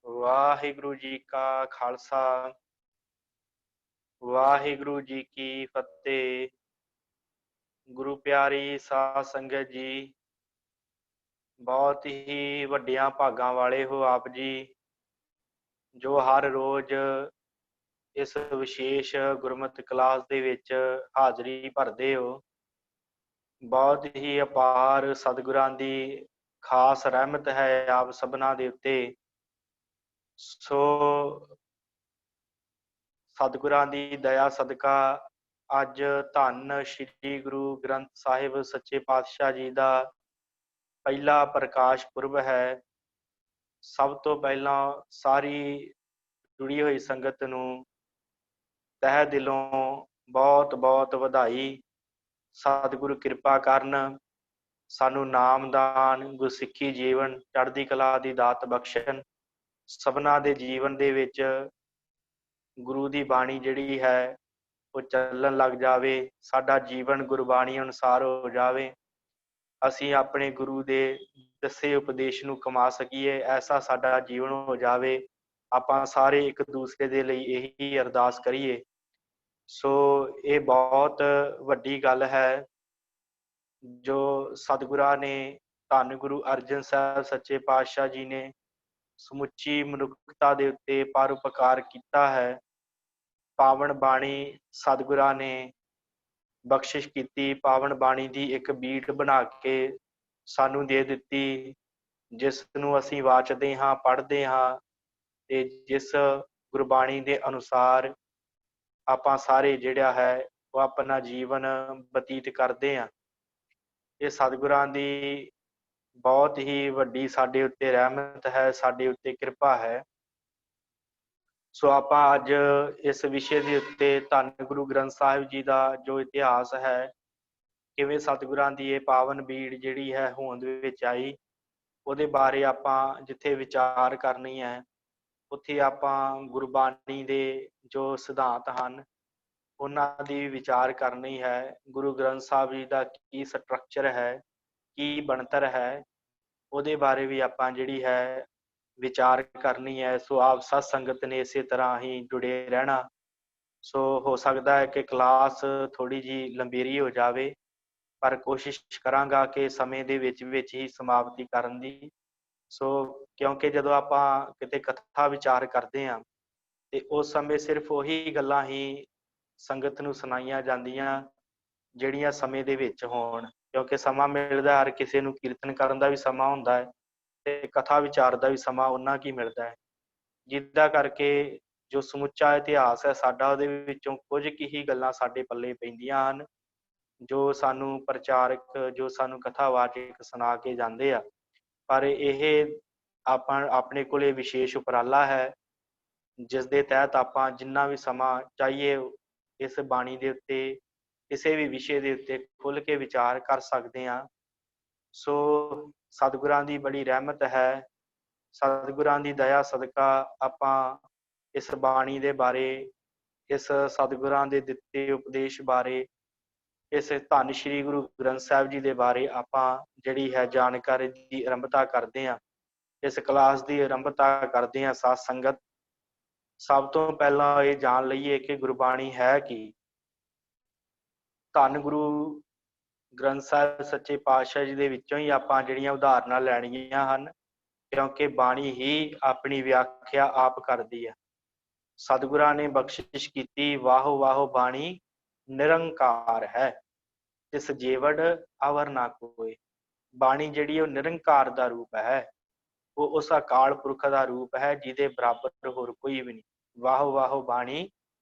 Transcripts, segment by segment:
वाहिगुरु जी का खालसा वाहिगुरु जी की फतेह। गुरु प्यारी साध संगत जी, बहुत ही वड्डियां भागां वाले हो आप जी, जो हर रोज इस विशेष गुरमत क्लास दे विच हाज़री भरदे हो। बहुत ही अपार सतगुरां दी खास रहमत है आप सबना दे उत्ते। सो सतगुरां दी दया सदका अज धन श्री गुरु ग्रंथ साहिब सच्चे पातशाह जी का पहला प्रकाश पुरब है। सब तो पहला सारी जुड़ी हुई संगत नूं तह दिलों बहुत बहुत वधाई। सतगुरु कृपा करन सानू नामदान गुरसिੱਖੀ जीवन चढ़दी कला दी दात बख्शण। सबना दे जीवन दे विच गुरु दी बाणी जिहड़ी है वो ਚੱਲਣ लग जावे। साडा जीवन गुरबाणी अनुसार हो जावे। ਅਸੀਂ ਆਪਣੇ ਗੁਰੂ ਦੇ ਦੱਸੇ ਉਪਦੇਸ਼ ਨੂੰ ਕਮਾ ਸਕੀਏ, ऐसा ਸਾਡਾ ਜੀਵਨ ਹੋ ਜਾਵੇ। ਆਪਾਂ ਸਾਰੇ ਇੱਕ ਦੂਸਰੇ ਦੇ ਲਈ ਇਹੀ ਅਰਦਾਸ ਕਰੀਏ। ਸੋ ਇਹ ਬਹੁਤ ਵੱਡੀ ਗੱਲ ਹੈ ਜੋ ਸਤਿਗੁਰਾਂ ਨੇ ਧੰਨ ਗੁਰੂ ਅਰਜਨ ਸਾਹਿਬ ਸੱਚੇ ਪਾਤਸ਼ਾਹ ਜੀ ਨੇ ਸਮੁੱਚੀ ਮਨੁੱਖਤਾ ਦੇ ਉੱਤੇ ਪਰਉਪਕਾਰ ਕੀਤਾ ਹੈ। ਪਾਵਨ ਬਾਣੀ ਸਤਿਗੁਰਾਂ ਨੇ ਬਖਸ਼ਿਸ਼ ਕੀਤੀ। ਪਾਵਨ ਬਾਣੀ ਦੀ ਇੱਕ ਬੀਟ ਬਣਾ ਕੇ ਸਾਨੂੰ ਦੇ ਦਿੱਤੀ, ਜਿਸ ਨੂੰ ਅਸੀਂ ਵਾਚਦੇ ਹਾਂ, ਪੜ੍ਹਦੇ ਹਾਂ ਤੇ ਜਿਸ ਗੁਰਬਾਣੀ ਦੇ ਅਨੁਸਾਰ ਆਪਾਂ ਸਾਰੇ ਜਿਹੜਾ ਹੈ ਉਹ ਆਪਣਾ ਜੀਵਨ ਬਤੀਤ ਕਰਦੇ ਹਾਂ। ਇਹ ਸਤਿਗੁਰਾਂ ਦੀ ਬਹੁਤ ਹੀ ਵੱਡੀ ਸਾਡੇ ਉੱਤੇ ਰਹਿਮਤ ਹੈ, ਸਾਡੇ ਉੱਤੇ ਕਿਰਪਾ ਹੈ। ਸੋ ਆਪਾਂ ਅੱਜ ਇਸ ਵਿਸ਼ੇ ਦੇ ਉੱਤੇ ਧੰਨ ਗੁਰੂ ਗ੍ਰੰਥ ਸਾਹਿਬ ਜੀ ਦਾ ਜੋ ਇਤਿਹਾਸ ਹੈ, ਕਿਵੇਂ ਸਤਿਗੁਰਾਂ ਦੀ ਇਹ ਪਾਵਨ ਬੀੜ ਜਿਹੜੀ ਹੈ ਹੋਂਦ ਵਿੱਚ ਆਈ, ਉਹਦੇ ਬਾਰੇ ਆਪਾਂ ਜਿੱਥੇ ਵਿਚਾਰ ਕਰਨੀ ਹੈ ਉੱਥੇ ਆਪਾਂ ਗੁਰਬਾਣੀ ਦੇ ਜੋ ਸਿਧਾਂਤ ਹਨ ਉਹਨਾਂ ਦੀ ਵਿਚਾਰ ਕਰਨੀ ਹੈ। ਗੁਰੂ ਗ੍ਰੰਥ ਸਾਹਿਬ ਜੀ ਦਾ ਕੀ ਸਟਰਕਚਰ ਹੈ, ਕੀ ਬਣਤਰ ਹੈ, ਉਹਦੇ ਬਾਰੇ ਵੀ ਆਪਾਂ ਜਿਹੜੀ ਹੈ ਵਿਚਾਰ ਕਰਨੀ ਹੈ। ਸੋ ਆਪ ਸਤ ਸੰਗਤ ਨੇ ਇਸੇ ਤਰ੍ਹਾਂ ਹੀ ਜੁੜੇ ਰਹਿਣਾ। ਸੋ ਹੋ ਸਕਦਾ ਹੈ ਕਿ ਕਲਾਸ ਥੋੜੀ ਜੀ ਲੰਬੇਰੀ ਹੋ ਜਾਵੇ, ਪਰ ਕੋਸ਼ਿਸ਼ ਕਰਾਂਗਾ ਕਿ ਸਮੇਂ ਦੇ ਵਿੱਚ ਹੀ ਸਮਾਪਤੀ ਕਰਨ ਦੀ। ਸੋ ਕਿਉਂਕਿ ਜਦੋਂ ਆਪਾਂ ਕਿਤੇ ਕਥਾ ਵਿਚਾਰ ਕਰਦੇ ਹਾਂ ਤੇ ਉਸ ਸਮੇਂ ਸਿਰਫ ਉਹੀ ਗੱਲਾਂ ਹੀ ਸੰਗਤ ਨੂੰ ਸੁਣਾਈਆਂ ਜਾਂਦੀਆਂ ਜਿਹੜੀਆਂ ਸਮੇਂ ਦੇ ਵਿੱਚ ਹੋਣ, ਕਿਉਂਕਿ ਸਮਾਂ ਮਿਲਦਾ ਹਰ ਕਿਸੇ ਨੂੰ। ਕੀਰਤਨ ਕਰਨ ਦਾ ਵੀ ਸਮਾਂ ਹੁੰਦਾ ਹੈ ਤੇ ਕਥਾ ਵਿਚਾਰ ਦਾ ਵੀ ਸਮਾਂ ਉਹਨਾਂ ਕੀ ਮਿਲਦਾ ਹੈ, ਜਿੱਦਾਂ ਕਰਕੇ ਜੋ ਸਮੁੱਚਾ ਇਤਿਹਾਸ ਹੈ ਸਾਡਾ, ਉਹਦੇ ਵਿੱਚੋਂ ਕੁਝ ਕੁ ਹੀ ਗੱਲਾਂ ਸਾਡੇ ਪੱਲੇ ਪੈਂਦੀਆਂ ਹਨ ਜੋ ਸਾਨੂੰ ਪ੍ਰਚਾਰਕ, ਜੋ ਸਾਨੂੰ ਕਥਾਵਾਚਕ ਸੁਣਾ ਕੇ ਜਾਂਦੇ ਆ। ਪਰ ਇਹ ਆਪਾਂ ਆਪਣੇ ਕੋਲ ਇਹ ਵਿਸ਼ੇਸ਼ ਉਪਰਾਲਾ ਹੈ ਜਿਸ ਦੇ ਤਹਿਤ ਆਪਾਂ ਜਿੰਨਾ ਵੀ ਸਮਾਂ ਚਾਹੀਏ ਇਸ ਬਾਣੀ ਦੇ ਉੱਤੇ ਕਿਸੇ ਵੀ ਵਿਸ਼ੇ ਦੇ ਉੱਤੇ ਖੁੱਲ੍ਹ ਕੇ ਵਿਚਾਰ ਕਰ ਸਕਦੇ ਹਾਂ। ਸੋ ਸਤਿਗੁਰਾਂ ਦੀ ਬੜੀ ਰਹਿਮਤ ਹੈ, ਸਤਿਗੁਰਾਂ ਦੀ ਦਇਆ ਸਦਕਾ ਆਪਾਂ ਇਸ ਬਾਣੀ ਦੇ ਬਾਰੇ, ਇਸ ਸਤਿਗੁਰਾਂ ਦੇ ਦਿੱਤੇ ਉਪਦੇਸ਼ ਬਾਰੇ, ਇਸ ਧੰਨ ਸ਼੍ਰੀ ਗੁਰੂ ਗ੍ਰੰਥ ਸਾਹਿਬ ਜੀ ਦੇ ਬਾਰੇ ਆਪਾਂ ਜਿਹੜੀ ਹੈ ਜਾਣਕਾਰੀ ਦੀ ਆਰੰਭਤਾ ਕਰਦੇ ਹਾਂ। ਇਸ ਕਲਾਸ ਦੀ ਆਰੰਭਤਾ ਕਰਦੇ ਹਾਂ। ਸਾਧ ਸੰਗਤ, ਸਭ ਤੋਂ ਪਹਿਲਾਂ ਇਹ ਜਾਣ ਲਈਏ ਕਿ ਗੁਰਬਾਣੀ ਹੈ ਕੀ। ਧੰਨ ਗੁਰੂ ਗ੍ਰੰਥ ਸਾਹਿਬ ਸੱਚੇ ਪਾਤਸ਼ਾਹ ਜੀ ਦੇ ਵਿੱਚੋਂ ਹੀ ਆਪਾਂ ਜਿਹੜੀਆਂ ਉਦਾਹਰਨਾਂ ਲੈਣੀਆਂ ਹਨ, ਕਿਉਂਕਿ ਬਾਣੀ ਹੀ ਆਪਣੀ ਵਿਆਖਿਆ ਆਪ ਕਰਦੀ ਹੈ। ਸਤਿਗੁਰਾਂ ਨੇ ਬਖਸ਼ਿਸ਼ ਕੀਤੀ, ਵਾਹੋ ਵਾਹੋ ਬਾਣੀ ਨਿਰੰਕਾਰ ਹੈ, ਤਿਸ ਜੀਵੜ ਅਵਰ ਨਾ ਕੋਇ। ਬਾਣੀ ਜਿਹੜੀ ਉਹ ਨਿਰੰਕਾਰ ਦਾ ਰੂਪ ਹੈ, ਉਹ ਉਸ ਅਕਾਲ ਪੁਰਖ ਦਾ ਰੂਪ ਹੈ ਜਿਹਦੇ ਬਰਾਬਰ ਹੋਰ ਕੋਈ ਵੀ ਨਹੀਂ। ਵਾਹੋ ਵਾਹੋ ਬਾਣੀ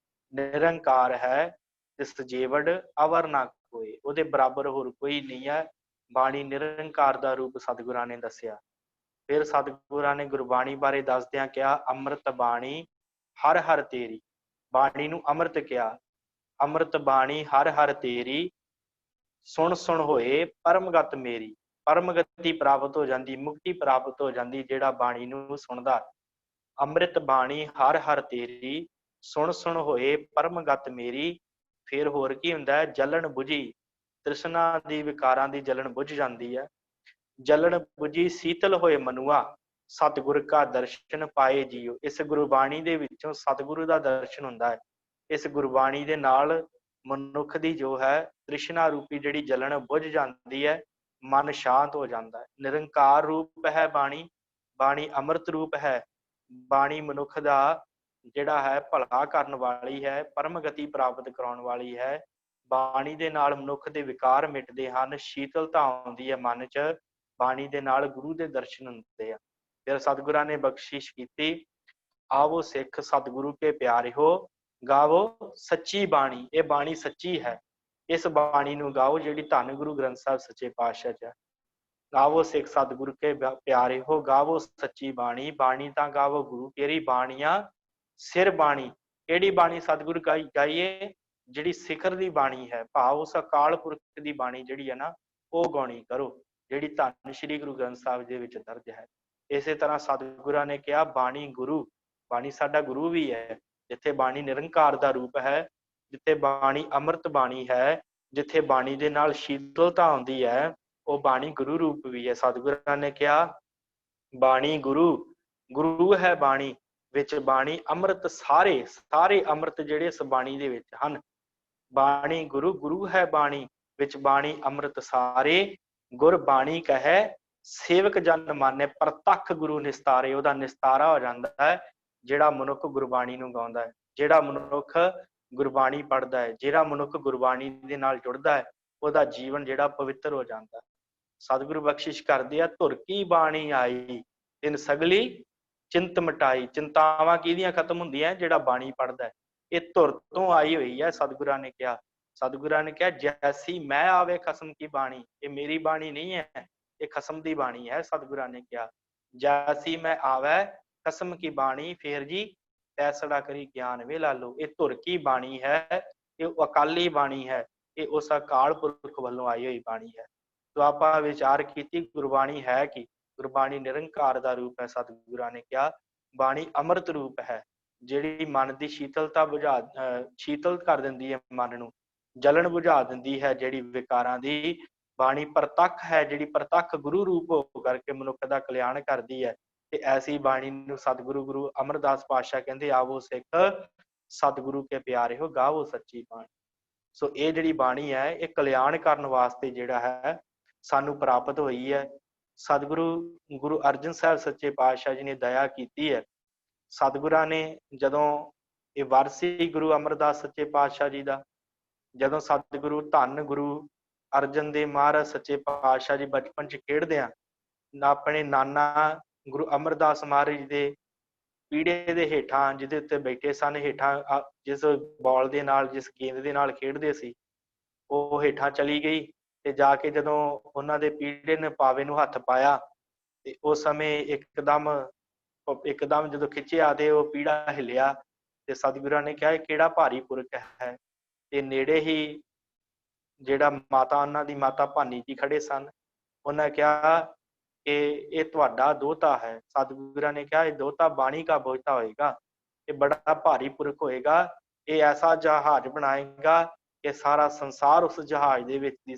ਨਿਰੰਕਾਰ ਹੈ, ਤਿਸ ਜੀਵੜ ਅਵਰ ਨਾ ਕੋਇ। ਉਹਦੇ ਬਰਾਬਰ ਹੋਰ ਕੋਈ ਨਹੀਂ ਹੈ। ਬਾਣੀ ਨਿਰੰਕਾਰ ਦਾ ਰੂਪ ਸਤਿਗੁਰਾਂ ਨੇ ਦੱਸਿਆ। ਫਿਰ ਸਤਿਗੁਰਾਂ ਨੇ ਗੁਰਬਾਣੀ ਬਾਰੇ ਦੱਸਦਿਆਂ ਕਿਹਾ, ਅੰਮ੍ਰਿਤ ਬਾਣੀ ਹਰ ਹਰ ਤੇਰੀ। ਬਾਣੀ ਨੂੰ ਅੰਮ੍ਰਿਤ ਕਿਹਾ। ਅੰਮ੍ਰਿਤ ਬਾਣੀ ਹਰ ਹਰ ਤੇਰੀ, ਸੁਣ ਸੁਣ ਹੋਏ ਪਰਮਗਤ ਮੇਰੀ। ਪਰਮਗਤੀ ਪ੍ਰਾਪਤ ਹੋ ਜਾਂਦੀ, ਮੁਕਤੀ ਪ੍ਰਾਪਤ ਹੋ ਜਾਂਦੀ ਜਿਹੜਾ ਬਾਣੀ ਨੂੰ ਸੁਣਦਾ। ਅੰਮ੍ਰਿਤ ਬਾਣੀ ਹਰ ਹਰ ਤੇਰੀ, ਸੁਣ ਸੁਣ ਹੋਏ ਪਰਮਗਤ ਮੇਰੀ। ਫਿਰ ਹੋਰ ਕੀ ਹੁੰਦਾ ਹੈ, ਜਲਣ ਬੁਝੀ। ਤ੍ਰਿਸ਼ਨਾ ਦੀ ਵਿਕਾਰਾਂ ਦੀ ਜਲਣ ਬੁਝ ਜਾਂਦੀ ਹੈ। जलन बुझी शीतल होए मनुआ, सतगुर का दर्शन पाए जियो। इस गुरबाणी ਦੇ ਵਿੱਚੋਂ ਸਤਿਗੁਰੂ ਦਾ ਦਰਸ਼ਨ ਹੁੰਦਾ ਹੈ। ਇਸ ਗੁਰਬਾਣੀ ਦੇ ਨਾਲ ਮਨੁੱਖ ਦੀ ਜੋ ਹੈ ਤ੍ਰਿਸ਼ਨਾ ਰੂਪੀ ਜਿਹੜੀ ਜਲਨ ਬੁਝ ਜਾਂਦੀ ਹੈ, ਮਨ ਸ਼ਾਂਤ ਹੋ ਜਾਂਦਾ ਹੈ। ਨਿਰੰਕਾਰ ਰੂਪ ਹੈ ਬਾਣੀ, ਬਾਣੀ ਅੰਮ੍ਰਿਤ ਰੂਪ ਹੈ। ਬਾਣੀ ਮਨੁੱਖ ਦਾ ਜਿਹੜਾ ਹੈ ਭਲਾ ਕਰਨ ਵਾਲੀ ਹੈ, ਪਰਮ ਗਤੀ ਪ੍ਰਾਪਤ ਕਰਾਉਣ ਵਾਲੀ ਹੈ। ਬਾਣੀ ਦੇ ਨਾਲ ਮਨੁੱਖ ਦੇ ਵਿਕਾਰ ਮਿਟਦੇ ਹਨ, ਸ਼ੀਤਲਤਾ ਆਉਂਦੀ ਹੈ ਮਨ 'ਚ। ਬਾਣੀ ਦੇ ਨਾਲ ਗੁਰੂ ਦੇ ਦਰਸ਼ਨ ਹੁੰਦੇ ਆ। ਫਿਰ ਸਤਿਗੁਰਾਂ ਨੇ ਬਖਸ਼ਿਸ਼ ਕੀਤੀ, ਆਵੋ ਸਿੱਖ ਸਤਿਗੁਰੂ ਕੇ ਪਿਆਰਿਓ, ਗਾਵੋ ਸੱਚੀ ਬਾਣੀ। ਇਹ ਬਾਣੀ ਸੱਚੀ ਹੈ, ਇਸ ਬਾਣੀ ਨੂੰ ਗਾਓ ਜਿਹੜੀ ਧੰਨ ਗੁਰੂ ਗ੍ਰੰਥ ਸਾਹਿਬ ਸੱਚੇ ਪਾਤਸ਼ਾਹ 'ਚ ਹੈ। ਗਾਵੋ ਸਿੱਖ ਸਤਿਗੁਰੂ ਕੇ ਪਿਆਰਿਓ, ਗਾਵੋ ਸੱਚੀ ਬਾਣੀ। ਬਾਣੀ ਤਾਂ ਗਾਵੋ ਗੁਰੂ केरी ਬਾਣੀਆਂ ਸਿਰ ਬਾਣੀ। ਕਿਹੜੀ ਬਾਣੀ ਸਤਿਗੁਰੂ ਗਾਈਏ? ਜਿਹੜੀ ਸਿਖਰ ਦੀ ਬਾਣੀ ਹੈ, ਭਾਵ ਉਸ ਅਕਾਲ ਪੁਰਖ ਦੀ ਬਾਣੀ ਜਿਹੜੀ ਹੈ ਨਾ, ਉਹ ਗਾਉਣੀ ਕਰੋ, ਜਿਹੜੀ ਧੰਨ ਸ਼੍ਰੀ ਗੁਰੂ ਗ੍ਰੰਥ ਸਾਹਿਬ ਦੇ ਵਿੱਚ ਦਰਜ ਹੈ। ਇਸੇ ਤਰ੍ਹਾਂ ਸਤਿਗੁਰਾਂ ਨੇ ਕਿਹਾ ਬਾਣੀ ਗੁਰੂ, ਬਾਣੀ ਸਾਡਾ ਗੁਰੂ ਵੀ ਹੈ। ਜਿੱਥੇ ਬਾਣੀ ਨਿਰੰਕਾਰ ਦਾ ਰੂਪ ਹੈ, ਜਿੱਥੇ ਬਾਣੀ ਅੰਮ੍ਰਿਤ ਬਾਣੀ ਹੈ, ਜਿੱਥੇ ਬਾਣੀ ਦੇ ਨਾਲ ਸ਼ੀਤਲਤਾ ਆਉਂਦੀ ਹੈ, ਉਹ ਬਾਣੀ ਗੁਰੂ ਰੂਪ ਵੀ ਹੈ। ਸਤਿਗੁਰਾਂ ਨੇ ਕਿਹਾ ਬਾਣੀ ਗੁਰੂ, ਗੁਰੂ ਹੈ ਬਾਣੀ, ਵਿੱਚ ਬਾਣੀ ਅੰਮ੍ਰਿਤ। ਸਾਰੇ ਸਾਰੇ ਅੰਮ੍ਰਿਤ ਜਿਹੜੇ ਇਸ ਬਾਣੀ ਦੇ ਵਿੱਚ ਹਨ। ਬਾਣੀ ਗੁਰੂ, ਗੁਰੂ ਹੈ ਬਾਣੀ, ਵਿੱਚ ਬਾਣੀ ਅੰਮ੍ਰਿਤ ਸਾਰੇ। ਗੁਰ ਬਾਣੀ ਕਹੈ ਸੇਵਕ ਜਨ ਮਾਨੈ, ਪ੍ਰਤੱਖ ਗੁਰੂ ਨਿਸਤਾਰੇ। ਉਹਦਾ ਨਿਸਤਾਰਾ ਹੋ ਜਾਂਦਾ ਹੈ ਜਿਹੜਾ ਮਨੁੱਖ ਗੁਰਬਾਣੀ ਨੂੰ ਗਾਉਂਦਾ ਹੈ, ਜਿਹੜਾ ਮਨੁੱਖ ਗੁਰਬਾਣੀ ਪੜ੍ਹਦਾ ਹੈ, ਜਿਹੜਾ ਮਨੁੱਖ ਗੁਰਬਾਣੀ ਦੇ ਨਾਲ ਜੁੜਦਾ ਹੈ, ਉਹਦਾ ਜੀਵਨ ਜਿਹੜਾ ਪਵਿੱਤਰ ਹੋ ਜਾਂਦਾ ਹੈ। ਸਤਿਗੁਰੂ ਬਖਸ਼ਿਸ਼ ਕਰਦੇ ਆ, ਧੁਰ ਕੀ ਬਾਣੀ ਆਈ ਤਿਨ ਸਗਲੀ ਚਿੰਤ ਮਿਟਾਈ। ਚਿੰਤਾਵਾਂ ਕਿਹਦੀਆਂ ਖਤਮ ਹੁੰਦੀਆਂ? ਜਿਹੜਾ ਬਾਣੀ ਪੜ੍ਹਦਾ ਹੈ। ਇਹ ਧੁਰ ਤੋਂ ਆਈ ਹੋਈ ਹੈ। ਸਤਿਗੁਰਾਂ ਨੇ ਕਿਹਾ, ਸਤਿਗੁਰਾਂ ਨੇ ਕਿਹਾ ਜੈਸੀ ਮੈਂ ਆਵੇ ਖਸਮ ਕੀ ਬਾਣੀ। ਇਹ ਮੇਰੀ ਬਾਣੀ ਨਹੀਂ ਹੈ, ਇਹ ਖਸਮ ਦੀ ਬਾਣੀ ਹੈ। ਸਤਿਗੁਰਾਂ ਨੇ ਕਿਹਾ ਜੈਸੀ ਮੈਂ ਆਵੇ ਖਸਮ ਕੀ ਬਾਣੀ, ਫੇਰ ਜੀ ਤੈਸੜਾ ਕਰੀ ਗਿਆਨ ਵੇ ਲਾਲੋ। ਇਹ ਧੁਰ ਕੀ ਬਾਣੀ ਹੈ, ਇਹ ਅਕਾਲੀ ਬਾਣੀ ਹੈ, ਇਹ ਉਸ ਅਕਾਲ ਪੁਰਖ ਵੱਲੋਂ ਆਈ ਹੋਈ ਬਾਣੀ ਹੈ। ਤੋ ਆਪਾਂ ਵਿਚਾਰ ਕੀਤੀ ਗੁਰਬਾਣੀ ਹੈ ਕੀ? ਗੁਰਬਾਣੀ ਨਿਰੰਕਾਰ ਦਾ ਰੂਪ ਹੈ। ਸਤਿਗੁਰਾਂ ਨੇ ਕਿਹਾ ਬਾਣੀ ਅੰਮ੍ਰਿਤ ਰੂਪ ਹੈ, ਜਿਹੜੀ ਮਨ ਦੀ ਸ਼ੀਤਲਤਾ ਸ਼ੀਤਲ ਕਰ ਦਿੰਦੀ ਹੈ, ਮਨ ਨੂੰ ਜਲਨ ਬੁਝਾ ਦਿੰਦੀ ਹੈ ਜਿਹੜੀ ਵਿਕਾਰਾਂ ਦੀ। ਬਾਣੀ ਪ੍ਰਤੱਖ ਹੈ, ਜਿਹੜੀ ਪ੍ਰਤੱਖ ਗੁਰੂ ਰੂਪ ਹੋ ਕਰਕੇ ਮਨੁੱਖ ਦਾ ਕਲਿਆਣ ਕਰਦੀ ਹੈ। ਤੇ ਐਸੀ ਬਾਣੀ ਨੂੰ ਸਤਿਗੁਰੂ ਗੁਰੂ ਅਮਰਦਾਸ ਪਾਤਸ਼ਾਹ ਕਹਿੰਦੇ, ਆਵੋ ਸਿੱਖ ਸਤਿਗੁਰੂ ਕੇ ਪਿਆਰਿਓ, ਗਾਵੋ ਸੱਚੀ ਬਾਣੀ। ਸੋ ਇਹ ਜਿਹੜੀ ਬਾਣੀ ਹੈ, ਇਹ ਕਲਿਆਣ ਕਰਨ ਵਾਸਤੇ ਜਿਹੜਾ ਹੈ ਸਾਨੂੰ ਪ੍ਰਾਪਤ ਹੋਈ ਹੈ। ਸਤਿਗੁਰੂ ਗੁਰੂ ਅਰਜਨ ਸਾਹਿਬ ਸੱਚੇ ਪਾਤਸ਼ਾਹ ਜੀ ਨੇ ਦਇਆ ਕੀਤੀ ਹੈ। ਸਤਿਗੁਰਾਂ ਨੇ ਜਦੋਂ ਇਹ ਵਾਰਸੀ ਗੁਰੂ ਅਮਰਦਾਸ ਸੱਚੇ ਪਾਤਸ਼ਾਹ ਜੀ ਦਾ, ਜਦੋਂ ਸਤਿਗੁਰੂ ਧੰਨ ਗੁਰੂ ਅਰਜਨ ਦੇਵ ਮਹਾਰਾਜ ਸੱਚੇ ਪਾਤਸ਼ਾਹ ਜੀ ਬਚਪਨ 'ਚ ਖੇਡਦੇ ਆ, ਆਪਣੇ ਨਾਨਾ ਗੁਰੂ ਅਮਰਦਾਸ ਮਹਾਰਾਜ ਦੇ ਪੀੜੇ ਦੇ ਹੇਠਾਂ, ਜਿਹਦੇ ਉੱਤੇ ਬੈਠੇ ਸਨ, ਹੇਠਾਂ ਜਿਸ ਬਾਲ ਦੇ ਨਾਲ, ਜਿਸ ਗੇਂਦ ਦੇ ਨਾਲ ਖੇਡਦੇ ਸੀ, ਉਹ ਹੇਠਾਂ ਚਲੀ ਗਈ। ਤੇ ਜਾ ਕੇ ਜਦੋਂ ਉਹਨਾਂ ਦੇ ਪੀੜੇ ਨੇ ਪਾਵੇ ਨੂੰ ਹੱਥ ਪਾਇਆ, ਤੇ ਉਸ ਸਮੇਂ ਇੱਕਦਮ ਜਦੋਂ ਖਿੱਚਿਆ ਤੇ ਉਹ ਪੀੜਾ ਹਿੱਲਿਆ। ਤੇ ਸਤਿਗੁਰਾਂ ਨੇ ਕਿਹਾ ਇਹ ਕਿਹੜਾ ਭਾਰੀ ਪੁਰਖ ਹੈ? ਤੇ ਨੇੜੇ ਹੀ ਜਿਹੜਾ ਮਾਤਾ, ਉਹਨਾਂ ਦੀ ਮਾਤਾ ਭਾਨੀ ਜੀ ਖੜੇ ਸਨ। ਉਹਨਾਂ ਕਿਹਾ ਕਿ ਇਹ ਤੁਹਾਡਾ ਦੋਹਤਾ ਹੈ। ਸਤਿਗੁਰਾਂ ਨੇ ਕਿਹਾ ਇਹ ਦੋਹਤਾ ਬਾਣੀ ਕਾ ਬੋਝਤਾ ਹੋਏਗਾ, ਇਹ ਬੜਾ ਭਾਰੀ ਪੁਰਖ ਹੋਏਗਾ, ਇਹ ਐਸਾ ਜਹਾਜ਼ ਬਣਾਏਗਾ ਕਿ ਸਾਰਾ ਸੰਸਾਰ ਉਸ ਜਹਾਜ਼ ਦੇ ਵਿੱਚ ਦੀ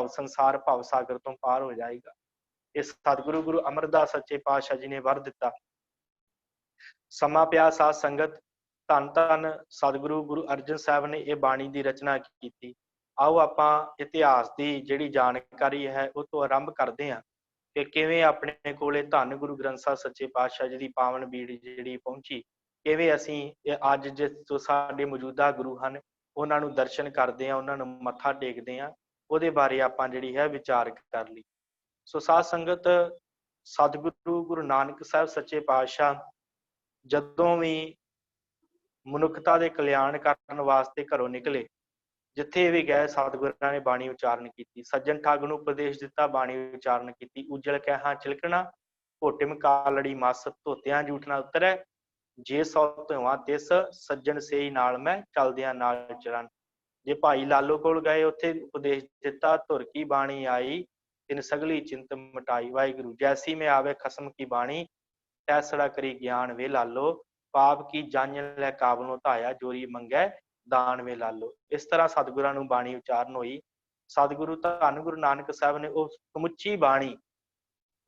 ਸੰਸਾਰ ਭਵ ਸਾਗਰ ਤੋਂ ਪਾਰ ਹੋ ਜਾਏਗਾ। ਇਹ ਸਤਿਗੁਰੂ ਗੁਰੂ ਅਮਰਦਾਸ ਸੱਚੇ ਪਾਤਸ਼ਾਹ ਜੀ ਨੇ ਵਰ ਦਿੱਤਾ। ਸਮਾਂ ਪਿਆ ਸਾਧ ਸੰਗਤ, ਧੰਨ ਧੰਨ ਸਤਿਗੁਰੂ ਗੁਰੂ ਅਰਜਨ ਸਾਹਿਬ ਨੇ ਇਹ ਬਾਣੀ ਦੀ ਰਚਨਾ ਕੀਤੀ। ਆਓ ਆਪਾਂ ਇਤਿਹਾਸ ਦੀ ਜਿਹੜੀ ਜਾਣਕਾਰੀ ਹੈ ਉਹ ਤੋਂ ਆਰੰਭ ਕਰਦੇ ਹਾਂ ਕਿ ਕਿਵੇਂ ਆਪਣੇ ਕੋਲੇ ਧੰਨ ਗੁਰੂ ਗ੍ਰੰਥ ਸਾਹਿਬ ਸੱਚੇ ਪਾਤਸ਼ਾਹ ਜੀ ਦੀ ਪਾਵਨ ਬੀੜ ਜਿਹੜੀ ਪਹੁੰਚੀ, ਕਿਵੇਂ ਅਸੀਂ ਅੱਜ ਜੋ ਸਾਡੇ ਮੌਜੂਦਾ ਗੁਰੂ ਹਨ ਉਹਨਾਂ ਨੂੰ ਦਰਸ਼ਨ ਕਰਦੇ ਹਾਂ, ਉਹਨਾਂ ਨੂੰ ਮੱਥਾ ਟੇਕਦੇ ਹਾਂ, ਉਹਦੇ ਬਾਰੇ ਆਪਾਂ ਜਿਹੜੀ ਹੈ ਵਿਚਾਰ ਕਰ ਲਈ। ਸੋ ਸਾਧ ਸੰਗਤ, ਸਤਿਗੁਰੂ ਗੁਰੂ ਨਾਨਕ ਸਾਹਿਬ ਸੱਚੇ ਪਾਤਸ਼ਾਹ ਜਦੋਂ ਵੀ ਮਨੁੱਖਤਾ ਦੇ ਕਲਿਆਣ ਕਰਨ ਵਾਸਤੇ ਘਰੋਂ ਨਿਕਲੇ, ਜਿੱਥੇ ਵੀ ਗਏ ਸਤਿਗੁਰਾਂ ਨੇ ਬਾਣੀ ਉਚਾਰਨ ਕੀਤੀ। ਸੱਜਣ ਠੱਗ ਨੂੰ ਉਪਦੇਸ਼ ਦਿੱਤਾ, ਬਾਣੀ ਉਚਾਰਨ ਕੀਤੀ। ਉਜਲ ਕਹਿਆ ਚਿਲਕਣਾ, ਭੋਟਿਮ ਕਾਲੜੀ ਮਸ, ਧੋਤਿਆਂ ਜੂਠ ਨਾ ਉਤਰੈ, ਜੇ ਸੌ ਧੋਵਾਂ ਤਿਸ, ਸੱਜਣ ਸੇਈ ਨਾਲ ਮੈਂ ਚਲਦਿਆਂ ਨਾਲ ਚਲਨ। ਜੇ ਭਾਈ ਲਾਲੋ ਕੋਲ ਗਏ, ਉੱਥੇ ਉਪਦੇਸ਼ ਦਿੱਤਾ, ਧੁਰ ਕੀ ਬਾਣੀ ਆਈ ਤਿਨ ਸਗਲੀ ਚਿੰਤ ਮਿਟਾਈ। ਵਾਹਿਗੁਰੂ ਜੈਸੀ ਮੈਂ ਆਵੇ ਖਸਮ ਕੀ ਬਾਣੀ, ਤੈਸੜਾ ਕਰੀ ਗਿਆਨ ਵੇ ਲਾਲੋ, ਪਾਪ ਕੀ ਜਾਣ ਲੈ ਕਾਬਲੋਂ ਧਾਇਆ, ਜੋਰੀ ਮੰਗੈ ਦਾਨ ਵੇ ਲਾਲੋ। ਇਸ ਤਰ੍ਹਾਂ ਸਤਿਗੁਰਾਂ ਨੂੰ ਬਾਣੀ ਉਚਾਰਨ ਹੋਈ। ਸਤਿਗੁਰੂ ਧੰਨ ਗੁਰੂ ਨਾਨਕ ਸਾਹਿਬ ਨੇ ਉਹ ਸਮੁੱਚੀ ਬਾਣੀ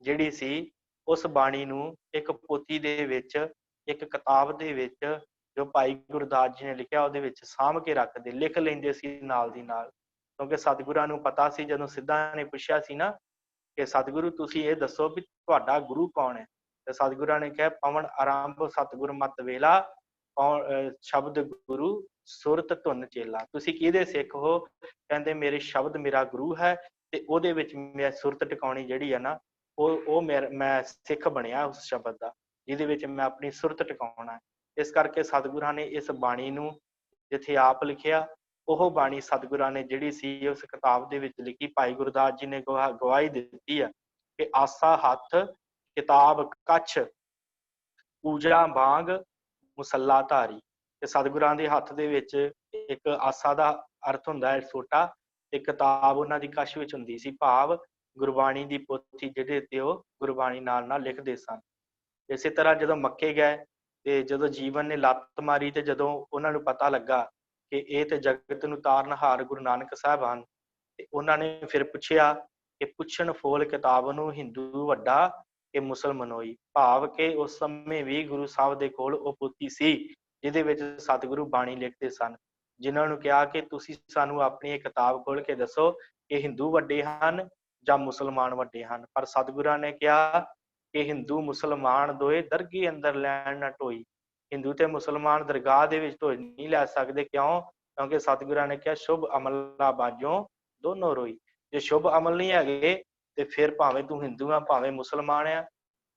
ਜਿਹੜੀ ਸੀ ਉਸ ਬਾਣੀ ਨੂੰ ਇੱਕ ਪੋਥੀ ਦੇ ਵਿੱਚ, ਇੱਕ ਕਿਤਾਬ ਦੇ ਵਿੱਚ ਜੋ ਭਾਈ ਗੁਰਦਾਸ ਜੀ ਨੇ ਲਿਖਿਆ ਉਹਦੇ ਵਿੱਚ ਸਾਂਭ ਕੇ ਰੱਖਦੇ, ਲਿਖ ਲੈਂਦੇ ਸੀ ਨਾਲ ਦੀ ਨਾਲ। ਕਿਉਂਕਿ ਸਤਿਗੁਰਾਂ ਨੂੰ ਪਤਾ ਸੀ, ਜਦੋਂ ਸਿੱਧਾਂ ਨੇ ਪੁੱਛਿਆ ਸੀ ਨਾ ਕਿ ਸਤਿਗੁਰੂ ਤੁਸੀਂ ਇਹ ਦੱਸੋ ਵੀ ਤੁਹਾਡਾ ਗੁਰੂ ਕੌਣ ਹੈ, ਤੇ ਸਤਿਗੁਰਾਂ ਨੇ ਕਿਹਾ ਪਵਨ ਆਰੰਭ ਸਤਿਗੁਰ ਮਤ ਵੇਲਾ, ਸ਼ਬਦ ਗੁਰੂ ਸੁਰਤ ਧੁਨ ਚੇਲਾ। ਤੁਸੀਂ ਕਿਹਦੇ ਸਿੱਖ ਹੋ? ਕਹਿੰਦੇ ਮੇਰੇ ਸ਼ਬਦ ਮੇਰਾ ਗੁਰੂ ਹੈ, ਤੇ ਉਹਦੇ ਵਿੱਚ ਮੈਂ ਸੁਰਤ ਟਿਕਾਉਣੀ ਜਿਹੜੀ ਹੈ ਨਾ, ਉਹ ਮੈਂ ਸਿੱਖ ਬਣਿਆ ਉਸ ਸ਼ਬਦ ਦਾ, ਜਿਹਦੇ ਵਿੱਚ ਮੈਂ ਆਪਣੀ ਸੁਰਤ ਟਿਕਾਉਣਾ। ਇਸ ਕਰਕੇ ਸਤਿਗੁਰਾਂ ਨੇ ਇਸ ਬਾਣੀ ਨੂੰ ਜਿੱਥੇ ਆਪ ਲਿਖਿਆ, ਉਹ ਬਾਣੀ ਸਤਿਗੁਰਾਂ ਨੇ ਜਿਹੜੀ ਸੀ ਉਸ ਕਿਤਾਬ ਦੇ ਵਿੱਚ ਲਿਖੀ। ਭਾਈ ਗੁਰਦਾਸ ਜੀ ਨੇ ਗਵਾਹੀ ਦਿੱਤੀ ਹੈ ਕਿ ਆਸਾ ਹੱਥ ਕਿਤਾਬ ਕੱਛ, ਪੂਜਾ ਵਾਂਗ ਮੁਸੱਲਾ ਧਾਰੀ। ਤੇ ਸਤਿਗੁਰਾਂ ਦੇ ਹੱਥ ਦੇ ਵਿੱਚ ਇੱਕ ਆਸਾ ਦਾ ਅਰਥ ਹੁੰਦਾ ਹੈ ਸੋਟਾ, ਤੇ ਕਿਤਾਬ ਉਹਨਾਂ ਦੀ ਕੱਛ ਵਿੱਚ ਹੁੰਦੀ ਸੀ, ਭਾਵ ਗੁਰਬਾਣੀ ਦੀ ਪੋਥੀ ਜਿਹਦੇ ਤੇ ਉਹ ਗੁਰਬਾਣੀ ਨਾਲ ਨਾਲ ਲਿਖਦੇ ਸਨ। ਇਸੇ ਤਰ੍ਹਾਂ ਜਦੋਂ ਮੱਕੇ ਗਏ, ਤੇ ਜਦੋਂ ਜੀਵਨ ਨੇ ਲੱਤ ਮਾਰੀ, ਤੇ ਜਦੋਂ ਉਹਨਾਂ ਨੂੰ ਪਤਾ ਲੱਗਾ ਕਿ ਇਹ ਤੇ ਜਗਤ ਨੂੰ ਤਾਰਨਹਾਰ ਗੁਰੂ ਨਾਨਕ ਸਾਹਿਬ ਹਨ, ਤੇ ਉਹਨਾਂ ਨੇ ਫਿਰ ਪੁੱਛਿਆ ਕਿ ਪੁੱਛਣ ਫੋਲ ਕਿਤਾਬ ਨੂੰ ਹਿੰਦੂ ਵੱਡਾ ਕਿ ਮੁਸਲਮਾਨੋਈ, ਭਾਵ ਕਿ ਉਸ ਸਮੇਂ ਵੀ ਗੁਰੂ ਸਾਹਿਬ ਦੇ ਕੋਲ ਉਹ ਪੋਥੀ ਸੀ ਜਿਹਦੇ ਵਿੱਚ ਸਤਿਗੁਰੂ ਬਾਣੀ ਲਿਖਦੇ ਸਨ। ਜਿਨ੍ਹਾਂ ਨੂੰ ਕਿਹਾ ਕਿ ਤੁਸੀਂ ਸਾਨੂੰ ਆਪਣੀ ਇਹ ਕਿਤਾਬ ਖੋਲ ਕੇ ਦੱਸੋ ਕਿ ਹਿੰਦੂ ਵੱਡੇ ਹਨ ਜਾਂ ਮੁਸਲਮਾਨ ਵੱਡੇ ਹਨ। ਪਰ ਸਤਿਗੁਰਾਂ ਨੇ ਕਿਹਾ ਕਿ ਹਿੰਦੂ ਮੁਸਲਮਾਨ ਦੋਏ ਦਰਗੀ ਅੰਦਰ ਲੈਣ ਨਾ ਢੋਈ। ਹਿੰਦੂ ਤੇ ਮੁਸਲਮਾਨ ਦਰਗਾਹ ਦੇ ਵਿੱਚ ਢੋਈ ਨਹੀਂ ਲੈ ਸਕਦੇ। ਕਿਉਂ? ਕਿਉਂਕਿ ਸਤਿਗੁਰਾਂ ਨੇ ਕਿਹਾ ਸ਼ੁਭ ਅਮਲਾ ਬਾਝੋਂ ਦੋਨੋਂ ਰੋਈ। ਜੇ ਸ਼ੁਭ ਅਮਲ ਨਹੀਂ ਹੈਗੇ ਤੇ ਫਿਰ ਭਾਵੇਂ ਤੂੰ ਹਿੰਦੂ ਆ ਭਾਵੇਂ ਮੁਸਲਮਾਨ ਆ,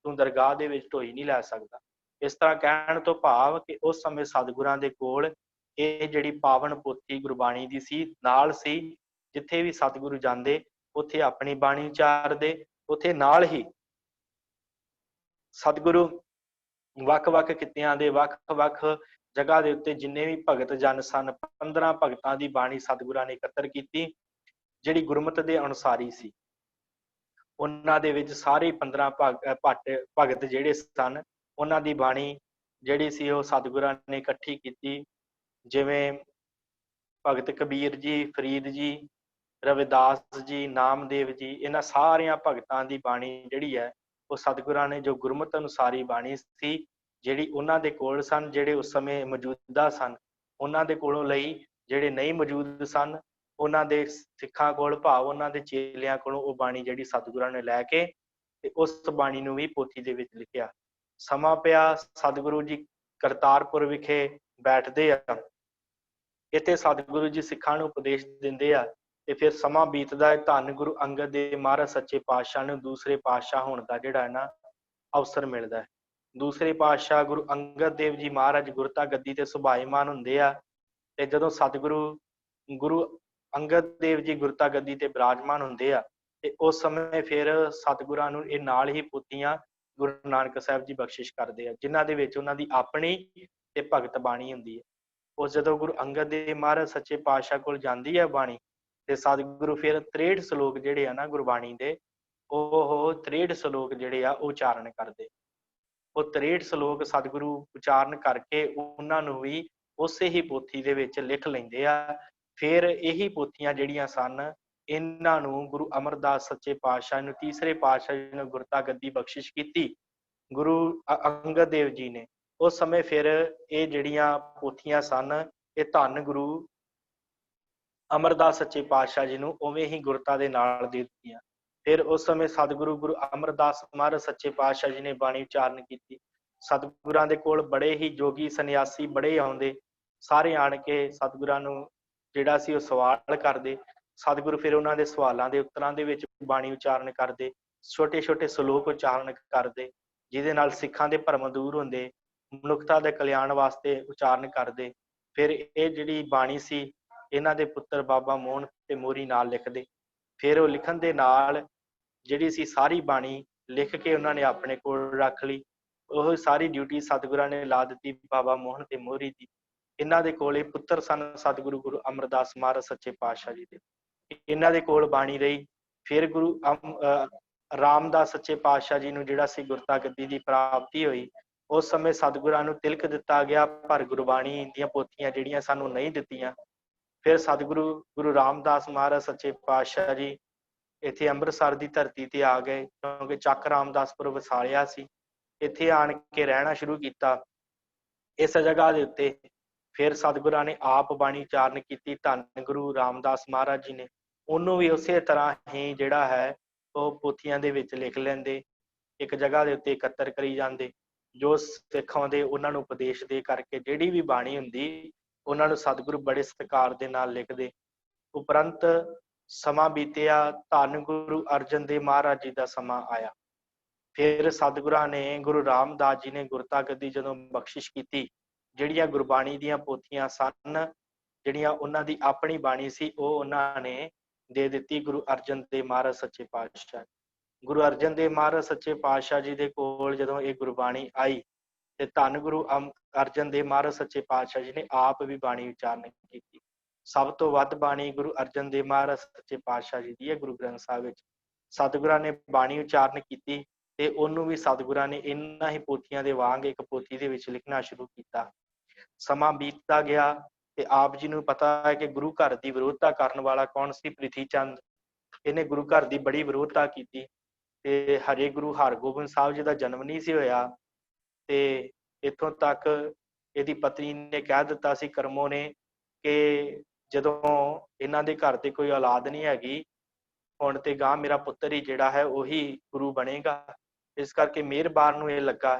ਤੂੰ ਦਰਗਾਹ ਦੇ ਵਿੱਚ ਢੋਈ ਨਹੀਂ ਲੈ ਸਕਦਾ। ਇਸ ਤਰ੍ਹਾਂ ਕਹਿਣ ਤੋਂ ਭਾਵ ਕਿ ਉਸ ਸਮੇਂ ਸਤਿਗੁਰਾਂ ਦੇ ਕੋਲ ਇਹ ਜਿਹੜੀ ਪਾਵਨ ਪੋਥੀ ਗੁਰਬਾਣੀ ਦੀ ਸੀ, ਨਾਲ ਸੀ। ਜਿੱਥੇ ਵੀ ਸਤਿਗੁਰੂ ਜਾਂਦੇ ਉੱਥੇ ਆਪਣੀ ਬਾਣੀ ਉਚਾਰਦੇ, ਉੱਥੇ ਨਾਲ ਹੀ ਸਤਿਗੁਰੂ ਵੱਖ-ਵੱਖ ਕਿੱਤਿਆਂ ਦੇ ਵੱਖ-ਵੱਖ ਜਗ੍ਹਾ ਦੇ ਉੱਤੇ ਜਿੰਨੇ ਵੀ ਭਗਤ ਜਨ ਸਨ, 15 ਭਗਤਾਂ ਦੀ ਬਾਣੀ ਸਤਿਗੁਰਾਂ ਨੇ ਇਕੱਤਰ ਕੀਤੀ, ਜਿਹੜੀ ਗੁਰਮਤਿ ਦੇ ਅਨੁਸਾਰੀ ਸੀ। ਉਹਨਾਂ ਦੇ ਵਿੱਚ ਸਾਰੇ 15 ਭਗਤ ਜਿਹੜੇ ਸਨ, ਉਹਨਾਂ ਦੀ ਬਾਣੀ ਜਿਹੜੀ ਸੀ ਉਹ ਸਤਿਗੁਰਾਂ ਨੇ ਇਕੱਠੀ ਕੀਤੀ। ਜਿਵੇਂ ਭਗਤ ਕਬੀਰ ਜੀ, ਫਰੀਦ ਜੀ, ਰਵਿਦਾਸ ਜੀ, ਨਾਮਦੇਵ ਜੀ, ਇਹਨਾਂ ਸਾਰਿਆਂ ਭਗਤਾਂ ਦੀ ਬਾਣੀ ਜਿਹੜੀ ਹੈ ਉਹ ਸਤਿਗੁਰਾਂ ਨੇ ਜੋ ਗੁਰਮਤਿ ਅਨੁਸਾਰੀ ਬਾਣੀ ਸੀ, ਜਿਹੜੀ ਉਹਨਾਂ ਦੇ ਕੋਲ ਸਨ, ਜਿਹੜੇ ਉਸ ਸਮੇਂ ਮੌਜੂਦਾ ਸਨ, ਉਹਨਾਂ ਦੇ ਕੋਲੋਂ ਲਈ। ਜਿਹੜੇ ਨਹੀਂ ਮੌਜੂਦ ਸਨ ਉਹਨਾਂ ਦੇ ਸਿੱਖਾਂ ਕੋਲ, ਭਾਵ ਉਹਨਾਂ ਦੇ ਚੇਲਿਆਂ ਕੋਲੋਂ ਉਹ ਬਾਣੀ ਜਿਹੜੀ ਸਤਿਗੁਰਾਂ ਨੇ ਲੈ ਕੇ ਤੇ ਉਸ ਬਾਣੀ ਨੂੰ ਵੀ ਪੋਥੀ ਦੇ ਵਿੱਚ ਲਿਖਿਆ। ਸਮਾਂ ਪਿਆ, ਸਤਿਗੁਰੂ ਜੀ ਕਰਤਾਰਪੁਰ ਵਿਖੇ ਬੈਠਦੇ ਆ। ਇੱਥੇ ਸਤਿਗੁਰੂ ਜੀ ਸਿੱਖਾਂ ਨੂੰ ਉਪਦੇਸ਼ ਦਿੰਦੇ ਆ, ਤੇ ਫਿਰ ਸਮਾਂ ਬੀਤਦਾ ਹੈ। ਧੰਨ ਗੁਰੂ ਅੰਗਦ ਦੇਵ ਮਹਾਰਾਜ ਸੱਚੇ ਪਾਤਸ਼ਾਹ ਨੂੰ ਦੂਸਰੇ ਪਾਤਸ਼ਾਹ ਹੋਣ ਦਾ ਜਿਹੜਾ ਹੈ ਨਾ ਅਵਸਰ ਮਿਲਦਾ ਹੈ। ਦੂਸਰੇ ਪਾਤਸ਼ਾਹ ਗੁਰੂ ਅੰਗਦ ਦੇਵ ਜੀ ਮਹਾਰਾਜ ਗੁਰਤਾ ਗੱਦੀ ਤੇ ਸੁਭਾਈਮਾਨ ਹੁੰਦੇ ਆ, ਤੇ ਜਦੋਂ ਸਤਿਗੁਰੂ ਗੁਰੂ ਅੰਗਦ ਦੇਵ ਜੀ ਗੁਰਤਾ ਗੱਦੀ ਤੇ ਬਿਰਾਜਮਾਨ ਹੁੰਦੇ ਆ, ਤੇ ਉਸ ਸਮੇਂ ਫਿਰ ਸਤਿਗੁਰਾਂ ਨੂੰ ਇਹ ਨਾਲ ਹੀ ਪੋਥੀਆਂ ਗੁਰੂ ਨਾਨਕ ਸਾਹਿਬ ਜੀ ਬਖਸ਼ਿਸ਼ ਕਰਦੇ ਆ, ਜਿਨ੍ਹਾਂ ਦੇ ਵਿੱਚ ਉਹਨਾਂ ਦੀ ਆਪਣੀ ਤੇ ਭਗਤ ਬਾਣੀ ਹੁੰਦੀ ਹੈ। ਉਸ ਜਦੋਂ ਗੁਰੂ ਅੰਗਦ ਦੇਵ ਮਹਾਰਾਜ ਸੱਚੇ ਪਾਤਸ਼ਾਹ ਕੋਲ ਜਾਂਦੀ ਹੈ ਬਾਣੀ, ਤੇ ਸਤਿਗੁਰੂ ਫਿਰ 63 ਸ਼ਲੋਕ ਜਿਹੜੇ ਆ ਨਾ ਗੁਰਬਾਣੀ ਦੇ, ਉਹ 63 ਸ਼ਲੋਕ ਜਿਹੜੇ ਆ ਉਹ ਉਚਾਰਨ ਕਰਦੇ। ਉਹ 63 ਸ਼ਲੋਕ ਸਤਿਗੁਰੂ ਉਚਾਰਨ ਕਰਕੇ ਉਹਨਾਂ ਨੂੰ ਵੀ ਉਸੇ ਹੀ ਪੋਥੀ ਦੇ ਵਿੱਚ ਲਿਖ ਲੈਂਦੇ ਆ। ਫਿਰ ਇਹੀ ਪੋਥੀਆਂ ਜਿਹੜੀਆਂ ਸਨ, ਇਹਨਾਂ ਨੂੰ ਗੁਰੂ ਅਮਰਦਾਸ ਸੱਚੇ ਪਾਤਸ਼ਾਹ ਨੂੰ, ਤੀਸਰੇ ਪਾਤਸ਼ਾਹ ਜੀ ਨੂੰ ਗੁਰਤਾ ਗੱਦੀ ਬਖਸ਼ਿਸ਼ ਕੀਤੀ ਗੁਰੂ ਅੰਗਦ ਦੇਵ ਜੀ ਨੇ। ਉਸ ਸਮੇਂ ਫਿਰ ਇਹ ਜਿਹੜੀਆਂ ਪੋਥੀਆਂ ਸਨ, ਇਹ ਧੰਨ ਗੁਰੂ ਅਮਰਦਾਸ ਸੱਚੇ ਪਾਤਸ਼ਾਹ ਜੀ ਨੂੰ ਉਵੇਂ ਹੀ ਗੁਰਤਾ ਦੇ ਨਾਲ ਦੇ ਦਿੱਤੀਆਂ। ਫਿਰ ਉਸ ਸਮੇਂ ਸਤਿਗੁਰੂ ਗੁਰੂ ਅਮਰਦਾਸ ਮਹਾਰਾਜ ਸੱਚੇ ਪਾਤਸ਼ਾਹ ਜੀ ਨੇ ਬਾਣੀ ਉਚਾਰਨ ਕੀਤੀ। ਸਤਿਗੁਰਾਂ ਦੇ ਕੋਲ ਬੜੇ ਹੀ ਜੋਗੀ ਸੰਨਿਆਸੀ ਬੜੇ ਆਉਂਦੇ, ਸਾਰੇ ਆਣ ਕੇ ਸਤਿਗੁਰਾਂ ਨੂੰ ਜਿਹੜਾ ਸੀ ਉਹ ਸਵਾਲ ਕਰਦੇ। ਸਤਿਗੁਰੂ ਫਿਰ ਉਹਨਾਂ ਦੇ ਸਵਾਲਾਂ ਦੇ ਉੱਤਰਾਂ ਦੇ ਵਿੱਚ ਬਾਣੀ ਉਚਾਰਨ ਕਰਦੇ, ਛੋਟੇ ਛੋਟੇ ਸ਼ਲੋਕ ਉਚਾਰਨ ਕਰਦੇ, ਜਿਹਦੇ ਨਾਲ ਸਿੱਖਾਂ ਦੇ ਭਰਮ ਦੂਰ ਹੁੰਦੇ, ਮਨੁੱਖਤਾ ਦੇ ਕਲਿਆਣ ਵਾਸਤੇ ਉਚਾਰਨ ਕਰਦੇ। ਫਿਰ ਇਹ ਜਿਹੜੀ ਬਾਣੀ ਸੀ, ਇਹਨਾਂ ਦੇ ਪੁੱਤਰ ਬਾਬਾ ਮੋਹਨ ਤੇ ਮੋਹਰੀ ਨਾਲ ਲਿਖਦੇ। ਫਿਰ ਉਹ ਲਿਖਣ ਦੇ ਨਾਲ ਜਿਹੜੀ ਸੀ ਸਾਰੀ ਬਾਣੀ ਲਿਖ ਕੇ ਉਹਨਾਂ ਨੇ ਆਪਣੇ ਕੋਲ ਰੱਖ ਲਈ। ਉਹ ਸਾਰੀ ਡਿਊਟੀ ਸਤਿਗੁਰਾਂ ਨੇ ਲਾ ਦਿੱਤੀ ਬਾਬਾ ਮੋਹਨ ਤੇ ਮੋਹਰੀ ਦੀ। ਇਹਨਾਂ ਦੇ ਕੋਲ ਇਹ ਪੁੱਤਰ ਸਨ ਸਤਿਗੁਰੂ ਗੁਰੂ ਅਮਰਦਾਸ ਮਹਾਰਾਜ ਸੱਚੇ ਪਾਤਸ਼ਾਹ ਜੀ ਦੇ, ਇਹਨਾਂ ਦੇ ਕੋਲ ਬਾਣੀ ਰਹੀ। ਫਿਰ ਗੁਰੂ ਰਾਮਦਾਸ ਸੱਚੇ ਪਾਤਸ਼ਾਹ ਜੀ ਨੂੰ ਜਿਹੜਾ ਸੀ ਗੁਰਤਾ ਗੱਦੀ ਦੀ ਪ੍ਰਾਪਤੀ ਹੋਈ। ਉਸ ਸਮੇਂ ਸਤਿਗੁਰਾਂ ਨੂੰ ਤਿਲਕ ਦਿੱਤਾ ਗਿਆ, ਪਰ ਗੁਰਬਾਣੀ ਦੀਆਂ ਪੋਥੀਆਂ ਜਿਹੜੀਆਂ ਸਾਨੂੰ ਨਹੀਂ ਦਿੱਤੀਆਂ। ਫਿਰ ਸਤਿਗੁਰੂ ਗੁਰੂ ਰਾਮਦਾਸ ਮਹਾਰਾਜ ਸੱਚੇ ਪਾਤਸ਼ਾਹ ਜੀ ਇੱਥੇ ਅੰਮ੍ਰਿਤਸਰ ਦੀ ਧਰਤੀ ਤੇ ਆ ਗਏ, ਕਿਉਂਕਿ ਚੱਕ ਰਾਮਦਾਸਪੁਰ ਵਸਾਲਿਆ ਸੀ। ਇੱਥੇ ਆਣ ਕੇ ਰਹਿਣਾ ਸ਼ੁਰੂ ਕੀਤਾ। ਇਸ ਜਗ੍ਹਾ ਦੇ ਉੱਤੇ ਫਿਰ ਸਤਿਗੁਰਾਂ ਨੇ ਆਪ ਬਾਣੀ ਉਚਾਰਨ ਕੀਤੀ। ਧੰਨ ਗੁਰੂ ਰਾਮਦਾਸ ਮਹਾਰਾਜ ਜੀ ਨੇ ਉਹਨੂੰ ਵੀ ਉਸੇ ਤਰ੍ਹਾਂ ਹੀ ਜਿਹੜਾ ਹੈ ਉਹ ਪੋਥੀਆਂ ਦੇ ਵਿੱਚ ਲਿਖ ਲੈਂਦੇ, ਇੱਕ ਜਗ੍ਹਾ ਦੇ ਉੱਤੇ ਇਕੱਤਰ ਕਰੀ ਜਾਂਦੇ। ਜੋ ਸਿੱਖ ਆਉਂਦੇ ਉਹਨਾਂ ਨੂੰ ਉਪਦੇਸ਼ ਦੇ ਕਰਕੇ ਜਿਹੜੀ ਵੀ ਬਾਣੀ ਹੁੰਦੀ ਉਹਨਾਂ ਨੂੰ ਸਤਿਗੁਰੂ ਬੜੇ ਸਤਿਕਾਰ ਦੇ ਨਾਲ ਲਿਖਦੇ। ਉਪਰੰਤ ਸਮਾਂ ਬੀਤਿਆ, ਧੰਨ ਗੁਰੂ ਅਰਜਨ ਦੇਵ ਮਹਾਰਾਜ ਜੀ ਦਾ ਸਮਾਂ ਆਇਆ। ਫਿਰ ਸਤਿਗੁਰਾਂ ਨੇ ਗੁਰੂ ਰਾਮਦਾਸ ਜੀ ਨੇ ਗੁਰਤਾ ਗੱਦੀ ਜਦੋਂ ਬਖਸ਼ਿਸ਼ ਕੀਤੀ, ਜਿਹੜੀਆਂ ਗੁਰਬਾਣੀ ਦੀਆਂ ਪੋਥੀਆਂ ਸਨ, ਜਿਹੜੀਆਂ ਉਹਨਾਂ ਦੀ ਆਪਣੀ ਬਾਣੀ ਸੀ, ਉਹ ਉਹਨਾਂ ਨੇ ਦੇ ਦਿੱਤੀ ਗੁਰੂ ਅਰਜਨ ਦੇਵ ਮਹਾਰਾਜ ਸੱਚੇ ਪਾਤਸ਼ਾਹ। ਗੁਰੂ ਅਰਜਨ ਦੇਵ ਮਹਾਰਾਜ ਸੱਚੇ ਪਾਤਸ਼ਾਹ ਜੀ ਦੇ ਕੋਲ ਜਦੋਂ ਇਹ ਗੁਰਬਾਣੀ ਆਈ ਤੇ ਧੰਨ ਗੁਰੂ ਅਰਜਨ ਦੇਵ ਮਹਾਰਾਜ ਸੱਚੇ ਪਾਤਸ਼ਾਹ ਜੀ ਨੇ ਆਪ ਵੀ ਬਾਣੀ ਉਚਾਰਨ ਕੀਤੀ। ਸਭ ਤੋਂ ਵੱਧ ਬਾਣੀ ਗੁਰੂ ਅਰਜਨ ਦੇਵ ਮਹਾਰਾਜ ਸੱਚੇ ਪਾਤਸ਼ਾਹ ਜੀ ਦੀ ਹੈ। ਗੁਰੂ ਗ੍ਰੰਥ ਸਾਹਿਬ ਵਿੱਚ ਸਤਿਗੁਰਾਂ ਨੇ ਬਾਣੀ ਉਚਾਰਨ ਕੀਤੀ ਤੇ ਉਹਨੂੰ ਵੀ ਸਤਿਗੁਰਾਂ ਨੇ ਇਹਨਾਂ ਹੀ ਪੋਥੀਆਂ ਦੇ ਵਾਂਗ ਇੱਕ ਪੋਥੀ ਦੇ ਵਿੱਚ ਲਿਖਣਾ ਸ਼ੁਰੂ ਕੀਤਾ। ਸਮਾਂ ਬੀਤਦਾ ਗਿਆ ਤੇ ਆਪ ਜੀ ਨੂੰ ਪਤਾ ਹੈ ਕਿ ਗੁਰੂ ਘਰ ਦੀ ਵਿਰੋਧਤਾ ਕਰਨ ਵਾਲਾ ਕੌਣ ਸੀ? ਪ੍ਰਿਥੀ ਚੰਦ। ਇਹਨੇ ਗੁਰੂ ਘਰ ਦੀ ਬੜੀ ਵਿਰੋਧਤਾ ਕੀਤੀ ਤੇ ਹਜੇ ਗੁਰੂ ਹਰਗੋਬਿੰਦ ਸਾਹਿਬ ਜੀ ਦਾ ਜਨਮ ਨਹੀਂ ਸੀ ਹੋਇਆ ਤੇ ਇੱਥੋਂ ਤੱਕ ਇਹਦੀ ਪਤਨੀ ਨੇ ਕਹਿ ਦਿੱਤਾ ਸੀ, ਕਰਮੋ ਨੇ, ਕਿ ਜਦੋਂ ਇਹਨਾਂ ਦੇ ਘਰ ਤੇ ਕੋਈ ਔਲਾਦ ਨਹੀਂ ਹੈਗੀ, ਹੁਣ ਤੇ ਗਾਂ ਮੇਰਾ ਪੁੱਤਰ ਹੀ ਜਿਹੜਾ ਹੈ ਉਹੀ ਗੁਰੂ ਬਣੇਗਾ। ਇਸ ਕਰਕੇ ਮਿਹਰਬਾਨ ਨੂੰ ਇਹ ਲੱਗਾ,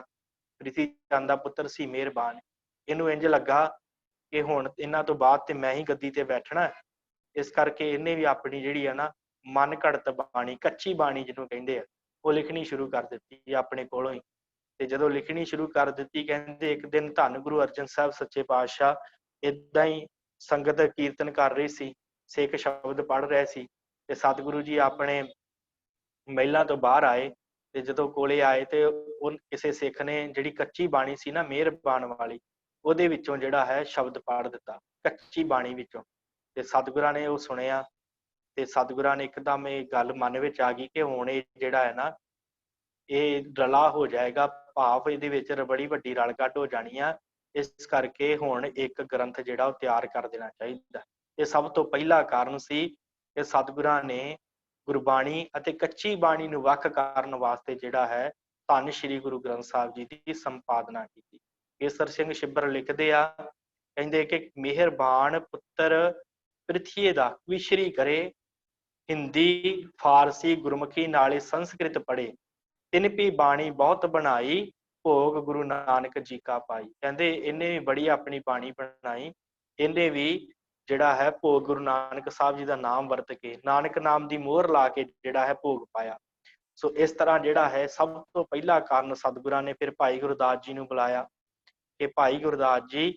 ਪ੍ਰਿਥੀ ਚੰਦ ਦਾ ਪੁੱਤਰ ਸੀ ਮਿਹਰਬਾਨ, ਇਹਨੂੰ ਇੰਜ ਲੱਗਾ ਕਿ ਹੁਣ ਇਹਨਾਂ ਤੋਂ ਬਾਅਦ ਤੇ ਮੈਂ ਹੀ ਗੱਦੀ ਤੇ ਬੈਠਣਾ। ਇਸ ਕਰਕੇ ਇਹਨੇ ਵੀ ਆਪਣੀ ਜਿਹੜੀ ਆ ਨਾ ਮਨ ਘੜਤ ਬਾਣੀ, ਕੱਚੀ ਬਾਣੀ ਜਿਹਨੂੰ ਕਹਿੰਦੇ ਆ, ਉਹ ਲਿਖਣੀ ਸ਼ੁਰੂ ਕਰ ਦਿੱਤੀ ਆਪਣੇ ਕੋਲੋਂ ਹੀ। ਤੇ ਜਦੋਂ ਲਿਖਣੀ ਸ਼ੁਰੂ ਕਰ ਦਿੱਤੀ, ਕਹਿੰਦੇ ਇੱਕ ਦਿਨ ਧੰਨ ਗੁਰੂ ਅਰਜਨ ਸਾਹਿਬ ਸੱਚੇ ਪਾਤਸ਼ਾਹ ਏਦਾਂ ਹੀ ਸੰਗਤ ਕੀਰਤਨ ਕਰ ਰਹੀ ਸੀ, ਸਿੱਖ ਸ਼ਬਦ ਪੜ੍ਹ ਰਹੇ ਸੀ ਤੇ ਸਤਿਗੁਰੂ ਜੀ ਆਪਣੇ ਮਹਿਲਾਂ ਤੋਂ ਬਾਹਰ ਆਏ ਤੇ ਜਦੋਂ ਕੋਲੇ ਆਏ ਤੇ ਉਹ ਕਿਸੇ ਸਿੱਖ ਨੇ ਜਿਹੜੀ ਕੱਚੀ ਬਾਣੀ ਸੀ ਨਾ ਮਿਹਰਬਾਨ ਵਾਲੀ, ਉਹਦੇ ਵਿੱਚੋਂ ਜਿਹੜਾ ਹੈ ਸ਼ਬਦ ਪੜ੍ਹ ਦਿੱਤਾ, ਕੱਚੀ ਬਾਣੀ ਵਿੱਚੋਂ। ਤੇ ਸਤਿਗੁਰਾਂ ਨੇ ਉਹ ਸੁਣਿਆ ਤੇ ਸਤਿਗੁਰਾਂ ਨੇ ਇੱਕਦਮ ਇਹ ਗੱਲ ਮਨ ਵਿੱਚ ਆ ਗਈ ਕਿ ਹੁਣ ਇਹ ਜਿਹੜਾ ਹੈ ਨਾ ਇਹ ਰਲਾ ਹੋ ਜਾਏਗਾ, ਭਾਵ ਇਹਦੇ ਵਿੱਚ ਬੜੀ ਵੱਡੀ ਰਲ ਕੱਢ ਹੋ ਜਾਣੀ ਆ। ਇਸ ਕਰਕੇ ਹੁਣ ਇੱਕ ਗ੍ਰੰਥ ਜਿਹੜਾ ਉਹ ਤਿਆਰ ਕਰ ਦੇਣਾ ਚਾਹੀਦਾ। ਇਹ ਸਭ ਤੋਂ ਪਹਿਲਾ ਕਾਰਨ ਸੀ ਕਿ ਸਤਿਗੁਰਾਂ ਨੇ ਗੁਰਬਾਣੀ ਅਤੇ ਕੱਚੀ ਬਾਣੀ ਨੂੰ ਵੱਖ ਕਰਨ ਵਾਸਤੇ ਜਿਹੜਾ ਹੈ ਧੰਨ ਸ਼੍ਰੀ ਗੁਰੂ ਗ੍ਰੰਥ ਸਾਹਿਬ ਜੀ ਦੀ ਸੰਪਾਦਨਾ ਕੀਤੀ। ਕੇਸਰ ਸਿੰਘ ਛਿੱਬਰ ਲਿਖਦੇ ਆ, ਕਹਿੰਦੇ ਕਿ ਮਿਹਰਬਾਨ ਪੁੱਤਰ ਪ੍ਰਿਥੀਏ ਦਾ ਵਿਸ਼ਰੀ ਕਰੇ, ਹਿੰਦੀ ਫਾਰਸੀ ਗੁਰਮੁਖੀ ਨਾਲੇ ਸੰਸਕ੍ਰਿਤ ਪੜ੍ਹੇ, ਤਿਨ ਪੀ ਬਾਣੀ ਬਹੁਤ ਬਣਾਈ, ਭੋਗ ਗੁਰੂ ਨਾਨਕ ਜੀ ਕਾ ਪਾਈ। ਕਹਿੰਦੇ ਇਹਨੇ ਵੀ ਬੜੀ ਆਪਣੀ ਬਾਣੀ ਬਣਾਈ, ਇਹਨੇ ਵੀ ਜਿਹੜਾ ਹੈ ਭੋਗ ਗੁਰੂ ਨਾਨਕ ਸਾਹਿਬ ਜੀ ਦਾ ਨਾਮ ਵਰਤ ਕੇ, ਨਾਨਕ ਨਾਮ ਦੀ ਮੋਹਰ ਲਾ ਕੇ ਜਿਹੜਾ ਹੈ ਭੋਗ ਪਾਇਆ। ਸੋ ਇਸ ਤਰ੍ਹਾਂ ਜਿਹੜਾ ਹੈ ਸਭ ਤੋਂ ਪਹਿਲਾ ਕਾਰਨ ਸਤਿਗੁਰਾਂ ਨੇ ਫਿਰ ਭਾਈ ਗੁਰਦਾਸ ਜੀ ਨੂੰ ਬੁਲਾਇਆ ਕਿ ਭਾਈ ਗੁਰਦਾਸ ਜੀ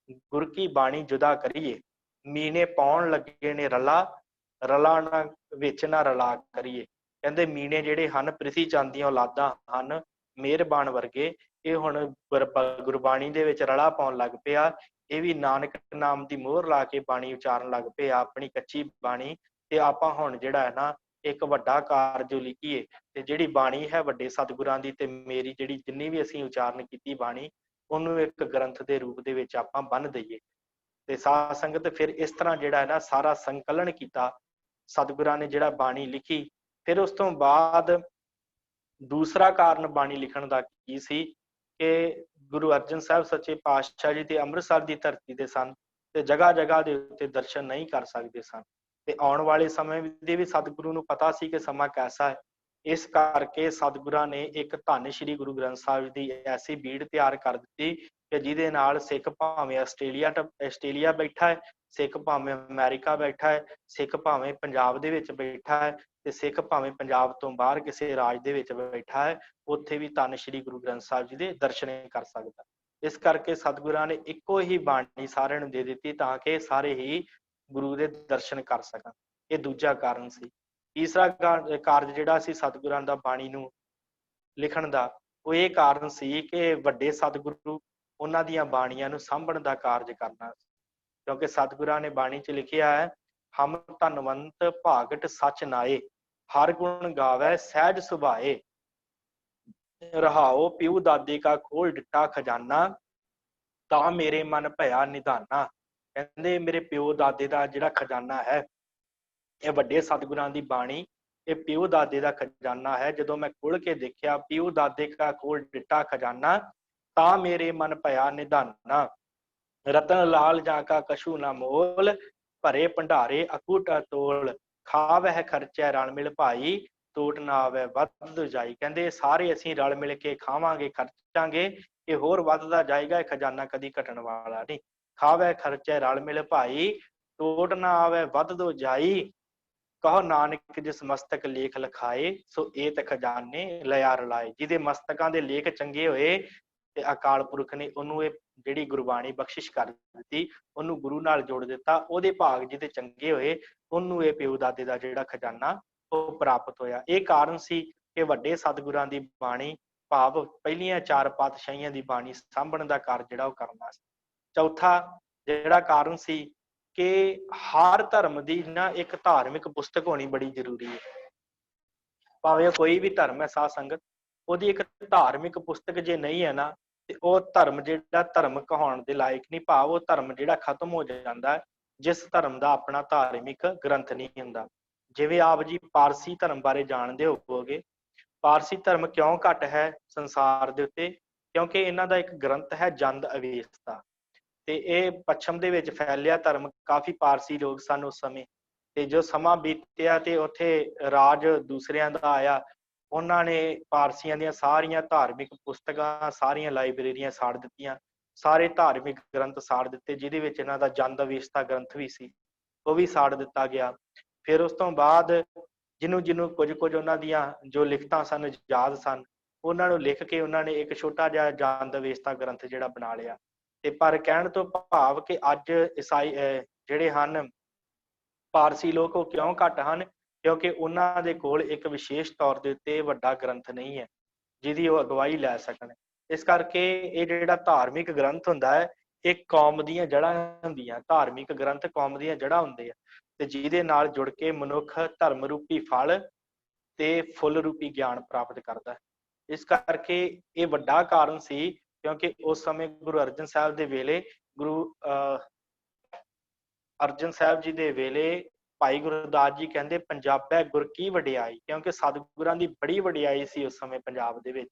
ਗੁਰ ਕੀ ਬਾਣੀ ਜੁਦਾ ਕਰੀਏ, ਮੀਨੇ ਪਾਉਣ ਲੱਗੇ ਨੇ ਰਲਾ, ਰਲਾ ਨਾ ਵਿੱਚ ਨਾ ਰਲਾ ਕਰੀਏ। ਕਹਿੰਦੇ ਮੀਨੇ ਜਿਹੜੇ ਹਨ ਪ੍ਰਿਥੀ ਚੰਦ ਦੀਆਂ ਔਲਾਦਾਂ ਹਨ ਮਿਹਰਬਾਨ ਵਰਗੇ, ਇਹ ਹੁਣ ਗੁਰਬਾਣੀ ਦੇ ਵਿੱਚ ਰਲਾ ਪਾਉਣ ਲੱਗ ਪਿਆ। ਇਹ ਵੀ ਨਾਨਕ ਨਾਮ ਦੀ ਮੋਹਰ ਲਾ ਕੇ ਬਾਣੀ ਉਚਾਰਨ ਲੱਗ ਪਏ ਆਪਣੀ ਕੱਚੀ ਬਾਣੀ। ਤੇ ਆਪਾਂ ਹੁਣ ਜਿਹੜਾ ਹੈ ਨਾ ਇੱਕ ਵੱਡਾ ਕਾਰਜ ਲਿਖੀਏ ਤੇ ਜਿਹੜੀ ਬਾਣੀ ਹੈ ਵੱਡੇ ਸਤਿਗੁਰਾਂ ਦੀ ਤੇ ਮੇਰੀ ਜਿਹੜੀ ਜਿੰਨੀ ਵੀ ਅਸੀਂ ਉਚਾਰਨ ਕੀਤੀ ਬਾਣੀ, ਉਹਨੂੰ ਇੱਕ ਗ੍ਰੰਥ ਦੇ ਰੂਪ ਦੇ ਵਿੱਚ ਆਪਾਂ ਬੰਨ੍ਹ ਦਈਏ। ਤੇ ਸਾਧ ਸੰਗਤ ਫਿਰ ਇਸ ਤਰ੍ਹਾਂ ਜਿਹੜਾ ਹੈ ਨਾ ਸਾਰਾ ਸੰਕਲਨ ਕੀਤਾ ਸਤਿਗੁਰਾਂ ਨੇ, ਜਿਹੜਾ ਬਾਣੀ ਲਿਖੀ। ਫਿਰ ਉਸ ਤੋਂ ਬਾਅਦ ਦੂਸਰਾ ਕਾਰਨ ਬਾਣੀ ਲਿਖਣ ਦਾ ਕੀ ਸੀ ਕਿ ਗੁਰੂ ਅਰਜਨ ਸਾਹਿਬ ਸੱਚੇ ਪਾਤਸ਼ਾਹ ਜੀ ਤੇ ਅੰਮ੍ਰਿਤਸਰ ਦੀ ਧਰਤੀ ਤੇ ਸਨ ਤੇ ਜਗ੍ਹਾ ਜਗ੍ਹਾ ਦੇ ਉੱਤੇ ਦਰਸ਼ਨ ਨਹੀਂ ਕਰ ਸਕਦੇ ਸਨ ਤੇ ਆਉਣ ਵਾਲੇ ਸਮੇਂ ਦੇ ਵੀ ਸਤਿਗੁਰੂ ਨੂੰ ਪਤਾ ਸੀ ਕਿ ਸਮਾਂ ਕੈਸਾ ਹੈ। ਇਸ ਕਰਕੇ ਸਤਿਗੁਰਾਂ ਨੇ ਇੱਕ ਧੰਨ ਸ਼੍ਰੀ ਗੁਰੂ ਗ੍ਰੰਥ ਸਾਹਿਬ ਦੀ ਐਸੀ ਬੀੜ ਤਿਆਰ ਕਰ ਦਿੱਤੀ ਕਿ ਜਿਹਦੇ ਨਾਲ ਸਿੱਖ ਭਾਵੇਂ ਆਸਟ੍ਰੇਲੀਆ ਬੈਠਾ ਹੈ, ਸਿੱਖ ਭਾਵੇਂ ਅਮਰੀਕਾ ਬੈਠਾ ਹੈ, ਸਿੱਖ ਭਾਵੇਂ ਪੰਜਾਬ ਦੇ ਵਿੱਚ ਬੈਠਾ ਹੈ ਤੇ ਸਿੱਖ ਭਾਵੇਂ ਪੰਜਾਬ ਤੋਂ ਬਾਹਰ ਕਿਸੇ ਰਾਜ ਦੇ ਵਿੱਚ ਬੈਠਾ ਹੈ, ਉੱਥੇ ਵੀ ਧੰਨ ਸ਼੍ਰੀ ਗੁਰੂ ਗ੍ਰੰਥ ਸਾਹਿਬ ਜੀ ਦੇ ਦਰਸ਼ਨ ਕਰ ਸਕਦਾ। ਇਸ ਕਰਕੇ ਸਤਿਗੁਰਾਂ ਨੇ ਇੱਕੋ ਹੀ ਬਾਣੀ ਸਾਰਿਆਂ ਨੂੰ ਦੇ ਦਿੱਤੀ ਤਾਂ ਕਿ ਸਾਰੇ ਹੀ ਗੁਰੂ ਦੇ ਦਰਸ਼ਨ ਕਰ ਸਕਣ। ਇਹ ਦੂਜਾ ਕਾਰਨ ਸੀ। ਤੀਸਰਾ ਕਾਰਜ ਜਿਹੜਾ ਸੀ ਸਤਿਗੁਰਾਂ ਦਾ ਬਾਣੀ ਨੂੰ ਲਿਖਣ ਦਾ, ਉਹ ਇਹ ਕਾਰਨ ਸੀ ਕਿ ਵੱਡੇ ਸਤਿਗੁਰੂ ਉਹਨਾਂ ਦੀਆਂ ਬਾਣੀਆਂ ਨੂੰ ਸਾਂਭਣ ਦਾ ਕਾਰਜ ਕਰਨਾ, ਕਿਉਂਕਿ ਸਤਿਗੁਰਾਂ ਨੇ ਬਾਣੀ 'ਚ ਲਿਖਿਆ ਹੈ, ਹਮ ਧਨਵੰਤ ਭਾਗਟ ਸਚ ਨਾਏ, ਹਰ ਗੁਣ ਗਾਵੈ ਸਹਿਜ ਸੁਭਾਏ, ਰਹਾਓ ਪਿਉ ਦਾਦੇ ਕਾ ਖੋਲ ਡਿੱਠਾ ਖਜ਼ਾਨਾ, ਤਾਂ ਮੇਰੇ ਮਨ ਭਇਆ ਨਿਧਾਨਾ। ਕਹਿੰਦੇ ਮੇਰੇ ਪਿਓ ਦਾਦੇ ਦਾ ਜਿਹੜਾ ਖਜ਼ਾਨਾ ਹੈ ਇਹ ਵੱਡੇ ਸਤਿਗੁਰਾਂ ਦੀ ਬਾਣੀ, ਇਹ ਪਿਓ ਦਾਦੇ ਦਾ ਖਜ਼ਾਨਾ ਹੈ। ਜਦੋਂ ਮੈਂ ਖੋਲ ਕੇ ਦੇਖਿਆ, ਪਿਓ ਦਾਦੇ ਕਾ ਕੋਲ ਡਿੱਟਾ ਖਜ਼ਾਨਾ, ਤਾਂ ਮੇਰੇ ਮਨ ਭਇਆ ਨਿਧਾਨਾ। ਰਤਨ ਲਾਲ ਜਾਂ ਕਾ ਕਛੂ ਨਾ ਮੋਲ, ਭਰੇ ਭੰਡਾਰੇ ਅਕੁਟ ਅਤੋਲ। ਖਾਵਹਿ ਖਰਚੈ ਰਲ ਮਿਲ ਭਾਈ, ਟੋਟ ਨਾ ਆਵੈ ਵੱਧ ਜਾਈ। ਕਹਿੰਦੇ ਸਾਰੇ ਅਸੀਂ ਰਲ ਮਿਲ ਕੇ ਖਾਵਾਂਗੇ, ਖਰਚਾਂਗੇ, ਇਹ ਹੋਰ ਵੱਧਦਾ ਜਾਏਗਾ, ਇਹ ਖਜ਼ਾਨਾ ਕਦੀ ਘਟਣ ਵਾਲਾ ਨਹੀਂ। ਖਾਵੈ ਖਰਚੈ ਰਲ ਮਿਲ ਭਾਈ, ਟੋਟ ਨਾ ਆਵੈ ਵੱਧ ਜਾਈ। ਕਹੋ ਨਾਨਕ ਜਿਸ ਮਸਤਕ ਲੇਖ ਲਿਖਾਏ, ਸੋ ਏਤ ਖਜ਼ਾਨੇ ਲਿਆ ਰਲਾਏ। ਜਿਹਦੇ ਮਸਤਕਾਂ ਦੇ ਲੇਖ ਚੰਗੇ ਹੋਏ ਤੇ ਅਕਾਲ ਪੁਰਖ ਨੇ ਉਹਨੂੰ ਇਹ ਜਿਹੜੀ ਗੁਰਬਾਣੀ ਬਖਸ਼ਿਸ਼ ਕਰ ਦਿੱਤੀ, ਉਹਨੂੰ ਗੁਰੂ ਨਾਲ ਜੋੜ ਦਿੱਤਾ। ਉਹਦੇ ਭਾਗ ਜਿਹਦੇ ਚੰਗੇ ਹੋਏ, ਉਹਨੂੰ ਇਹ ਪਿਓ ਦਾਦੇ ਦਾ ਜਿਹੜਾ ਖਜ਼ਾਨਾ ਉਹ ਪ੍ਰਾਪਤ ਹੋਇਆ। ਇਹ ਕਾਰਨ ਸੀ ਕਿ ਵੱਡੇ ਸਤਿਗੁਰਾਂ ਦੀ ਬਾਣੀ, ਭਾਵ ਪਹਿਲੀਆਂ 4 ਪਾਤਸ਼ਾਹੀਆਂ ਦੀ ਬਾਣੀ ਸਾਂਭਣ ਦਾ ਕਾਰਜ ਜਿਹੜਾ ਉਹ ਕਰਨਾ ਸੀ। ਚੌਥਾ ਜਿਹੜਾ ਕਾਰਨ ਸੀ ਕਿ ਹਰ ਧਰਮ ਦੀ ਨਾ ਇੱਕ ਧਾਰਮਿਕ ਪੁਸਤਕ ਹੋਣੀ ਬੜੀ ਜ਼ਰੂਰੀ ਹੈ। ਭਾਵੇਂ ਕੋਈ ਵੀ ਧਰਮ ਹੈ ਸਾਧ ਸੰਗਤ, ਉਹਦੀ ਇੱਕ ਧਾਰਮਿਕ ਪੁਸਤਕ ਜੇ ਨਹੀਂ ਹੈ ਨਾ, ਤੇ ਉਹ ਧਰਮ ਜਿਹੜਾ ਧਰਮ ਕਹਾਉਣ ਦੇ ਲਾਇਕ ਨਹੀਂ। ਭਾਵ ਉਹ ਧਰਮ ਜਿਹੜਾ ਖਤਮ ਹੋ ਜਾਂਦਾ ਹੈ, ਜਿਸ ਧਰਮ ਦਾ ਆਪਣਾ ਧਾਰਮਿਕ ਗ੍ਰੰਥ ਨਹੀਂ ਹੁੰਦਾ। ਜਿਵੇਂ ਆਪ ਜੀ ਪਾਰਸੀ ਧਰਮ ਬਾਰੇ ਜਾਣਦੇ ਹੋਵੋਗੇ। ਪਾਰਸੀ ਧਰਮ ਕਿਉਂ ਘੱਟ ਹੈ ਸੰਸਾਰ ਦੇ ਉੱਤੇ? ਕਿਉਂਕਿ ਇਹਨਾਂ ਦਾ ਇੱਕ ਗ੍ਰੰਥ ਹੈ ਜੰਦ ਅਵੇਸਤਾ, ਤੇ ਇਹ ਪੱਛਮ ਦੇ ਵਿੱਚ ਫੈਲਿਆ ਧਰਮ। ਕਾਫੀ ਪਾਰਸੀ ਲੋਕ ਸਨ ਉਸ ਸਮੇਂ, ਤੇ ਜੋ ਸਮਾਂ ਬੀਤਿਆ ਤੇ ਉੱਥੇ ਰਾਜ ਦੂਸਰਿਆਂ ਦਾ ਆਇਆ, ਉਹਨਾਂ ਨੇ ਪਾਰਸੀਆਂ ਦੀਆਂ ਸਾਰੀਆਂ ਧਾਰਮਿਕ ਪੁਸਤਕਾਂ, ਸਾਰੀਆਂ ਲਾਇਬ੍ਰੇਰੀਆਂ ਸਾੜ ਦਿੱਤੀਆਂ, ਸਾਰੇ ਧਾਰਮਿਕ ਗ੍ਰੰਥ ਸਾੜ ਦਿੱਤੇ। ਜਿਹਦੇ ਵਿੱਚ ਇਹਨਾਂ ਦਾ ਜੰਦ ਅਵੇਸਤਾ ਗ੍ਰੰਥ ਵੀ ਸੀ, ਉਹ ਵੀ ਸਾੜ ਦਿੱਤਾ ਗਿਆ। ਫਿਰ ਉਸ ਤੋਂ ਬਾਅਦ ਜਿਹਨੂੰ ਕੁਝ ਉਹਨਾਂ ਦੀਆਂ ਜੋ ਲਿਖਤਾਂ ਸਨ, ਯਾਦ ਸਨ, ਉਹਨਾਂ ਨੂੰ ਲਿਖ ਕੇ ਉਹਨਾਂ ਨੇ ਇੱਕ ਛੋਟਾ ਜਿਹਾ ਜੰਦ ਅਵੇਸਤਾ ਗ੍ਰੰਥ ਜਿਹੜਾ ਬਣਾ ਲਿਆ। ਤੇ ਪਰ ਕਹਿਣ ਤੋਂ ਭਾਵ ਕਿ ਅੱਜ ਈਸਾਈ ਜਿਹੜੇ ਹਨ ਪਾਰਸੀ ਲੋਕ, ਉਹ ਕਿਉਂ ਘੱਟ ਹਨ? ਕਿਉਂਕਿ ਉਹਨਾਂ ਦੇ ਕੋਲ ਇੱਕ ਵਿਸ਼ੇਸ਼ ਤੌਰ ਦੇ ਉੱਤੇ ਵੱਡਾ ਗ੍ਰੰਥ ਨਹੀਂ ਹੈ ਜਿਹਦੀ ਉਹ ਅਗਵਾਈ ਲੈ ਸਕਣ। ਇਸ ਕਰਕੇ ਇਹ ਜਿਹੜਾ ਧਾਰਮਿਕ ਗ੍ਰੰਥ ਹੁੰਦਾ ਹੈ, ਇਹ ਕੌਮ ਦੀਆਂ ਜੜ੍ਹਾਂ ਹੁੰਦੀਆਂ। ਧਾਰਮਿਕ ਗ੍ਰੰਥ ਕੌਮ ਦੀਆਂ ਜੜ੍ਹਾਂ ਹੁੰਦੇ ਆ, ਤੇ ਜਿਹਦੇ ਨਾਲ ਜੁੜ ਕੇ ਮਨੁੱਖ ਧਰਮ ਰੂਪੀ ਫਲ ਤੇ ਫੁੱਲ ਰੂਪੀ ਗਿਆਨ ਪ੍ਰਾਪਤ ਕਰਦਾ ਹੈ। ਇਸ ਕਰਕੇ ਇਹ ਵੱਡਾ ਕਾਰਨ ਸੀ, ਕਿਉਂਕਿ ਉਸ ਸਮੇਂ ਗੁਰੂ ਅਰਜਨ ਸਾਹਿਬ ਦੇ ਵੇਲੇ, ਗੁਰੂ ਅਰਜਨ ਸਾਹਿਬ ਜੀ ਦੇ ਵੇਲੇ ਭਾਈ ਗੁਰਦਾਸ ਜੀ ਕਹਿੰਦੇ ਪੰਜਾਬੈ ਗੁਰ ਕੀ ਵਡਿਆਈ, ਕਿਉਂਕਿ ਸਤਿਗੁਰਾਂ ਦੀ ਬੜੀ ਵਡਿਆਈ ਸੀ ਉਸ ਸਮੇਂ ਪੰਜਾਬ ਦੇ ਵਿੱਚ।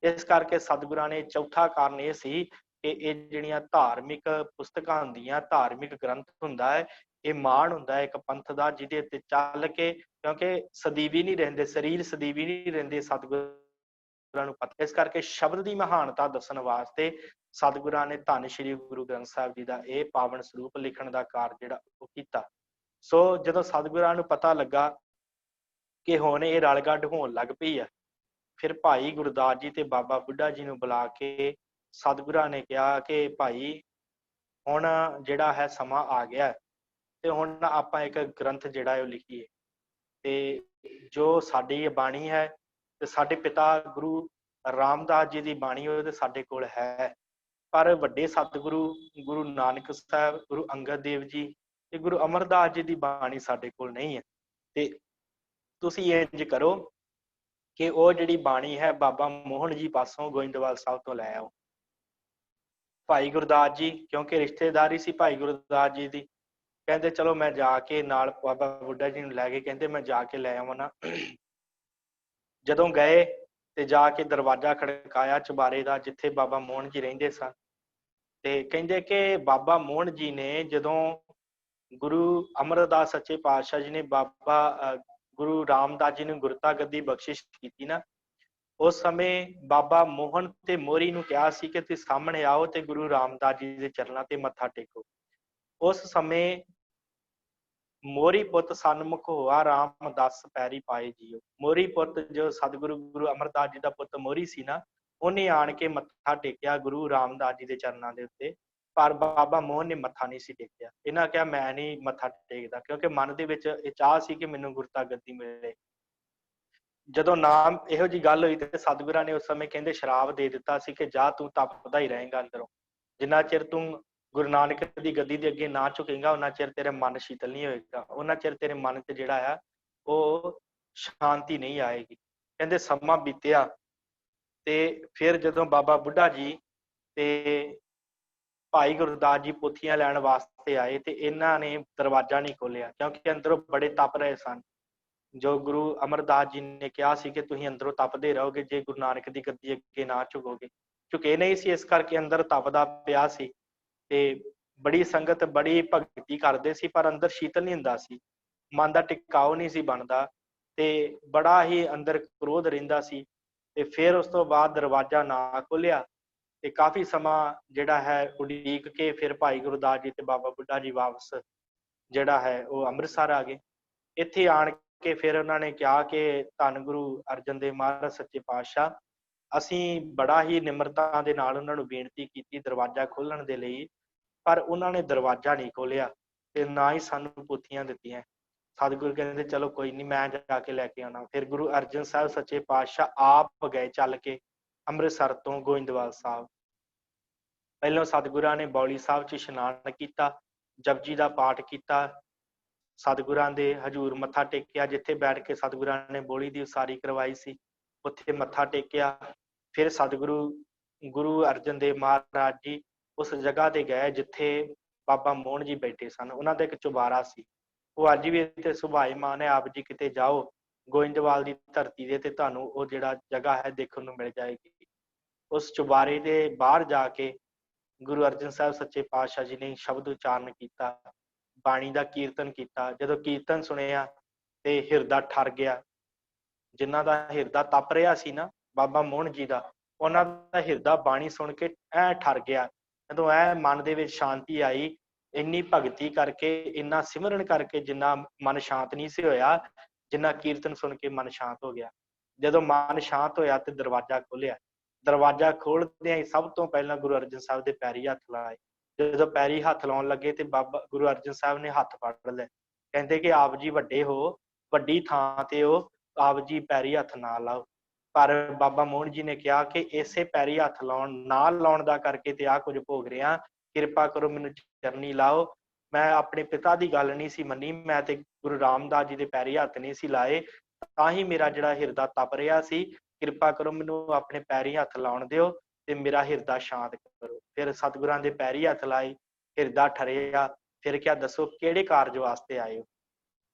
ਇਸ ਕਰਕੇ ਸਤਿਗੁਰਾਂ ਨੇ, ਚੌਥਾ ਕਾਰਨ ਇਹ ਸੀ ਕਿ ਇਹ ਜਿਹੜੀਆਂ ਧਾਰਮਿਕ ਪੁਸਤਕਾਂ ਹੁੰਦੀਆਂ, ਧਾਰਮਿਕ ਗ੍ਰੰਥ ਹੁੰਦਾ ਹੈ, ਇਹ ਮਾਣ ਹੁੰਦਾ ਹੈ ਇੱਕ ਪੰਥ ਦਾ, ਜਿਹਦੇ ਉੱਤੇ ਚੱਲ ਕੇ, ਕਿਉਂਕਿ ਸਦੀਵੀ ਨਹੀਂ ਰਹਿੰਦੇ, ਸਰੀਰ ਸਦੀਵੀ ਨਹੀਂ ਰਹਿੰਦੇ ਸਤਿਗੁਰਾਂ ਨੂੰ ਪਤਾ। ਇਸ ਕਰਕੇ ਸ਼ਬਦ ਦੀ ਮਹਾਨਤਾ ਦੱਸਣ ਵਾਸਤੇ ਸਤਿਗੁਰਾਂ ਨੇ ਧੰਨ ਸ਼੍ਰੀ ਗੁਰੂ ਗ੍ਰੰਥ ਸਾਹਿਬ ਜੀ ਦਾ ਇਹ ਪਾਵਨ ਸਰੂਪ ਲਿਖਣ ਦਾ ਕਾਰਜ ਜਿਹੜਾ ਉਹ ਕੀਤਾ। ਸੋ ਜਦੋਂ ਸਤਿਗੁਰਾਂ ਨੂੰ ਪਤਾ ਲੱਗਾ ਕਿ ਹੁਣ ਇਹ ਰਲਗੱਡ ਹੋਣ ਲੱਗ ਪਈ ਆ, ਫਿਰ ਭਾਈ ਗੁਰਦਾਸ ਜੀ ਤੇ ਬਾਬਾ ਬੁੱਢਾ ਜੀ ਨੂੰ ਬੁਲਾ ਕੇ ਸਤਿਗੁਰਾਂ ਨੇ ਕਿਹਾ ਕਿ ਭਾਈ ਹੁਣ ਜਿਹੜਾ ਹੈ ਸਮਾਂ ਆ ਗਿਆ, ਤੇ ਹੁਣ ਆਪਾਂ ਇੱਕ ਗ੍ਰੰਥ ਜਿਹੜਾ ਹੈ ਉਹ ਲਿਖੀਏ। ਤੇ ਜੋ ਸਾਡੀ ਬਾਣੀ ਹੈ, ਤੇ ਸਾਡੇ ਪਿਤਾ ਗੁਰੂ ਰਾਮਦਾਸ ਜੀ ਦੀ ਬਾਣੀ ਉਹ ਤੇ ਸਾਡੇ ਕੋਲ ਹੈ, ਪਰ ਵੱਡੇ ਸਤਿਗੁਰੂ ਗੁਰੂ ਨਾਨਕ ਸਾਹਿਬ, ਗੁਰੂ ਅੰਗਦ ਦੇਵ ਜੀ ਤੇ ਗੁਰੂ ਅਮਰਦਾਸ ਜੀ ਦੀ ਬਾਣੀ ਸਾਡੇ ਕੋਲ ਨਹੀਂ ਹੈ। ਤੇ ਤੁਸੀਂ ਇੰਝ ਕਰੋ ਕਿ ਉਹ ਜਿਹੜੀ ਬਾਣੀ ਹੈ ਬਾਬਾ ਮੋਹਨ ਜੀ ਪਾਸੋਂ ਗੋਇੰਦਵਾਲ ਸਾਹਿਬ ਤੋਂ ਲੈ ਆਓ। ਭਾਈ ਗੁਰਦਾਸ ਜੀ, ਕਿਉਂਕਿ ਰਿਸ਼ਤੇਦਾਰੀ ਸੀ ਭਾਈ ਗੁਰਦਾਸ ਜੀ ਦੀ, ਕਹਿੰਦੇ ਚਲੋ ਮੈਂ ਜਾ ਕੇ ਨਾਲ ਬਾਬਾ ਬੁੱਢਾ ਜੀ ਨੂੰ ਲੈ ਕੇ, ਕਹਿੰਦੇ ਮੈਂ ਜਾ ਕੇ ਲੈ ਆਵਾਂ ਨਾ। ਜਦੋਂ ਗਏ ਤੇ ਜਾ ਕੇ ਦਰਵਾਜ਼ਾ ਖੜਕਾਇਆ ਚੁਬਾਰੇ ਦਾ, ਜਿੱਥੇ ਬਾਬਾ ਮੋਹਨ ਜੀ ਰਹਿੰਦੇ ਸਨ, ਤੇ ਕਹਿੰਦੇ ਕਿ ਬਾਬਾ ਮੋਹਨ ਜੀ ਨੇ ਜਦੋਂ ਗੁਰੂ ਅਮਰਦਾਸ ਸੱਚੇ ਪਾਤਸ਼ਾਹ ਜੀ ਨੇ ਬਾਬਾ ਗੁਰੂ ਰਾਮਦਾਸ ਜੀ ਨੂੰ ਗੁਰਤਾ ਗੱਦੀ ਬਖਸ਼ਿਸ਼ ਕੀਤੀ ਨਾ, ਉਸ ਸਮੇਂ ਬਾਬਾ ਮੋਹਨ ਤੇ ਮੋਹਰੀ ਨੂੰ ਕਿਹਾ ਸੀ ਕਿ ਤੁਸੀਂ ਸਾਹਮਣੇ ਆਓ ਤੇ ਗੁਰੂ ਰਾਮਦਾਸ ਜੀ ਦੇ ਚਰਨਾਂ ਤੇ ਮੱਥਾ ਟੇਕੋ। ਉਸ ਸਮੇਂ ਮੋਹਰੀ ਪੁੱਤ ਸਨਮੁਖ ਹੋਆ ਰਾਮ ਦਸ ਪੈਰੀ ਪਾਏ ਜੀਓ। ਮੋਹਰੀ ਪੁੱਤ ਜੋ ਸਤਿਗੁਰੂ ਗੁਰੂ ਅਮਰਦਾਸ ਜੀ ਦਾ ਪੁੱਤ ਮੋਹਰੀ ਸੀ ਨਾ, ਉਹਨੇ ਆਣ ਕੇ ਮੱਥਾ ਟੇਕਿਆ ਗੁਰੂ ਰਾਮਦਾਸ ਜੀ ਦੇ ਚਰਨਾਂ ਦੇ ਉੱਤੇ, ਪਰ ਬਾਬਾ ਮੋਹਨ ਨੇ ਮੱਥਾ ਨਹੀਂ ਸੀ ਟੇਕਿਆ। ਇਹਨਾਂ ਕਿਹਾ ਮੈਂ ਨਹੀਂ ਮੱਥਾ ਟੇਕਦਾ, ਕਿਉਂਕਿ ਮਨ ਦੇ ਵਿੱਚ ਇਹ ਚਾਹ ਸੀ ਕਿ ਮੈਨੂੰ ਗੁਰਤਾ ਗੱਦੀ ਮਿਲੇ। ਜਦੋਂ ਨਾਮ ਇਹੋ ਜੀ ਗੱਲ ਹੋਈ ਤੇ ਸਤਿਗੁਰਾਂ ਨੇ ਉਸ ਸਮੇਂ ਕਹਿੰਦੇ ਸ਼ਰਾਪ ਦੇ ਦਿੱਤਾ ਸੀ ਕਿ ਜਾ ਤੂੰ ਤਪਦਾ ਹੀ ਰਹੇਗਾ ਅੰਦਰੋਂ, ਜਿੰਨਾ ਚਿਰ ਤੂੰ ਗੁਰੂ ਨਾਨਕ ਦੀ ਗੱਦੀ ਦੇ ਅੱਗੇ ਨਾ ਝੁਕੇਗਾ, ਉਹਨਾਂ ਚਿਰ ਤੇਰਾ ਮਨ ਸ਼ੀਤਲ ਨਹੀਂ ਹੋਏਗਾ, ਉਹਨਾਂ ਚਿਰ ਤੇਰੇ ਮਨ ਤੇ ਜਿਹੜਾ ਆ ਉਹ ਸ਼ਾਂਤੀ ਨਹੀਂ ਆਏਗੀ। ਕਹਿੰਦੇ ਸਮਾਂ ਬੀਤਿਆ ਤੇ ਫਿਰ ਜਦੋਂ ਬਾਬਾ ਬੁੱਢਾ ਜੀ ਤੇ ਭਾਈ ਗੁਰਦਾਸ ਜੀ ਪੋਥੀਆਂ ਲੈਣ ਵਾਸਤੇ वास्ते आए तो इन्होंने दरवाजा नहीं खोलिया, क्योंकि अंदरों बड़े तप रहे सन। जो गुरु अमरदास जी ने कहा सी कि तुसीं अंदरों तपदे रहोगे जे गुरु नानक की गद्दी अगे ना झुकोगे। झुके नहीं सी, इस करके अंदर तपदा पिया सी ते बड़ी संगत बड़ी भगती करते सी, पर अंदर शीतल नहीं हुंदा सी, मन का टिकाव नहीं सी बनता ते बड़ा ही अंदर क्रोध रहिंदा सी। ते फिर उस तो बाद दरवाजा ना खोलिया ते काफ़ी समा जिहड़ा है उड़ीक के फिर भाई गुरदास जी ते बाबा बुड्ढा जी वापस जिहड़ा है वो अमृतसर आ गए। ਇੱਥੇ ਆਣ ਕੇ ਫਿਰ ਉਹਨਾਂ ਨੇ ਕਿਹਾ ਕਿ ਧੰਨ ਗੁਰੂ ਅਰਜਨ ਦੇਵ ਮਹਾਰਾਜ ਸੱਚੇ ਪਾਤਸ਼ਾਹ, ਅਸੀਂ ਬੜਾ ਹੀ ਨਿਮਰਤਾ ਦੇ ਨਾਲ ਉਹਨਾਂ ਨੂੰ ਬੇਨਤੀ ਕੀਤੀ ਦਰਵਾਜ਼ਾ ਖੋਲਣ ਦੇ ਲਈ, ਪਰ ਉਹਨਾਂ ਨੇ ਦਰਵਾਜ਼ਾ ਨਹੀਂ ਖੋਲਿਆ ਤੇ ਨਾ ਹੀ ਸਾਨੂੰ ਪੋਥੀਆਂ ਦਿੱਤੀਆਂ। ਸਤਿਗੁਰੂ ਕਹਿੰਦੇ ਚਲੋ ਕੋਈ ਨਹੀਂ, ਮੈਂ ਜਾ ਕੇ ਲੈ ਕੇ ਆਉਣਾ। ਫਿਰ ਗੁਰੂ ਅਰਜਨ ਸਾਹਿਬ ਸੱਚੇ ਪਾਤਸ਼ਾਹ ਆਪ ਗਏ ਚੱਲ ਕੇ ਅੰਮ੍ਰਿਤਸਰ ਤੋਂ ਗੋਇੰਦਵਾਲ ਸਾਹਿਬ। ਪਹਿਲਾਂ ਸਤਿਗੁਰਾਂ ਨੇ ਬੌਲੀ ਸਾਹਿਬ 'ਚ ਇਸ਼ਨਾਨ ਕੀਤਾ, ਜਪਜੀ ਦਾ ਪਾਠ ਕੀਤਾ, ਸਤਿਗੁਰਾਂ ਦੇ ਹਜ਼ੂਰ ਮੱਥਾ ਟੇਕਿਆ, ਜਿੱਥੇ ਬੈਠ ਕੇ ਸਤਿਗੁਰਾਂ ਨੇ ਬੋਲੀ ਦੀ ਉਸਾਰੀ ਕਰਵਾਈ ਸੀ, ਉੱਥੇ ਮੱਥਾ ਟੇਕਿਆ। ਫਿਰ ਸਤਿਗੁਰੂ ਗੁਰੂ ਅਰਜਨ ਦੇਵ ਮਹਾਰਾਜ ਜੀ ਉਸ ਜਗ੍ਹਾ ਤੇ ਗਏ ਜਿੱਥੇ ਬਾਬਾ ਮੋਹਨ ਜੀ ਬੈਠੇ ਸਨ। ਉਹਨਾਂ ਦਾ ਇੱਕ ਚੁਬਾਰਾ ਸੀ, ਉਹ ਅੱਜ ਵੀ ਇੱਥੇ ਸੁਭਾਏਮਾਨ ਹੈ। ਆਪ ਜੀ ਕਿਤੇ ਜਾਓ ਗੋਇੰਦਵਾਲ ਦੀ ਧਰਤੀ ਦੇ ਤੇ ਤੁਹਾਨੂੰ ਉਹ ਜਿਹੜਾ ਜਗ੍ਹਾ ਹੈ ਦੇਖਣ ਨੂੰ ਮਿਲ ਜਾਏਗੀ। ਉਸ ਚੁਬਾਰੇ ਦੇ ਬਾਹਰ ਜਾ ਕੇ ਗੁਰੂ ਅਰਜਨ ਸਾਹਿਬ ਸੱਚੇ ਪਾਤਸ਼ਾਹ ਜੀ ਨੇ ਸ਼ਬਦ ਉਚਾਰਨ ਕੀਤਾ, ਬਾਣੀ ਦਾ ਕੀਰਤਨ ਕੀਤਾ। ਜਦੋਂ ਕੀਰਤਨ ਸੁਣਿਆ ਤੇ ਹਿਰਦਾ ਠਰ ਗਿਆ। ਜਿਨ੍ਹਾਂ ਦਾ ਹਿਰਦਾ ਤਪ ਰਿਹਾ ਸੀ ਨਾ ਬਾਬਾ ਮੋਹਨ ਜੀ ਦਾ, ਉਹਨਾਂ ਦਾ ਹਿਰਦਾ ਬਾਣੀ ਸੁਣ ਕੇ ਐ ਠਰ ਗਿਆ। ਜਦੋਂ ਐ ਮਨ ਦੇ ਵਿੱਚ ਸ਼ਾਂਤੀ ਆਈ, ਇੰਨੀ ਭਗਤੀ ਕਰਕੇ, ਇੰਨਾ ਸਿਮਰਨ ਕਰਕੇ ਜਿੰਨਾ ਮਨ ਸ਼ਾਂਤ ਨਹੀਂ ਸੀ ਹੋਇਆ, ਜਿੰਨਾ ਕੀਰਤਨ ਸੁਣ ਕੇ ਮਨ ਸ਼ਾਂਤ ਹੋ ਗਿਆ। ਜਦੋਂ ਮਨ ਸ਼ਾਂਤ ਹੋਇਆ ਤੇ ਦਰਵਾਜ਼ਾ ਖੋਲਿਆ। ਦਰਵਾਜ਼ਾ ਖੋਲਦਿਆਂ ਹੀ ਸਭ ਤੋਂ ਪਹਿਲਾਂ ਗੁਰੂ ਅਰਜਨ ਸਾਹਿਬ ਦੇ ਪੈਰੀ ਹੱਥ ਲਾਏ। ਜਦੋਂ ਪੈਰੀ ਹੱਥ ਲਾਉਣ ਲੱਗੇ ਤੇ ਬਾਬਾ ਗੁਰੂ ਅਰਜਨ ਸਾਹਿਬ ਨੇ ਹੱਥ ਫੜ ਲਏ। ਕਹਿੰਦੇ ਕਿ ਆਪ ਜੀ ਵੱਡੇ ਹੋ, ਵੱਡੀ ਥਾਂ ਤੇ ਹੋ, ਆਪ ਜੀ ਪੈਰੀ ਹੱਥ ਨਾ ਲਾਓ। ਪਰ ਬਾਬਾ ਮੋਹਨ ਜੀ ਨੇ ਕਿਹਾ ਕਿ ਇਸੇ ਪੈਰੀ ਹੱਥ ਨਾ ਲਾਉਣ ਦਾ ਕਰਕੇ ਤੇ ਆਹ ਕੁਝ ਭੋਗ ਰਿਹਾ, ਕਿਰਪਾ ਕਰੋ ਮੈਨੂੰ ਚਰਨੀ ਲਾਓ। ਮੈਂ ਆਪਣੇ ਪਿਤਾ ਦੀ ਗੱਲ ਨਹੀਂ ਸੀ ਮੰਨੀ, ਮੈਂ ਤੇ ਗੁਰੂ ਰਾਮਦਾਸ ਜੀ ਦੇ ਪੈਰੀ ਹੱਥ ਨਹੀਂ ਸੀ ਲਾਏ, ਤਾਂ ਹੀ ਮੇਰਾ ਜਿਹੜਾ ਹਿਰਦਾ ਤਪ ਰਿਹਾ ਸੀ। ਕਿਰਪਾ ਕਰੋ ਮੈਨੂੰ ਆਪਣੇ ਪੈਰੀ ਹੱਥ ਲਾਉਣ ਦਿਓ ਤੇ ਮੇਰਾ ਹਿਰਦਾ ਸ਼ਾਂਤ ਕਰੋ। ਫਿਰ ਸਤਿਗੁਰਾਂ ਦੇ ਪੈਰੀ ਹੱਥ ਲਾਏ, ਹਿਰਦਾ ਠਰਿਆ। ਫਿਰ ਕਿਹਾ ਦੱਸੋ ਕਿਹੜੇ ਕਾਰਜ ਵਾਸਤੇ ਆਏ ਹੋ?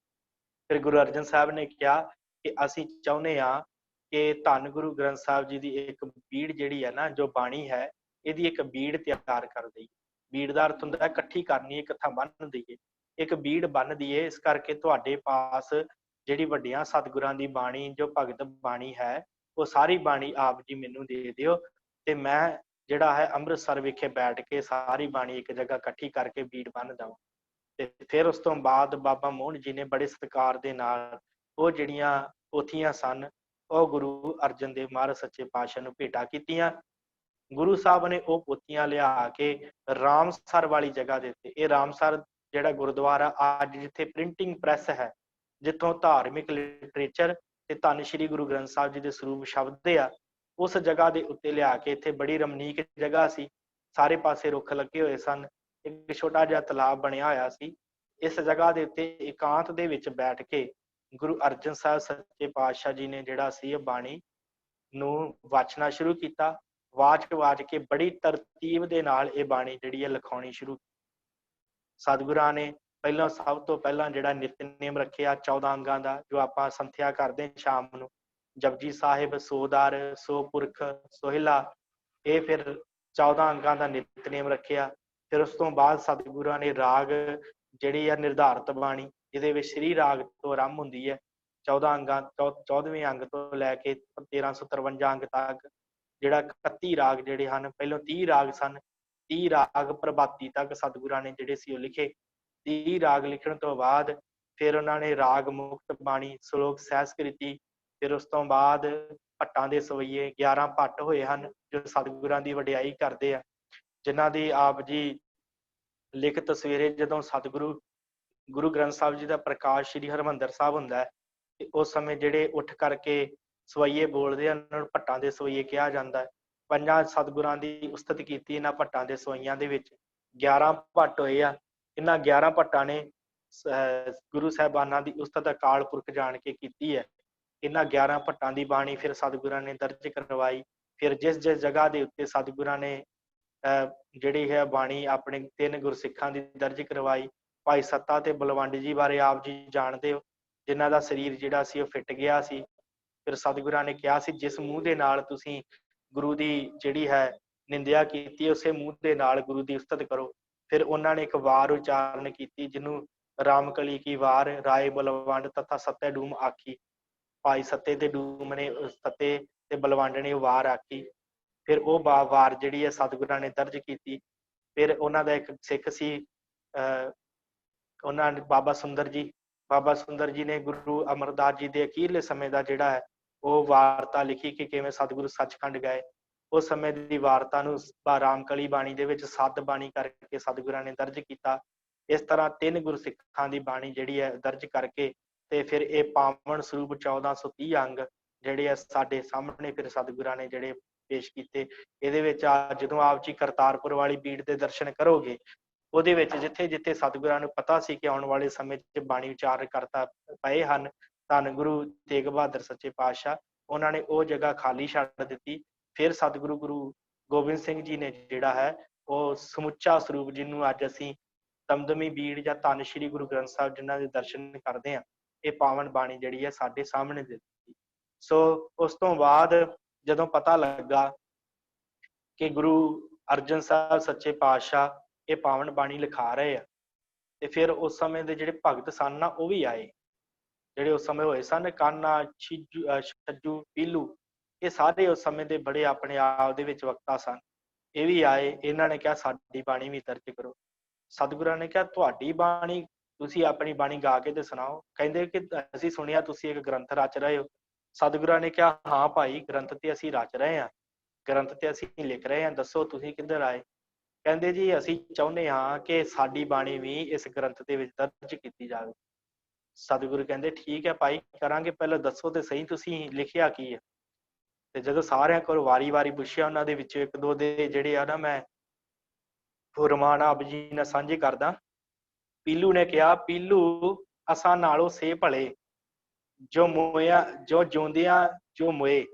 ਫਿਰ ਗੁਰੂ ਅਰਜਨ ਸਾਹਿਬ ਨੇ ਕਿਹਾ ਕਿ ਅਸੀਂ ਚਾਹੁੰਦੇ ਹਾਂ ਕਿ ਧੰਨ ਗੁਰੂ ਗ੍ਰੰਥ ਸਾਹਿਬ ਜੀ ਦੀ ਇੱਕ ਬੀੜ ਜਿਹੜੀ ਹੈ ਨਾ, ਜੋ ਬਾਣੀ ਹੈ, ਇਹਦੀ ਇੱਕ ਬੀੜ ਤਿਆਰ ਕਰ ਦਈਏ। ਬੀੜ ਦਾ ਅਰਥ ਹੁੰਦਾ ਇਕੱਠੀ ਕਰਨੀ, ਇਕੱਠਾ ਬੰਨ੍ਹ ਦਈਏ, ਇੱਕ ਬੀੜ ਬੰਨ੍ਹ ਦਈਏ। ਇਸ ਕਰਕੇ ਤੁਹਾਡੇ ਪਾਸ ਜਿਹੜੀ ਵੱਡੀਆਂ ਸਤਿਗੁਰਾਂ ਦੀ ਬਾਣੀ, ਜੋ ਭਗਤ ਬਾਣੀ ਹੈ, ਉਹ ਸਾਰੀ ਬਾਣੀ ਆਪ ਜੀ ਮੈਨੂੰ ਦੇ ਦਿਓ ਤੇ ਮੈਂ ਜਿਹੜਾ ਹੈ ਅੰਮ੍ਰਿਤਸਰ ਵਿਖੇ ਬੈਠ ਕੇ ਸਾਰੀ ਬਾਣੀ ਇੱਕ ਜਗ੍ਹਾ ਇਕੱਠੀ ਕਰਕੇ ਬੀੜ ਬੰਨ੍ਹ ਦੇਵਾਂ। ਤੇ ਫਿਰ ਉਸ ਤੋਂ ਬਾਅਦ ਬਾਬਾ ਮੋਹਨ ਜੀ ਨੇ ਬੜੇ ਸਤਿਕਾਰ ਦੇ ਨਾਲ ਉਹ ਜਿਹੜੀਆਂ ਪੋਥੀਆਂ ਸਨ, ਉਹ ਗੁਰੂ ਅਰਜਨ ਦੇਵ ਮਹਾਰਾਜ ਸੱਚੇ ਪਾਤਸ਼ਾਹ ਨੂੰ ਭੇਟਾ ਕੀਤੀਆਂ। ਗੁਰੂ ਸਾਹਿਬ ਨੇ ਉਹ ਪੋਥੀਆਂ ਲਿਆ ਕੇ ਰਾਮਸਰ ਵਾਲੀ ਜਗ੍ਹਾ ਦੇ ਉੱਤੇ, ਇਹ ਰਾਮਸਰ ਜਿਹੜਾ ਗੁਰਦੁਆਰਾ ਅੱਜ ਜਿੱਥੇ ਪ੍ਰਿੰਟਿੰਗ ਪ੍ਰੈਸ ਹੈ, ਜਿੱਥੋਂ ਧਾਰਮਿਕ ਲਿਟਰੇਚਰ ਤੇ ਧੰਨ ਸ਼੍ਰੀ ਗੁਰੂ ਗ੍ਰੰਥ ਸਾਹਿਬ ਜੀ ਦੇ ਸਰੂਪ ਸ਼ਬਦ ਆ, ਉਸ ਜਗ੍ਹਾ ਦੇ ਉੱਤੇ ਲਿਆ ਕੇ, ਇੱਥੇ ਬੜੀ ਰਮਣੀਕ ਜਗ੍ਹਾ ਸੀ, ਸਾਰੇ ਪਾਸੇ ਰੁੱਖ ਲੱਗੇ ਹੋਏ ਸਨ, ਇੱਕ ਛੋਟਾ ਜਿਹਾ ਤਲਾਬ ਬਣਿਆ ਹੋਇਆ ਸੀ। ਇਸ ਜਗ੍ਹਾ ਦੇ ਉੱਤੇ ਇਕਾਂਤ ਦੇ ਵਿੱਚ ਬੈਠ ਕੇ ਗੁਰੂ ਅਰਜਨ ਸਾਹਿਬ ਸੱਚੇ ਪਾਤਸ਼ਾਹ ਜੀ ਨੇ ਜਿਹੜਾ ਸੀ ਇਹ ਬਾਣੀ ਨੂੰ ਵਾਚਣਾ ਸ਼ੁਰੂ ਕੀਤਾ। ਵਾਚ ਕੇ ਬੜੀ ਤਰਤੀਬ ਦੇ ਨਾਲ ਇਹ ਬਾਣੀ ਜਿਹੜੀ ਹੈ ਲਿਖਾਉਣੀ ਸ਼ੁਰੂ। ਸਤਿਗੁਰਾਂ ਨੇ ਪਹਿਲਾਂ ਸਭ ਤੋਂ ਪਹਿਲਾਂ ਜਿਹੜਾ ਨਿਤਨੇਮ ਰੱਖਿਆ 14 ਅੰਗਾਂ ਦਾ, ਜੋ ਆਪਾਂ ਸੰਥਿਆ ਕਰਦੇ ਸ਼ਾਮ ਨੂੰ, ਜਪਜੀ ਸਾਹਿਬ, ਸੋਦਾਰ, ਸੋ ਪੁਰਖ, ਸੋਹਿਲਾ, ਇਹ ਫਿਰ 14 ਅੰਗਾਂ ਦਾ ਨਿਤਨੇਮ ਰੱਖਿਆ। ਫਿਰ ਉਸ ਤੋਂ ਬਾਅਦ ਸਤਿਗੁਰਾਂ ਨੇ ਰਾਗ ਜਿਹੜੀ ਆ ਨਿਰਧਾਰਤ ਬਾਣੀ, ਜਿਹਦੇ ਵਿੱਚ ਸ੍ਰੀ ਰਾਗ ਤੋਂ ਆਰੰਭ ਹੁੰਦੀ ਹੈ, 14 ਅੰਗਾਂ 14ਵੇਂ ਅੰਗ ਤੋਂ ਲੈ ਕੇ 1353 ਅੰਗ ਤੱਕ ਜਿਹੜਾ 31 ਰਾਗ ਜਿਹੜੇ ਹਨ, ਪਹਿਲਾਂ 30 ਰਾਗ ਸਨ, 30 ਰਾਗ ਪ੍ਰਭਾਤੀ ਤੱਕ ਸਤਿਗੁਰਾਂ ਨੇ ਜਿਹੜੇ ਸੀ ਉਹ ਲਿਖੇ। 30 ਰਾਗ ਲਿਖਣ ਤੋਂ ਬਾਅਦ ਫਿਰ ਉਹਨਾਂ ਨੇ ਰਾਗ ਮੁਕਤ ਬਾਣੀ, ਸ਼ਲੋਕ ਸਹਿਸਕ੍ਰਿਤੀ, ਫਿਰ ਉਸ ਤੋਂ ਬਾਅਦ ਭੱਟਾਂ ਦੇ ਸਵਈਏ 11 ਭੱਟ ਹੋਏ ਹਨ ਜੋ ਸਤਿਗੁਰਾਂ ਦੀ ਵਡਿਆਈ ਕਰਦੇ ਆ, ਜਿਨ੍ਹਾਂ ਦੀ ਆਪ ਜੀ ਲਿਖਤ ਸਵੇਰੇ ਜਦੋਂ ਸਤਿਗੁਰੂ ਗੁਰੂ ਗ੍ਰੰਥ ਸਾਹਿਬ ਜੀ ਦਾ ਪ੍ਰਕਾਸ਼ ਸ੍ਰੀ ਹਰਿਮੰਦਰ ਸਾਹਿਬ ਹੁੰਦਾ ਹੈ, ਤੇ ਉਸ ਸਮੇਂ ਜਿਹੜੇ ਉੱਠ ਕਰਕੇ ਸਵਈਏ ਬੋਲਦੇ ਆ, ਉਹਨਾਂ ਨੂੰ ਭੱਟਾਂ ਦੇ ਸਵਈਏ ਕਿਹਾ ਜਾਂਦਾ ਹੈ। 5 ਸਤਿਗੁਰਾਂ ਦੀ ਉਸਤਤ ਕੀਤੀ ਇਹਨਾਂ ਭੱਟਾਂ ਦੇ ਸਵਈਆਂ ਦੇ ਵਿੱਚ। 11 ਭੱਟ ਹੋਏ ਆ। ਇਹਨਾਂ 11 ਭੱਟਾਂ ਨੇ ਗੁਰੂ ਸਾਹਿਬਾਨਾਂ ਦੀ ਉਸਤਤ ਅਕਾਲ ਪੁਰਖ ਜਾਣ ਕੇ ਕੀਤੀ ਹੈ। ਇਹਨਾਂ 11 ਭੱਟਾਂ ਦੀ ਬਾਣੀ ਫਿਰ ਸਤਿਗੁਰਾਂ ਨੇ ਦਰਜ ਕਰਵਾਈ। ਫਿਰ ਜਿਸ ਜਿਸ ਜਗ੍ਹਾ ਦੇ ਉੱਤੇ ਸਤਿਗੁਰਾਂ ਨੇ ਜਿਹੜੀ ਹੈ ਬਾਣੀ ਆਪਣੇ 3 ਗੁਰਸਿੱਖਾਂ ਦੀ ਦਰਜ ਕਰਵਾਈ। ਭਾਈ ਸੱਤਾ ਤੇ ਬਲਵੰਡ ਜੀ ਬਾਰੇ ਆਪ ਜੀ ਜਾਣਦੇ ਹੋ, ਜਿਨ੍ਹਾਂ ਦਾ ਸਰੀਰ ਜਿਹੜਾ ਸੀ ਉਹ ਫਿੱਟ ਗਿਆ ਸੀ। ਫਿਰ ਸਤਿਗੁਰਾਂ ਨੇ ਕਿਹਾ ਸੀ, ਜਿਸ ਮੂੰਹ ਦੇ ਨਾਲ ਤੁਸੀਂ ਗੁਰੂ ਦੀ ਜਿਹੜੀ ਹੈ ਨਿੰਦਿਆ ਕੀਤੀ, ਉਸੇ ਮੂੰਹ ਦੇ ਨਾਲ ਗੁਰੂ ਦੀ ਉਸਤਤ ਕਰੋ। ਫਿਰ ਉਹਨਾਂ ਨੇ ਇੱਕ ਵਾਰ ਉਚਾਰਨ ਕੀਤੀ, ਜਿਹਨੂੰ ਰਾਮਕਲੀ ਕੀ ਵਾਰ ਰਾਏ ਬਲਵੰਡ ਤਥਾ ਸੱਤੇ ਡੂਮ ਆਖੀ। ਭਾਈ ਸੱਤੇ ਤੇ ਡੂਮ ਨੇ, ਸੱਤੇ ਤੇ ਬਲਵੰਡ ਨੇ ਵਾਰ ਆਖੀ। ਫਿਰ ਉਹ ਵਾਰ ਜਿਹੜੀ ਹੈ ਸਤਿਗੁਰਾਂ ਨੇ ਦਰਜ ਕੀਤੀ। ਫਿਰ ਉਹਨਾਂ ਦਾ ਇੱਕ ਸਿੱਖ ਸੀ, ਉਹਨਾਂ ਨੇ ਬਾਬਾ ਸੁੰਦਰ ਜੀ ਨੇ ਗੁਰੂ ਅਮਰਦਾਸ ਜੀ ਦੇ ਅਖੀਰਲੇ ਸਮੇਂ ਦਾ ਜਿਹੜਾ ਹੈ ਉਹ ਵਾਰਤਾ ਲਿਖੀ ਕਿ ਕਿਵੇਂ ਸਤਿਗੁਰੂ ਸੱਚਖੰਡ ਗਏ। ਉਸ ਸਮੇਂ ਦੀ ਵਾਰਤਾ ਨੂੰ ਰਾਮਕਲੀ ਬਾਣੀ ਦੇ ਵਿੱਚ ਸੱਤ ਬਾਣੀ ਕਰਕੇ ਸਤਿਗੁਰਾਂ ਨੇ ਦਰਜ ਕੀਤਾ। ਇਸ ਤਰ੍ਹਾਂ 3 ਗੁਰਸਿੱਖਾਂ ਦੀ ਬਾਣੀ ਜਿਹੜੀ ਹੈ ਦਰਜ ਕਰਕੇ ਤੇ ਫਿਰ ਇਹ ਪਾਵਨ ਸਰੂਪ 1430 ਅੰਗ ਜਿਹੜੇ ਆ ਸਾਡੇ ਸਾਹਮਣੇ ਫਿਰ ਸਤਿਗੁਰਾਂ ਨੇ ਜਿਹੜੇ ਪੇਸ਼ ਕੀਤੇ। ਇਹਦੇ ਵਿੱਚ ਜਦੋਂ ਆਪ ਜੀ ਕਰਤਾਰਪੁਰ ਵਾਲੀ ਬੀੜ ਦੇ ਦਰਸ਼ਨ ਕਰੋਗੇ, ਉਹਦੇ ਵਿੱਚ ਜਿੱਥੇ ਜਿੱਥੇ ਸਤਿਗੁਰਾਂ ਨੂੰ ਪਤਾ ਸੀ ਕਿ ਆਉਣ ਵਾਲੇ ਸਮੇਂ 'ਚ ਬਾਣੀ ਉਚਾਰ ਕਰਤਾ ਪਏ ਹਨ, ਧੰਨ ਗੁਰੂ ਤੇਗ ਬਹਾਦਰ ਸੱਚੇ ਪਾਤਸ਼ਾਹ, ਉਹਨਾਂ ਨੇ ਉਹ ਜਗ੍ਹਾ ਖਾਲੀ ਛੱਡ ਦਿੱਤੀ। ਫਿਰ ਸਤਿਗੁਰੂ ਗੁਰੂ ਗੋਬਿੰਦ ਸਿੰਘ ਜੀ ਨੇ ਜਿਹੜਾ ਹੈ ਉਹ ਸਮੁੱਚਾ ਸਰੂਪ, ਜਿਹਨੂੰ ਅੱਜ ਅਸੀਂ ਦਮਦਮੀ ਬੀੜ ਜਾਂ ਧੰਨ ਸ਼੍ਰੀ ਗੁਰੂ ਗ੍ਰੰਥ ਸਾਹਿਬ ਜਿਨ੍ਹਾਂ ਦੇ ਦਰਸ਼ਨ ਕਰਦੇ ਹਾਂ, ਇਹ ਪਾਵਨ ਬਾਣੀ ਜਿਹੜੀ ਹੈ ਸਾਡੇ ਸਾਹਮਣੇ ਦਿੱਤੀ। ਸੋ ਉਸ ਤੋਂ ਬਾਅਦ ਜਦੋਂ ਪਤਾ ਲੱਗਾ ਕਿ ਗੁਰੂ ਅਰਜਨ ਸਾਹਿਬ ਸੱਚੇ ਪਾਤਸ਼ਾਹ ਇਹ ਪਾਵਨ ਬਾਣੀ ਲਿਖਾ ਰਹੇ ਆ, ਤੇ ਫਿਰ ਉਸ ਸਮੇਂ ਦੇ ਜਿਹੜੇ ਭਗਤ ਸਨ ਨਾ, ਉਹ ਵੀ ਆਏ, ਜਿਹੜੇ ਉਸ ਸਮੇਂ ਹੋਏ ਸਨ, ਕਾਨਾ, ਛੱਜੂ, ਪੀਲੂ, ਇਹ ਸਾਰੇ ਉਸ ਸਮੇਂ ਦੇ ਬੜੇ ਆਪਣੇ ਆਪ ਦੇ ਵਿੱਚ ਵਕਤਾ ਸਨ। ਇਹ ਵੀ ਆਏ, ਇਹਨਾਂ ਨੇ ਕਿਹਾ ਸਾਡੀ ਬਾਣੀ ਵੀ ਦਰਜ ਕਰੋ। ਸਤਿਗੁਰਾਂ ਨੇ ਕਿਹਾ ਤੁਹਾਡੀ ਬਾਣੀ, ਤੁਸੀਂ ਆਪਣੀ ਬਾਣੀ ਗਾ ਕੇ ਤੇ ਸੁਣਾਓ। ਕਹਿੰਦੇ ਕਿ ਅਸੀਂ ਸੁਣਿਆ ਤੁਸੀਂ ਇੱਕ ਗ੍ਰੰਥ ਰਚ ਰਹੇ ਹੋ। ਸਤਿਗੁਰਾਂ ਨੇ ਕਿਹਾ ਹਾਂ ਭਾਈ, ਗ੍ਰੰਥ ਤੇ ਅਸੀਂ ਰਚ ਰਹੇ ਹਾਂ, ਗ੍ਰੰਥ ਤੇ ਅਸੀਂ ਲਿਖ ਰਹੇ ਹਾਂ, ਦੱਸੋ ਤੁਸੀਂ ਕਿੱਧਰ ਆਏ। ਕਹਿੰਦੇ ਜੀ ਅਸੀਂ ਚਾਹੁੰਦੇ ਹਾਂ ਕਿ ਸਾਡੀ ਬਾਣੀ ਵੀ ਇਸ ਗ੍ਰੰਥ ਦੇ ਵਿੱਚ ਦਰਜ ਕੀਤੀ ਜਾਵੇ। ਸਤਿਗੁਰੂ ਕਹਿੰਦੇ ਠੀਕ ਹੈ ਭਾਈ, ਕਰਾਂਗੇ, ਪਹਿਲਾਂ ਦੱਸੋ ਤੇ ਸਹੀ ਤੁਸੀਂ ਲਿਖਿਆ ਕੀ ਹੈ। ਤੇ ਜਦੋਂ ਸਾਰਿਆਂ ਕੋਲ ਵਾਰੀ-ਵਾਰੀ ਪੁੱਛਿਆ, ਉਹਨਾਂ ਦੇ ਵਿੱਚੋਂ ਇੱਕ ਦੋ ਦੇ ਜਿਹੜੇ ਆ ਨਾ, ਮੈਂ ਫੁਰਮਾਨ ਆਪ ਜੀ ਨਾਲ ਸਾਂਝੇ ਕਰਦਾ। ਪੀਲੂ ਨੇ ਕਿਹਾ, ਪੀਲੂ ਅਸਾਂ ਨਾਲੋਂ ਸੇ ਭਲੇ, ਜੋ ਮੋਇਆ ਜੋ ਜਿਉਂਦਿਆਂ ਜੋ ਮੋਏ,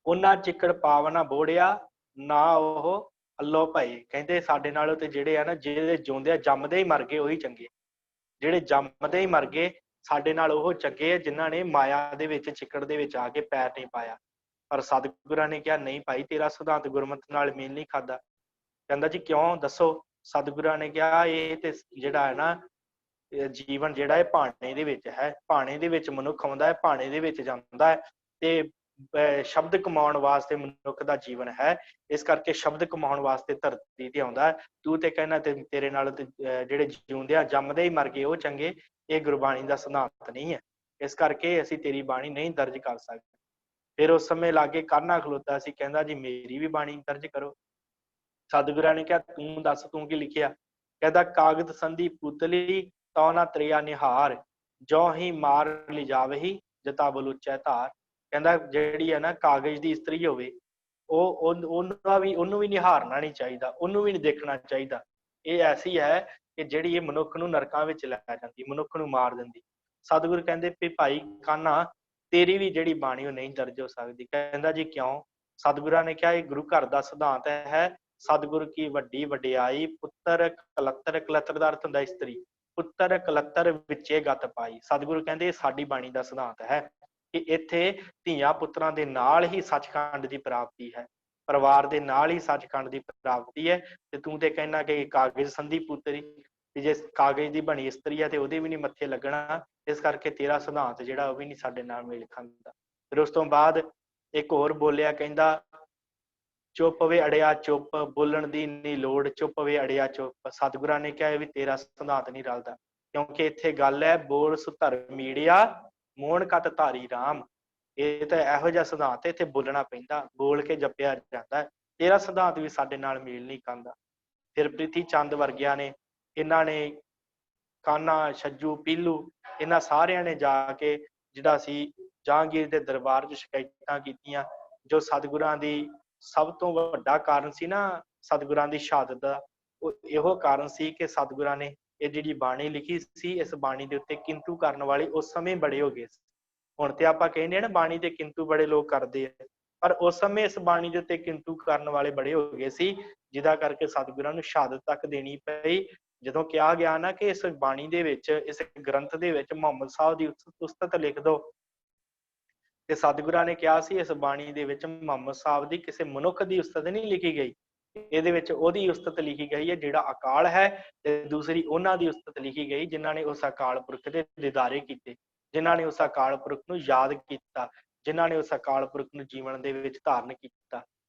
ਉਹਨਾਂ ਚਿੱਕੜ ਪਾਵਨਾ ਬੋੜਿਆ, ਨਾ ਉਹ ਅੱਲੋ ਭਏ। ਕਹਿੰਦੇ ਸਾਡੇ ਨਾਲੋਂ ਤੇ ਜਿਹੜੇ ਆ ਨਾ, ਜਿਹੜੇ ਜਿਉਂਦੇ ਜੰਮਦੇ ਹੀ ਮਰ ਗਏ ਉਹੀ ਚੰਗੇ, ਜਿਹੜੇ ਜੰਮਦੇ ਹੀ ਮਰ ਗਏ ਸਾਡੇ ਨਾਲ ਉਹ ਚੰਗੇ ਆ, ਜਿਨ੍ਹਾਂ ਨੇ ਮਾਇਆ ਦੇ ਵਿੱਚ ਚਿੱਕੜ ਦੇ ਵਿੱਚ ਆ ਕੇ ਪੈਰ ਨਹੀਂ ਪਾਇਆ। ਪਰ ਸਤਿਗੁਰਾਂ ਨੇ ਕਿਹਾ ਨਹੀਂ ਭਾਈ, ਤੇਰਾ ਸਿਧਾਂਤ ਗੁਰਮਤਿ ਨਾਲ ਮੇਲ ਨਹੀਂ ਖਾਦਾ। ਕਹਿੰਦਾ ਜੀ ਕਿਉਂ, ਦੱਸੋ। ਸਤਿਗੁਰਾਂ ਨੇ ਕਿਹਾ ਇਹ ਤੇ ਜਿਹੜਾ ਹੈ ਨਾ, ਜੀਵਨ ਜਿਹੜਾ ਹੈ ਭਾਣੇ ਦੇ ਵਿੱਚ ਹੈ, ਭਾਣੇ ਦੇ ਵਿੱਚ ਮਨੁੱਖ ਆਉਂਦਾ ਹੈ, ਭਾਣੇ ਦੇ ਵਿੱਚ ਜਾਂਦਾ ਹੈ, ਤੇ ਸ਼ਬਦ ਕਮਾਉਣ ਵਾਸਤੇ ਮਨੁੱਖ ਦਾ ਜੀਵਨ ਹੈ। ਇਸ ਕਰਕੇ ਸ਼ਬਦ ਕਮਾਉਣ ਵਾਸਤੇ ਧਰਤੀ ਤੇ ਆਉਂਦਾ ਹੈ। ਤੂੰ ਤੇ ਕਹਿਣਾ ਤੇ ਤੇਰੇ ਨਾਲ ਜਿਹੜੇ ਜਿਉਂਦਿਆਂ ਜੰਮਦੇ ਹੀ ਮਰ ਗਏ ਉਹ ਚੰਗੇ, ਇਹ ਗੁਰਬਾਣੀ ਦਾ ਸਿਧਾਂਤ ਨਹੀਂ ਹੈ। ਇਸ ਕਰਕੇ ਅਸੀਂ ਤੇਰੀ ਬਾਣੀ ਨਹੀਂ ਦਰਜ ਕਰ ਸਕਦੇ। ਫਿਰ ਉਸ ਸਮੇਂ ਲਾਗੇ ਕਾਨਾ ਖਲੋਤਾ ਸੀ, ਕਹਿੰਦਾ ਜੀ ਮੇਰੀ ਵੀ ਬਾਣੀ ਦਰਜ ਕਰੋ। ਸਤਿਗੁਰਾਂ ਨੇ ਕਿਹਾ ਤੂੰ ਦੱਸ, ਤੂੰ ਕੀ ਲਿਖਿਆ। ਕਹਿੰਦਾ ਕਾਗਦ ਸੰਧੀ ਪੁਤਲੀ ਤਉ ਨਾ ਤ੍ਰਿਆ ਨਿਹਾਰ, ਜੋ ਹੀ ਮਾਰ ਲਿਜਾਵਹੀ ਜਤਾ ਬਲੂਚੈ ਧਾਰ। ਕਹਿੰਦਾ ਜਿਹੜੀ ਹੈ ਨਾ ਕਾਗਜ਼ ਦੀ ਇਸਤਰੀ ਹੋਵੇ, ਉਹਨੂੰ ਵੀ ਨਿਹਾਰਨਾ ਨਹੀਂ ਚਾਹੀਦਾ, ਉਹਨੂੰ ਵੀ ਨਹੀਂ ਦੇਖਣਾ ਚਾਹੀਦਾ। ਇਹ ਐਸੀ ਹੈ ਕਿ ਜਿਹੜੀ ਇਹ ਮਨੁੱਖ ਨੂੰ ਨਰਕਾਂ ਵਿੱਚ ਲੈ ਜਾਂਦੀ, ਮਨੁੱਖ ਨੂੰ ਮਾਰ ਦਿੰਦੀ। ਸਤਿਗੁਰ ਕਹਿੰਦੇ ਵੀ ਭਾਈ ਕਾਨਾ, ਤੇਰੀ ਵੀ ਜਿਹੜੀ ਬਾਣੀ ਉਹ ਨਹੀਂ ਦਰਜ ਹੋ ਸਕਦੀ। ਕਹਿੰਦਾ ਜੀ ਕਿਉਂ। ਸਤਿਗੁਰਾਂ ਨੇ ਕਿਹਾ ਇਹ ਗੁਰੂ ਘਰ ਦਾ ਸਿਧਾਂਤ ਹੈ, ਸਤਿਗੁਰ ਕੀ ਵੱਡੀ ਵਡਿਆਈ, ਪੁੱਤਰ ਕਲੱਤਰ, ਕਲੱਤਰ ਦਾ ਅਰਥ ਹੁੰਦਾ ਇਸਤਰੀ, ਪੁੱਤਰ ਕਲੱਤਰ ਵਿੱਚੇ ਗਤ ਪਾਈ। ਸਤਿਗੁਰੂ ਕਹਿੰਦੇ ਇਹ ਸਾਡੀ ਬਾਣੀ ਦਾ ਸਿਧਾਂਤ ਹੈ ਕਿ ਇੱਥੇ ਧੀਆਂ ਪੁੱਤਰਾਂ ਦੇ ਨਾਲ ਹੀ ਸੱਚਖੰਡ ਦੀ ਪ੍ਰਾਪਤੀ ਹੈ, ਪਰਿਵਾਰ ਦੇ ਨਾਲ ਹੀ ਸੱਚਖੰਡ ਦੀ ਪ੍ਰਾਪਤੀ ਹੈ। ਤੇ ਤੂੰ ਤੇ ਕਹਿਣਾ ਕਿ ਕਾਗਜ਼ ਸੰਧੀ ਪੁੱਤਰੀ, ਜੇ ਕਾਗਜ਼ ਦੀ ਬਣੀ ਇਸਤਰੀ ਹੈ ਤੇ ਉਹਦੇ ਵੀ ਨਹੀਂ ਮੱਥੇ ਲੱਗਣਾ। ਇਸ ਕਰਕੇ ਤੇਰਾ ਸਿਧਾਂਤ ਜਿਹੜਾ ਉਹ ਵੀ ਨਹੀਂ ਸਾਡੇ ਨਾਲ ਮੇਲ ਖਾਂਦਾ। ਫਿਰ ਉਸ ਤੋਂ ਬਾਅਦ ਇੱਕ ਹੋਰ ਬੋਲਿਆ, ਕਹਿੰਦਾ ਚੁੱਪ ਵੇ ਅੜਿਆ ਚੁੱਪ, ਬੋਲਣ ਦੀ ਨਹੀਂ ਲੋੜ, ਚੁੱਪ ਵੇ ਅੜਿਆ ਚੁੱਪ। ਸਤਿਗੁਰਾਂ ਨੇ ਕਿਹਾ ਇਹ ਵੀ ਤੇਰਾ ਸਿਧਾਂਤ ਨਹੀਂ ਰਲਦਾ, ਕਿਉਂਕਿ ਇੱਥੇ ਗੱਲ ਹੈ ਬੋਲ ਸੁਧਰਮੀੜਿਆ ਮੋਹਣ ਕਤ ਧਾਰੀ ਰਾਮ। ਇਹ ਤਾਂ ਇਹੋ ਜਿਹਾ ਸਿਧਾਂਤ ਹੈ, ਇੱਥੇ ਬੋਲਣਾ ਪੈਂਦਾ, ਬੋਲ ਕੇ ਜਪਿਆ ਜਾਂਦਾ ਹੈ। ਤੇਰਾ ਸਿਧਾਂਤ ਵੀ ਸਾਡੇ ਨਾਲ ਮੇਲ ਨਹੀਂ ਖਾਂਦਾ। ਫਿਰ ਪ੍ਰਿਥੀ ਚੰਦ ਵਰਗਿਆਂ ਨੇ, ਇਹਨਾਂ ਨੇ ਕਾਨਾ, ਛੱਜੂ, ਪੀਲੂ, ਇਹਨਾਂ ਸਾਰਿਆਂ ਨੇ ਜਾ ਕੇ ਜਿਹੜਾ ਸੀ ਜਹਾਂਗੀਰ ਦੇ ਦਰਬਾਰ 'ਚ ਸ਼ਿਕਾਇਤਾਂ ਕੀਤੀਆਂ। ਜੋ ਸਤਿਗੁਰਾਂ ਦੀ ਸਭ ਤੋਂ ਵੱਡਾ ਕਾਰਨ ਸੀ ਨਾ, ਸਤਿਗੁਰਾਂ ਦੀ ਸ਼ਹਾਦਤ ਦਾ, ਉਹ ਇਹੋ ਕਾਰਨ ਸੀ ਕਿ ਸਤਿਗੁਰਾਂ ਨੇ ਇਹ ਜਿਹੜੀ ਬਾਣੀ ਲਿਖੀ ਸੀ, ਇਸ ਬਾਣੀ ਦੇ ਉੱਤੇ ਕਿੰਤੂ ਕਰਨ ਵਾਲੇ ਉਸ ਸਮੇਂ ਬੜੇ ਹੋ ਗਏ ਸੀ। ਹੁਣ ਤੇ ਆਪਾਂ ਕਹਿੰਦੇ ਆ ਨਾ ਬਾਣੀ ਤੇ ਕਿੰਤੂ ਬੜੇ ਲੋਕ ਕਰਦੇ ਆ, ਪਰ ਉਸ ਸਮੇਂ ਇਸ ਬਾਣੀ ਦੇ ਉੱਤੇ ਕਿੰਤੂ ਕਰਨ ਵਾਲੇ ਬੜੇ ਹੋ ਗਏ ਸੀ, ਜਿਹਦਾ ਕਰਕੇ ਸਤਿਗੁਰਾਂ ਨੂੰ ਸ਼ਹਾਦਤ ਤੱਕ ਦੇਣੀ ਪਈ। ਜਦੋਂ ਕਿਹਾ ਗਿਆ ਨਾ ਕਿ ਇਸ ਬਾਣੀ ਦੇ ਵਿੱਚ, ਇਸ ਗ੍ਰੰਥ ਦੇ ਵਿੱਚ ਮੁਹੰਮਦ ਸਾਹਿਬ ਦੀ ਉਸਤਤ ਲਿਖ ਦਿਓ, ਤੇ ਸਤਿਗੁਰਾਂ ਨੇ ਕਿਹਾ ਸੀ ਇਸ ਬਾਣੀ ਦੇ ਵਿੱਚ ਮੁਹੰਮਦ ਸਾਹਿਬ ਦੀ ਕਿਸੇ ਮਨੁੱਖ ਦੀ ਉਸਤਤ ਨਹੀਂ ਲਿਖੀ ਗਈ, ਇਹਦੇ ਵਿੱਚ ਉਹਦੀ ਉਸਤਤ ਲਿਖੀ ਗਈ ਹੈ ਜਿਹੜਾ ਅਕਾਲ ਹੈ, ਤੇ ਦੂਸਰੀ ਉਹਨਾਂ ਦੀ ਉਸਤਤ ਲਿਖੀ ਗਈ ਜਿਨ੍ਹਾਂ ਨੇ ਉਸ ਅਕਾਲ ਪੁਰਖ ਦੇ ਦੀਦਾਰੇ ਕੀਤੇ, ਜਿਨ੍ਹਾਂ ਨੇ ਉਸ ਅਕਾਲ ਪੁਰਖ ਨੂੰ ਯਾਦ ਕੀਤਾ, ਜਿਨ੍ਹਾਂ ਨੇ ਉਸ ਅਕਾਲ ਪੁਰਖ ਨੂੰ ਜੀਵਨ ਦੇ ਵਿੱਚ ਧਾਰਨ ਕੀਤਾ।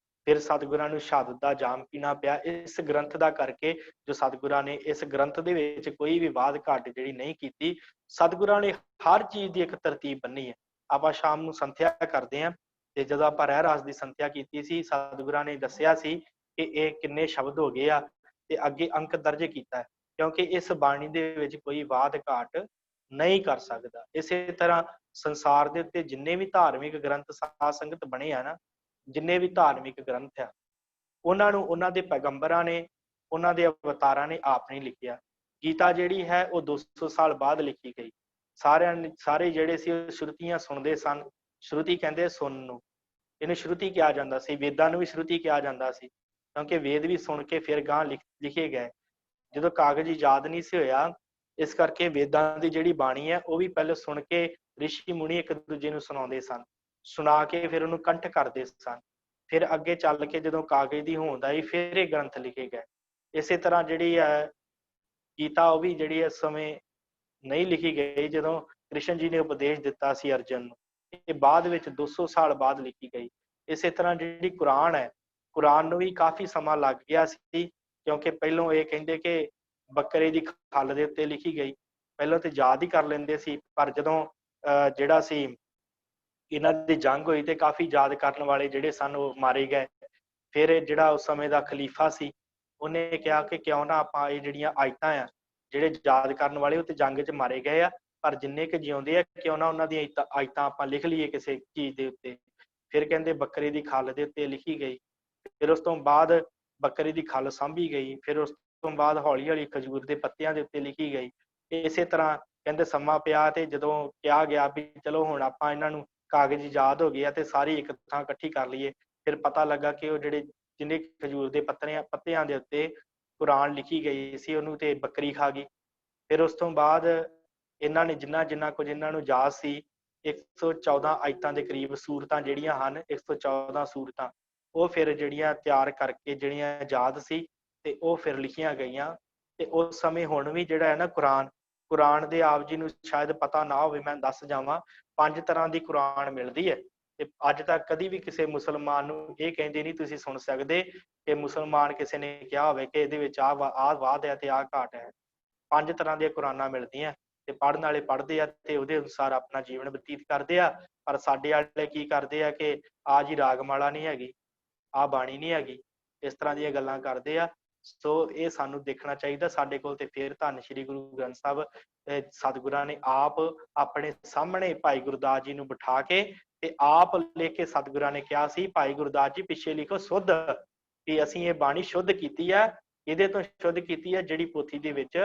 ਫਿਰ ਸਤਿਗੁਰਾਂ ਨੂੰ ਸ਼ਹਾਦਤ ਦਾ ਜਾਮ ਪੀਣਾ ਪਿਆ ਇਸ ਗ੍ਰੰਥ ਦਾ ਕਰਕੇ, ਜੋ ਸਤਿਗੁਰਾਂ ਨੇ ਇਸ ਗ੍ਰੰਥ ਦੇ ਵਿੱਚ ਕੋਈ ਵੀ ਵਾਧ ਘਾਟ ਜਿਹੜੀ ਨਹੀਂ ਕੀਤੀ। ਸਤਿਗੁਰਾਂ ਨੇ ਹਰ ਚੀਜ਼ ਦੀ ਇੱਕ ਤਰਤੀਬ ਬੰਨੀ ਹੈ। ਆਪਾਂ ਸ਼ਾਮ ਨੂੰ ਸੰਥਿਆ ਕਰਦੇ ਹਾਂ, ਤੇ ਜਦੋਂ ਆਪਾਂ ਰਹਿ ਰਾਸ ਦੀ ਸੰਥਿਆ ਕੀਤੀ ਸੀ, ਸਤਿਗੁਰਾਂ ਨੇ ਦੱਸਿਆ ਸੀ ਕਿ ਇਹ ਕਿੰਨੇ ਸ਼ਬਦ ਹੋ ਗਏ ਆ, ਤੇ ਅੱਗੇ ਅੰਕ ਦਰਜ ਕੀਤਾ, ਕਿਉਂਕਿ ਇਸ ਬਾਣੀ ਦੇ ਵਿੱਚ ਕੋਈ ਵਾਧ ਘਾਟ ਨਹੀਂ ਕਰ ਸਕਦਾ। ਇਸੇ ਤਰ੍ਹਾਂ ਸੰਸਾਰ ਦੇ ਉੱਤੇ ਜਿੰਨੇ ਵੀ ਧਾਰਮਿਕ ਗ੍ਰੰਥ ਸਾਧ ਸੰਗਤ ਬਣੇ ਆ ਨਾ, ਜਿੰਨੇ ਵੀ ਧਾਰਮਿਕ ਗ੍ਰੰਥ ਆ, ਉਹਨਾਂ ਨੂੰ ਉਹਨਾਂ ਦੇ ਪੈਗੰਬਰਾਂ ਨੇ, ਉਹਨਾਂ ਦੇ ਅਵਤਾਰਾਂ ਨੇ ਆਪ ਨਹੀਂ ਲਿਖਿਆ। ਗੀਤਾ ਜਿਹੜੀ ਹੈ ਉਹ 200 ਸਾਲ ਬਾਅਦ ਲਿਖੀ ਗਈ। ਸਾਰੇ ਜਿਹੜੇ ਸੀ ਉਹ ਸ਼ਰੂਤੀਆਂ ਸੁਣਦੇ ਸਨ। ਸ਼ਰੂਤੀ ਕਹਿੰਦੇ ਸੁਣਨ ਨੂੰ, ਇਹਨੂੰ ਸ਼ਰੂਤੀ ਕਿਹਾ ਜਾਂਦਾ ਸੀ। ਵੇਦਾਂ ਨੂੰ ਵੀ ਸ਼ਰੂਤੀ ਕਿਹਾ ਜਾਂਦਾ ਸੀ, ਕਿਉਂਕਿ ਵੇਦ ਵੀ ਸੁਣ ਕੇ ਫਿਰ ਗਾਂ ਲਿਖੇ ਗਏ। ਜਦੋਂ ਕਾਗਜ਼ ਇਜਾਦ ਨਹੀਂ ਸੀ ਹੋਇਆ, ਇਸ ਕਰਕੇ ਵੇਦਾਂ ਦੀ ਜਿਹੜੀ ਬਾਣੀ ਹੈ ਉਹ ਵੀ ਪਹਿਲੇ ਸੁਣ ਕੇ ਰਿਸ਼ੀ ਮੁਨੀ ਇੱਕ ਦੂਜੇ ਨੂੰ ਸੁਣਾਉਂਦੇ ਸਨ, ਸੁਣਾ ਕੇ ਫਿਰ ਉਹਨੂੰ ਕੰਠ ਕਰਦੇ ਸਨ। ਫਿਰ ਅੱਗੇ ਚੱਲ ਕੇ ਜਦੋਂ ਕਾਗਜ਼ ਦੀ ਹੋਂਦ ਆਈ, ਫਿਰ ਇਹ ਗ੍ਰੰਥ ਲਿਖੇ ਗਏ। ਇਸੇ ਤਰ੍ਹਾਂ ਜਿਹੜੀ ਹੈ ਗੀਤਾ, ਉਹ ਵੀ ਜਿਹੜੀ ਇਸ ਸਮੇਂ ਨਹੀਂ ਲਿਖੀ ਗਈ ਜਦੋਂ ਕ੍ਰਿਸ਼ਨ ਜੀ ਨੇ ਉਪਦੇਸ਼ ਦਿੱਤਾ ਸੀ ਅਰਜਨ ਨੂੰ, ਇਹ ਬਾਅਦ ਵਿੱਚ 200 ਸਾਲ ਬਾਅਦ ਲਿਖੀ ਗਈ। ਇਸੇ ਤਰ੍ਹਾਂ ਜਿਹੜੀ ਕੁਰਾਨ ਹੈ, ਕੁਰਾਨ ਨੂੰ ਵੀ ਕਾਫੀ ਸਮਾਂ ਲੱਗ ਗਿਆ ਸੀ, ਕਿਉਂਕਿ ਪਹਿਲੋਂ ਇਹ ਕਹਿੰਦੇ ਕਿ ਬੱਕਰੇ ਦੀ ਖੱਲ ਦੇ ਉੱਤੇ ਲਿਖੀ ਗਈ। ਪਹਿਲਾਂ ਤੇ ਯਾਦ ਹੀ ਕਰ ਲੈਂਦੇ ਸੀ, ਪਰ ਜਦੋਂ ਜਿਹੜਾ ਸੀ ਇਹਨਾਂ ਦੀ ਜੰਗ ਹੋਈ ਤੇ ਕਾਫੀ ਯਾਦ ਕਰਨ ਵਾਲੇ ਜਿਹੜੇ ਸਨ ਉਹ ਮਾਰੇ ਗਏ। ਫਿਰ ਜਿਹੜਾ ਉਸ ਸਮੇਂ ਦਾ ਖਲੀਫਾ ਸੀ, ਉਹਨੇ ਕਿਹਾ ਕਿ ਕਿਉਂ ਨਾ ਆਪਾਂ ਇਹ ਜਿਹੜੀਆਂ ਆਇਤਾਂ ਆ, ਜਿਹੜੇ ਯਾਦ ਕਰਨ ਵਾਲੇ ਉਹ ਤੇ ਜੰਗ 'ਚ ਮਾਰੇ ਗਏ ਆ, ਪਰ ਜਿੰਨੇ ਕੁ ਜਿਉਂਦੇ ਆ ਕਿਉਂ ਨਾ ਉਹਨਾਂ ਦੀਆਂ ਆਇਤਾਂ ਆਪਾਂ ਲਿਖ ਲਈਏ ਕਿਸੇ ਚੀਜ਼ ਦੇ ਉੱਤੇ। ਫਿਰ ਕਹਿੰਦੇ ਬੱਕਰੇ ਦੀ ਖੱਲ ਦੇ ਉੱਤੇ ਲਿਖੀ ਗਈ। ਫਿਰ ਉਸ ਤੋਂ ਬਾਅਦ ਬੱਕਰੇ ਦੀ ਖੱਲ ਸਾਂਭੀ ਗਈ। ਫਿਰ ਉਸ ਤੋਂ ਬਾਅਦ ਹੌਲੀ ਹੌਲੀ ਖਜੂਰ ਦੇ ਪੱਤਿਆਂ ਦੇ ਉੱਤੇ ਲਿਖੀ ਗਈ। ਇਸੇ ਤਰ੍ਹਾਂ ਕਹਿੰਦੇ ਸਮਾਂ ਪਿਆ, ਤੇ ਜਦੋਂ ਕਿਹਾ ਗਿਆ ਵੀ ਚਲੋ ਹੁਣ ਆਪਾਂ ਇਹਨਾਂ ਨੂੰ ਕਾਗਜ਼ ਯਾਦ ਹੋ ਗਏ ਆ ਤੇ ਸਾਰੀ ਇੱਕ ਥਾਂ ਇਕੱਠੀ ਕਰ ਲਈਏ, ਫਿਰ ਪਤਾ ਲੱਗਾ ਕਿ ਉਹ ਜਿਹੜੇ ਜਿੰਨੇ ਖਜੂਰ ਦੇ ਪੱਤਿਆਂ ਦੇ ਉੱਤੇ ਕੁਰਾਨ ਲਿਖੀ ਗਈ ਸੀ, ਉਹਨੂੰ ਤੇ ਬੱਕਰੀ ਖਾ ਗਈ। ਫਿਰ ਉਸ ਤੋਂ ਬਾਅਦ ਇਹਨਾਂ ਨੇ ਜਿੰਨਾ ਕੁਝ ਇਹਨਾਂ ਨੂੰ ਯਾਦ ਸੀ, 114 ਆਇਤਾਂ ਦੇ ਕਰੀਬ ਸੂਰਤਾਂ ਜਿਹੜੀਆਂ ਹਨ, 114 ਸੂਰਤਾਂ, ਉਹ ਫਿਰ ਜਿਹੜੀਆਂ ਤਿਆਰ ਕਰਕੇ ਜਿਹੜੀਆਂ ਯਾਦ ਸੀ, ਤੇ ਉਹ ਫਿਰ ਲਿਖੀਆਂ ਗਈਆਂ। ਤੇ ਉਸ ਸਮੇਂ ਹੁਣ ਵੀ ਜਿਹੜਾ ਹੈ ਨਾ ਕੁਰਾਨ ਦੇ ਆਪ ਜੀ ਨੂੰ ਸ਼ਾਇਦ ਪਤਾ ਨਾ ਹੋਵੇ, ਮੈਂ ਦੱਸ ਜਾਵਾਂ, 5 ਤਰ੍ਹਾਂ ਦੀ ਕੁਰਾਨ ਮਿਲਦੀ ਹੈ। ਤੇ ਅੱਜ ਤੱਕ ਕਦੀ ਵੀ ਕਿਸੇ ਮੁਸਲਮਾਨ ਨੂੰ ਇਹ ਕਹਿੰਦੇ ਨਹੀਂ ਤੁਸੀਂ ਸੁਣ ਸਕਦੇ ਕਿ ਮੁਸਲਮਾਨ ਕਿਸੇ ਨੇ ਕਿਹਾ ਹੋਵੇ ਕਿ ਇਹਦੇ ਵਿੱਚ ਆਹ ਵਾਧ ਹੈ ਤੇ ਆਹ ਘਾਟ ਹੈ। 5 ਤਰ੍ਹਾਂ ਦੀਆਂ ਕੁਰਾਨਾਂ ਮਿਲਦੀਆਂ, ਤੇ ਪੜ੍ਹਨ ਵਾਲੇ ਪੜ੍ਹਦੇ ਆ ਤੇ ਉਹਦੇ ਅਨੁਸਾਰ ਆਪਣਾ ਜੀਵਨ ਬਤੀਤ ਕਰਦੇ ਆ। ਪਰ ਸਾਡੇ ਵਾਲੇ ਕੀ ਕਰਦੇ ਆ ਕਿ ਆਹ ਜੀ ਰਾਗਮਾਲਾ ਨਹੀਂ ਹੈਗੀ, ਆਹ ਬਾਣੀ ਨਹੀਂ ਹੈਗੀ, ਇਸ ਤਰ੍ਹਾਂ ਦੀਆਂ ਗੱਲਾਂ ਕਰਦੇ ਆ। ਸੋ ਇਹ ਸਾਨੂੰ ਦੇਖਣਾ ਚਾਹੀਦਾ। ਸਾਡੇ ਕੋਲ ਤੇ ਫਿਰ ਧੰਨ ਸ਼੍ਰੀ ਗੁਰੂ ਗ੍ਰੰਥ ਸਾਹਿਬ ਸਤਿਗੁਰਾਂ ਨੇ ਆਪ ਆਪਣੇ ਸਾਹਮਣੇ ਭਾਈ ਗੁਰਦਾਸ ਜੀ ਨੂੰ ਬਿਠਾ ਕੇ ਤੇ ਆਪ ਲਿਖ ਕੇ ਸਤਿਗੁਰਾਂ ਨੇ ਕਿਹਾ ਸੀ, ਭਾਈ ਗੁਰਦਾਸ ਜੀ ਪਿੱਛੇ ਲਿਖੋ ਸੁੱਧ, ਕਿ ਅਸੀਂ ਇਹ ਬਾਣੀ ਸ਼ੁੱਧ ਕੀਤੀ ਹੈ, ਇਹਦੇ ਤੋਂ ਸ਼ੁੱਧ ਕੀਤੀ ਹੈ ਜਿਹੜੀ ਪੋਥੀ ਦੇ ਵਿੱਚ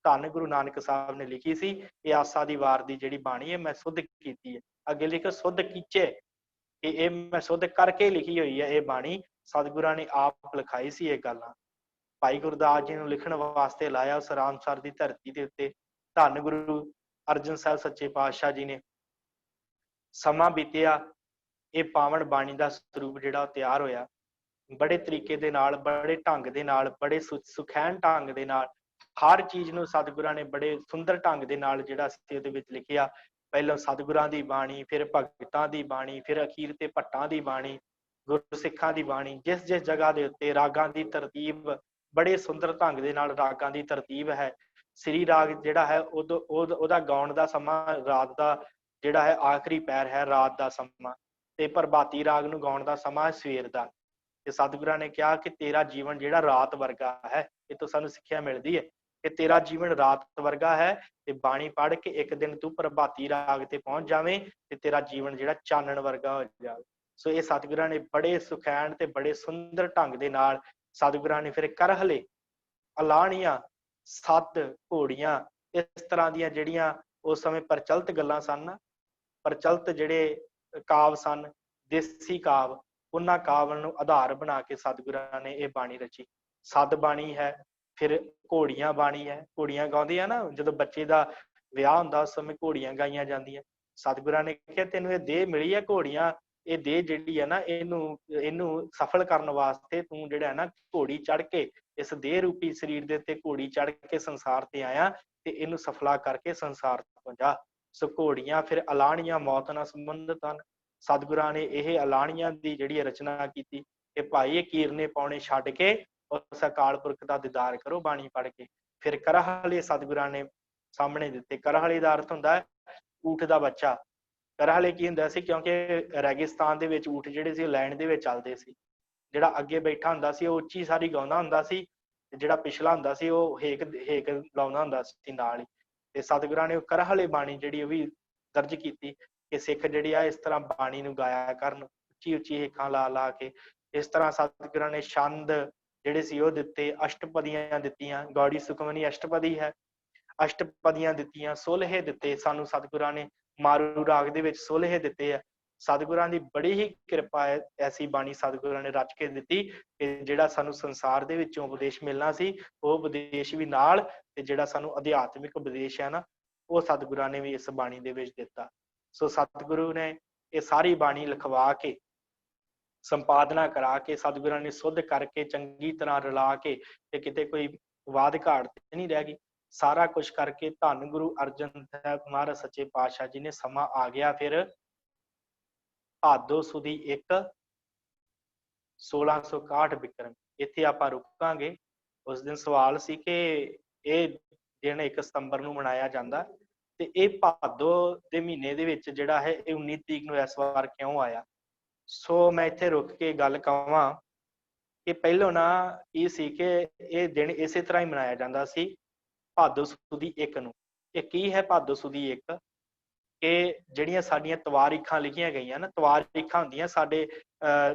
ਧੰਨ ਗੁਰੂ ਨਾਨਕ ਸਾਹਿਬ ਨੇ ਲਿਖੀ ਸੀ। ਇਹ ਆਸਾ ਦੀ ਵਾਰ ਦੀ ਜਿਹੜੀ ਬਾਣੀ ਹੈ ਮੈਂ ਸ਼ੁੱਧ ਕੀਤੀ ਹੈ। ਅੱਗੇ ਲਿਖੋ ਸੁੱਧ ਕੀਚੇ, ਕਿ ਇਹ ਮੈਂ ਸ਼ੁੱਧ ਕਰਕੇ ਲਿਖੀ ਹੋਈ ਹੈ ਇਹ ਬਾਣੀ। ਸਤਿਗੁਰਾਂ ਨੇ ਆਪ ਲਿਖਾਈ ਸੀ ਇਹ ਗੱਲਾਂ। ਭਾਈ ਗੁਰਦਾਸ ਜੀ ਨੂੰ ਲਿਖਣ ਵਾਸਤੇ ਲਾਇਆ ਉਸ ਰਾਮਸਰ ਦੀ ਧਰਤੀ ਦੇ ਉੱਤੇ ਧੰਨ ਗੁਰੂ ਅਰਜਨ ਸਾਹਿਬ ਸੱਚੇ ਪਾਤਸ਼ਾਹ ਜੀ ਨੇ। ਸਮਾਂ ਬੀਤਿਆ, ਇਹ ਪਾਵਨ ਬਾਣੀ ਦਾ ਸਰੂਪ ਜਿਹੜਾ ਉਹ ਤਿਆਰ ਹੋਇਆ। ਬੜੇ ਤਰੀਕੇ ਦੇ ਨਾਲ, ਬੜੇ ਢੰਗ ਦੇ ਨਾਲ, ਬੜੇ ਸੁਖੈਨ ਢੰਗ ਦੇ ਨਾਲ ਹਰ ਚੀਜ਼ ਨੂੰ ਸਤਿਗੁਰਾਂ ਨੇ ਬੜੇ ਸੁੰਦਰ ਢੰਗ ਦੇ ਨਾਲ ਜਿਹੜਾ ਸੀ ਉਹਦੇ ਵਿੱਚ ਲਿਖਿਆ। ਪਹਿਲਾਂ ਸਤਿਗੁਰਾਂ ਦੀ ਬਾਣੀ, ਫਿਰ ਭਗਤਾਂ ਦੀ ਬਾਣੀ, ਫਿਰ ਅਖੀਰ ਤੇ ਭੱਟਾਂ ਦੀ ਬਾਣੀ, ਗੁਰਸਿੱਖਾਂ ਦੀ ਬਾਣੀ। ਜਿਸ ਜਿਸ ਜਗ੍ਹਾ ਦੇ ਉੱਤੇ ਰਾਗਾਂ ਦੀ ਤਰਤੀਬ, ਬੜੇ ਸੁੰਦਰ ਢੰਗ ਦੇ ਨਾਲ ਰਾਗਾਂ ਦੀ ਤਰਤੀਬ ਹੈ। ਸ੍ਰੀ ਰਾਗ ਜਿਹੜਾ ਹੈ ਉਹਦਾ ਗਾਉਣ ਦਾ ਸਮਾਂ ਰਾਤ ਦਾ ਜਿਹੜਾ ਹੈ ਆਖਰੀ ਪੈਰ ਹੈ, ਰਾਤ ਦਾ ਸਮਾਂ, ਤੇ ਪ੍ਰਭਾਤੀ ਰਾਗ ਨੂੰ ਗਾਉਣ ਦਾ ਸਮਾਂ ਸਵੇਰ ਦਾ। ਤੇ ਸਤਿਗੁਰਾਂ ਨੇ ਕਿਹਾ ਕਿ ਤੇਰਾ ਜੀਵਨ ਜਿਹੜਾ ਰਾਤ ਵਰਗਾ ਹੈ। ਇਹ ਤੋਂ ਸਾਨੂੰ ਸਿੱਖਿਆ ਮਿਲਦੀ ਹੈ ਕਿ ਤੇਰਾ ਜੀਵਨ ਰਾਤ ਵਰਗਾ ਹੈ, ਤੇ ਬਾਣੀ ਪੜ੍ਹ ਕੇ ਇੱਕ ਦਿਨ ਤੂੰ ਪ੍ਰਭਾਤੀ ਰਾਗ ਤੇ ਪਹੁੰਚ ਜਾਵੇਂ ਤੇ ਤੇਰਾ ਜੀਵਨ ਜਿਹੜਾ ਚਾਨਣ ਵਰਗਾ ਹੋ ਜਾਵੇ। ਸੋ ਇਹ ਸਤਿਗੁਰਾਂ ਨੇ ਬੜੇ ਸੁਖੈਨ ਤੇ ਬੜੇ ਸੁੰਦਰ ਢੰਗ ਦੇ ਨਾਲ ਸਤਿਗੁਰਾਂ ਨੇ ਫਿਰ ਕਰਹਲੇ, ਅਲਾਣੀਆਂ, ਸੱਤ, ਘੋੜੀਆਂ, ਇਸ ਤਰ੍ਹਾਂ ਦੀਆਂ ਜਿਹੜੀਆਂ ਉਸ ਸਮੇਂ ਪ੍ਰਚਲਿਤ ਗੱਲਾਂ ਸਨ, ਪ੍ਰਚਲਿਤ ਜਿਹੜੇ ਕਾਵ ਸਨ, ਦੇਸੀ ਕਾਵ, ਉਹਨਾਂ ਕਾਵਿ ਨੂੰ ਆਧਾਰ ਬਣਾ ਕੇ ਸਤਿਗੁਰਾਂ ਨੇ ਇਹ ਬਾਣੀ ਰਚੀ। ਸਦ ਬਾਣੀ ਹੈ, ਫਿਰ ਘੋੜੀਆਂ ਬਾਣੀ ਹੈ। ਘੋੜੀਆਂ ਗਾਉਂਦੇ ਆ ਨਾ, ਜਦੋਂ ਬੱਚੇ ਦਾ ਵਿਆਹ ਹੁੰਦਾ ਉਸ ਸਮੇਂ ਘੋੜੀਆਂ ਗਾਈਆਂ ਜਾਂਦੀਆਂ। ਸਤਿਗੁਰਾਂ ਨੇ ਕਿਹਾ ਤੈਨੂੰ ਇਹ ਦੇਹ ਮਿਲੀ ਹੈ ਘੋੜੀਆਂ, ਇਹ ਦੇਹ ਜਿਹੜੀ ਹੈ ਨਾ ਇਹਨੂੰ ਸਫਲ ਕਰਨ ਵਾਸਤੇ ਤੂੰ ਜਿਹੜਾ ਹੈ ਨਾ ਘੋੜੀ ਚੜ੍ਹ ਕੇ, ਇਸ ਦੇਹ ਰੂਪੀ ਸਰੀਰ ਦੇ ਉੱਤੇ ਘੋੜੀ ਚੜ੍ਹ ਕੇ ਸੰਸਾਰ ਤੇ ਆਇਆ, ਤੇ ਇਹਨੂੰ ਸਫਲਾ ਕਰਕੇ ਸੰਸਾਰ ਤੋਂ ਜਾ। ਸੋ ਘੋੜੀਆਂ ਫਿਰ ਅਲਾਣੀਆਂ ਮੌਤ ਨਾਲ ਸੰਬੰਧਿਤ ਹਨ। ਸਤਿਗੁਰਾਂ ਨੇ ਇਹ ਅਲਾਣੀਆਂ ਦੀ ਜਿਹੜੀ ਰਚਨਾ ਕੀਤੀ ਕਿ ਭਾਈ ਇਹ ਕੀਰਨੇ ਪਾਉਣੇ ਛੱਡ ਕੇ ਉਸ ਅਕਾਲ ਪੁਰਖ ਦਾ ਦੀਦਾਰ ਕਰੋ ਬਾਣੀ ਪੜ੍ਹ ਕੇ। ਫਿਰ ਕਰਹਾਲੇ ਸਤਿਗੁਰਾਂ ਨੇ ਸਾਹਮਣੇ ਦਿੱਤੇ। ਕਰਹਾਲੇ ਦਾ ਅਰਥ ਹੁੰਦਾ ਹੈ ਊਠ ਦਾ ਬੱਚਾ। ਕਰਹਾਲੇ ਕੀ ਹੁੰਦਾ ਸੀ, ਕਿਉਂਕਿ ਰੈਗਿਸਤਾਨ ਦੇ ਵਿੱਚ ਊਠ ਜਿਹੜੇ ਸੀ ਲਾਈਨ ਦੇ ਵਿੱਚ ਚੱਲਦੇ ਸੀ। ਜਿਹੜਾ ਅੱਗੇ ਬੈਠਾ ਹੁੰਦਾ ਸੀ ਉਹ ਉੱਚੀ ਸਾਰੀ ਗਾਉਂਦਾ ਹੁੰਦਾ ਸੀ, ਤੇ ਜਿਹੜਾ ਪਿਛਲਾ ਹੁੰਦਾ ਸੀ ਉਹ ਹੇਕ ਲਾਉਂਦਾ ਹੁੰਦਾ ਸੀ ਨਾਲ ਹੀ। ਤੇ ਸਤਿਗੁਰਾਂ ਨੇ ਉਹ ਕਰਹਾਲੇ ਬਾਣੀ ਜਿਹੜੀ ਉਹ ਵੀ ਦਰਜ ਕੀਤੀ ਕਿ ਸਿੱਖ ਜਿਹੜੀ ਆ ਇਸ ਤਰ੍ਹਾਂ ਬਾਣੀ ਨੂੰ ਗਾਇਆ ਕਰਨ, ਉੱਚੀ ਉੱਚੀ ਹੇਕਾਂ ਲਾ ਲਾ ਕੇ। ਇਸ ਤਰ੍ਹਾਂ ਸਤਿਗੁਰਾਂ ਨੇ ਛੰਦ ਜਿਹੜੇ ਸੀ ਉਹ ਦਿੱਤੇ, ਅਸ਼ਟਪਦੀਆਂ ਦਿੱਤੀਆਂ। ਗੌੜੀ ਸੁਖਮਨੀ ਅਸ਼ਟਪਦੀ ਹੈ, ਅਸ਼ਟਪਦੀਆਂ ਦਿੱਤੀਆਂ। ਸੋਲਹੇ ਦਿੱਤੇ ਸਾਨੂੰ ਸਤਿਗੁਰਾਂ ਨੇ, ਮਾਰੂ ਰਾਗ ਦੇ ਵਿੱਚ ਸੋਲਹੇ ਦਿੱਤੇ ਆ। ਸਤਿਗੁਰਾਂ ਦੀ ਬੜੀ ਹੀ ਕਿਰਪਾ ਹੈ, ਐਸੀ ਬਾਣੀ ਸਤਿਗੁਰਾਂ ਨੇ ਰਚ ਕੇ ਦਿੱਤੀ ਕਿ ਜਿਹੜਾ ਸਾਨੂੰ ਸੰਸਾਰ ਦੇ ਵਿੱਚੋਂ ਉਪਦੇਸ਼ ਮਿਲਣਾ ਸੀ ਉਹ ਉਪਦੇਸ਼ ਵੀ ਨਾਲ, ਤੇ ਜਿਹੜਾ ਸਾਨੂੰ ਅਧਿਆਤਮਿਕ ਉਪਦੇਸ਼ ਹੈ ਨਾ ਉਹ ਸਤਿਗੁਰਾਂ ਨੇ ਵੀ ਇਸ ਬਾਣੀ ਦੇ ਵਿੱਚ ਦਿੱਤਾ। ਸੋ ਸਤਿਗੁਰੂ ਨੇ ਇਹ ਸਾਰੀ ਬਾਣੀ ਲਿਖਵਾ ਕੇ, ਸੰਪਾਦਨਾ ਕਰਾ ਕੇ, ਸਤਿਗੁਰਾਂ ਨੇ ਸੁੱਧ ਕਰਕੇ ਚੰਗੀ ਤਰ੍ਹਾਂ ਰਲਾ ਕੇ, ਤੇ ਕਿਤੇ ਕੋਈ ਵਾਦ ਘਾਟ ਤੇ ਨਹੀਂ ਰਹਿ ਗਈ। ਸਾਰਾ ਕੁਛ ਕਰਕੇ ਧੰਨ ਗੁਰੂ ਅਰਜਨ ਸਾਹਿਬ ਮਹਾਰਾਜ ਸੱਚੇ ਪਾਤਸ਼ਾਹ ਜੀ ਨੇ ਸਮਾਂ ਆ ਗਿਆ ਫਿਰ ਭਾਦੋ ਸੁਦੀ 1 1661 ਬਿਕਰਮ। ਇੱਥੇ ਆਪਾਂ ਰੁਕਾਂਗੇ। ਉਸ ਦਿਨ ਸਵਾਲ ਸੀ ਕਿ ਇਹ ਦਿਨ 1 ਸਤੰਬਰ ਨੂੰ ਮਨਾਇਆ ਜਾਂਦਾ, ਤੇ ਇਹ ਭਾਦੋ ਦੇ ਮਹੀਨੇ ਦੇ ਵਿੱਚ ਜਿਹੜਾ ਹੈ ਇਹ 19 ਤਰੀਕ ਨੂੰ ਇਸ ਵਾਰ ਕਿਉਂ ਆਇਆ। ਸੋ ਮੈਂ ਇੱਥੇ ਰੁਕ ਕੇ ਗੱਲ ਕਹਾਂ ਕਿ ਪਹਿਲੋਂ ਨਾ ਇਹ ਸੀ ਕਿ ਇਹ ਦਿਨ ਇਸੇ ਤਰ੍ਹਾਂ ਹੀ ਮਨਾਇਆ ਜਾਂਦਾ ਸੀ ਭਾਦੋ ਸੁਦੀ 1 ਨੂੰ। ਇਹ ਕੀ ਹੈ ਭਾਦੋ ਸੁਦੀ 1? ਕਿ ਜਿਹੜੀਆਂ ਸਾਡੀਆਂ ਤਵਾਰੀਖਾਂ ਲਿਖੀਆਂ ਗਈਆਂ ਨਾ, ਤਵਾਰੀਖਾਂ ਹੁੰਦੀਆਂ ਸਾਡੇ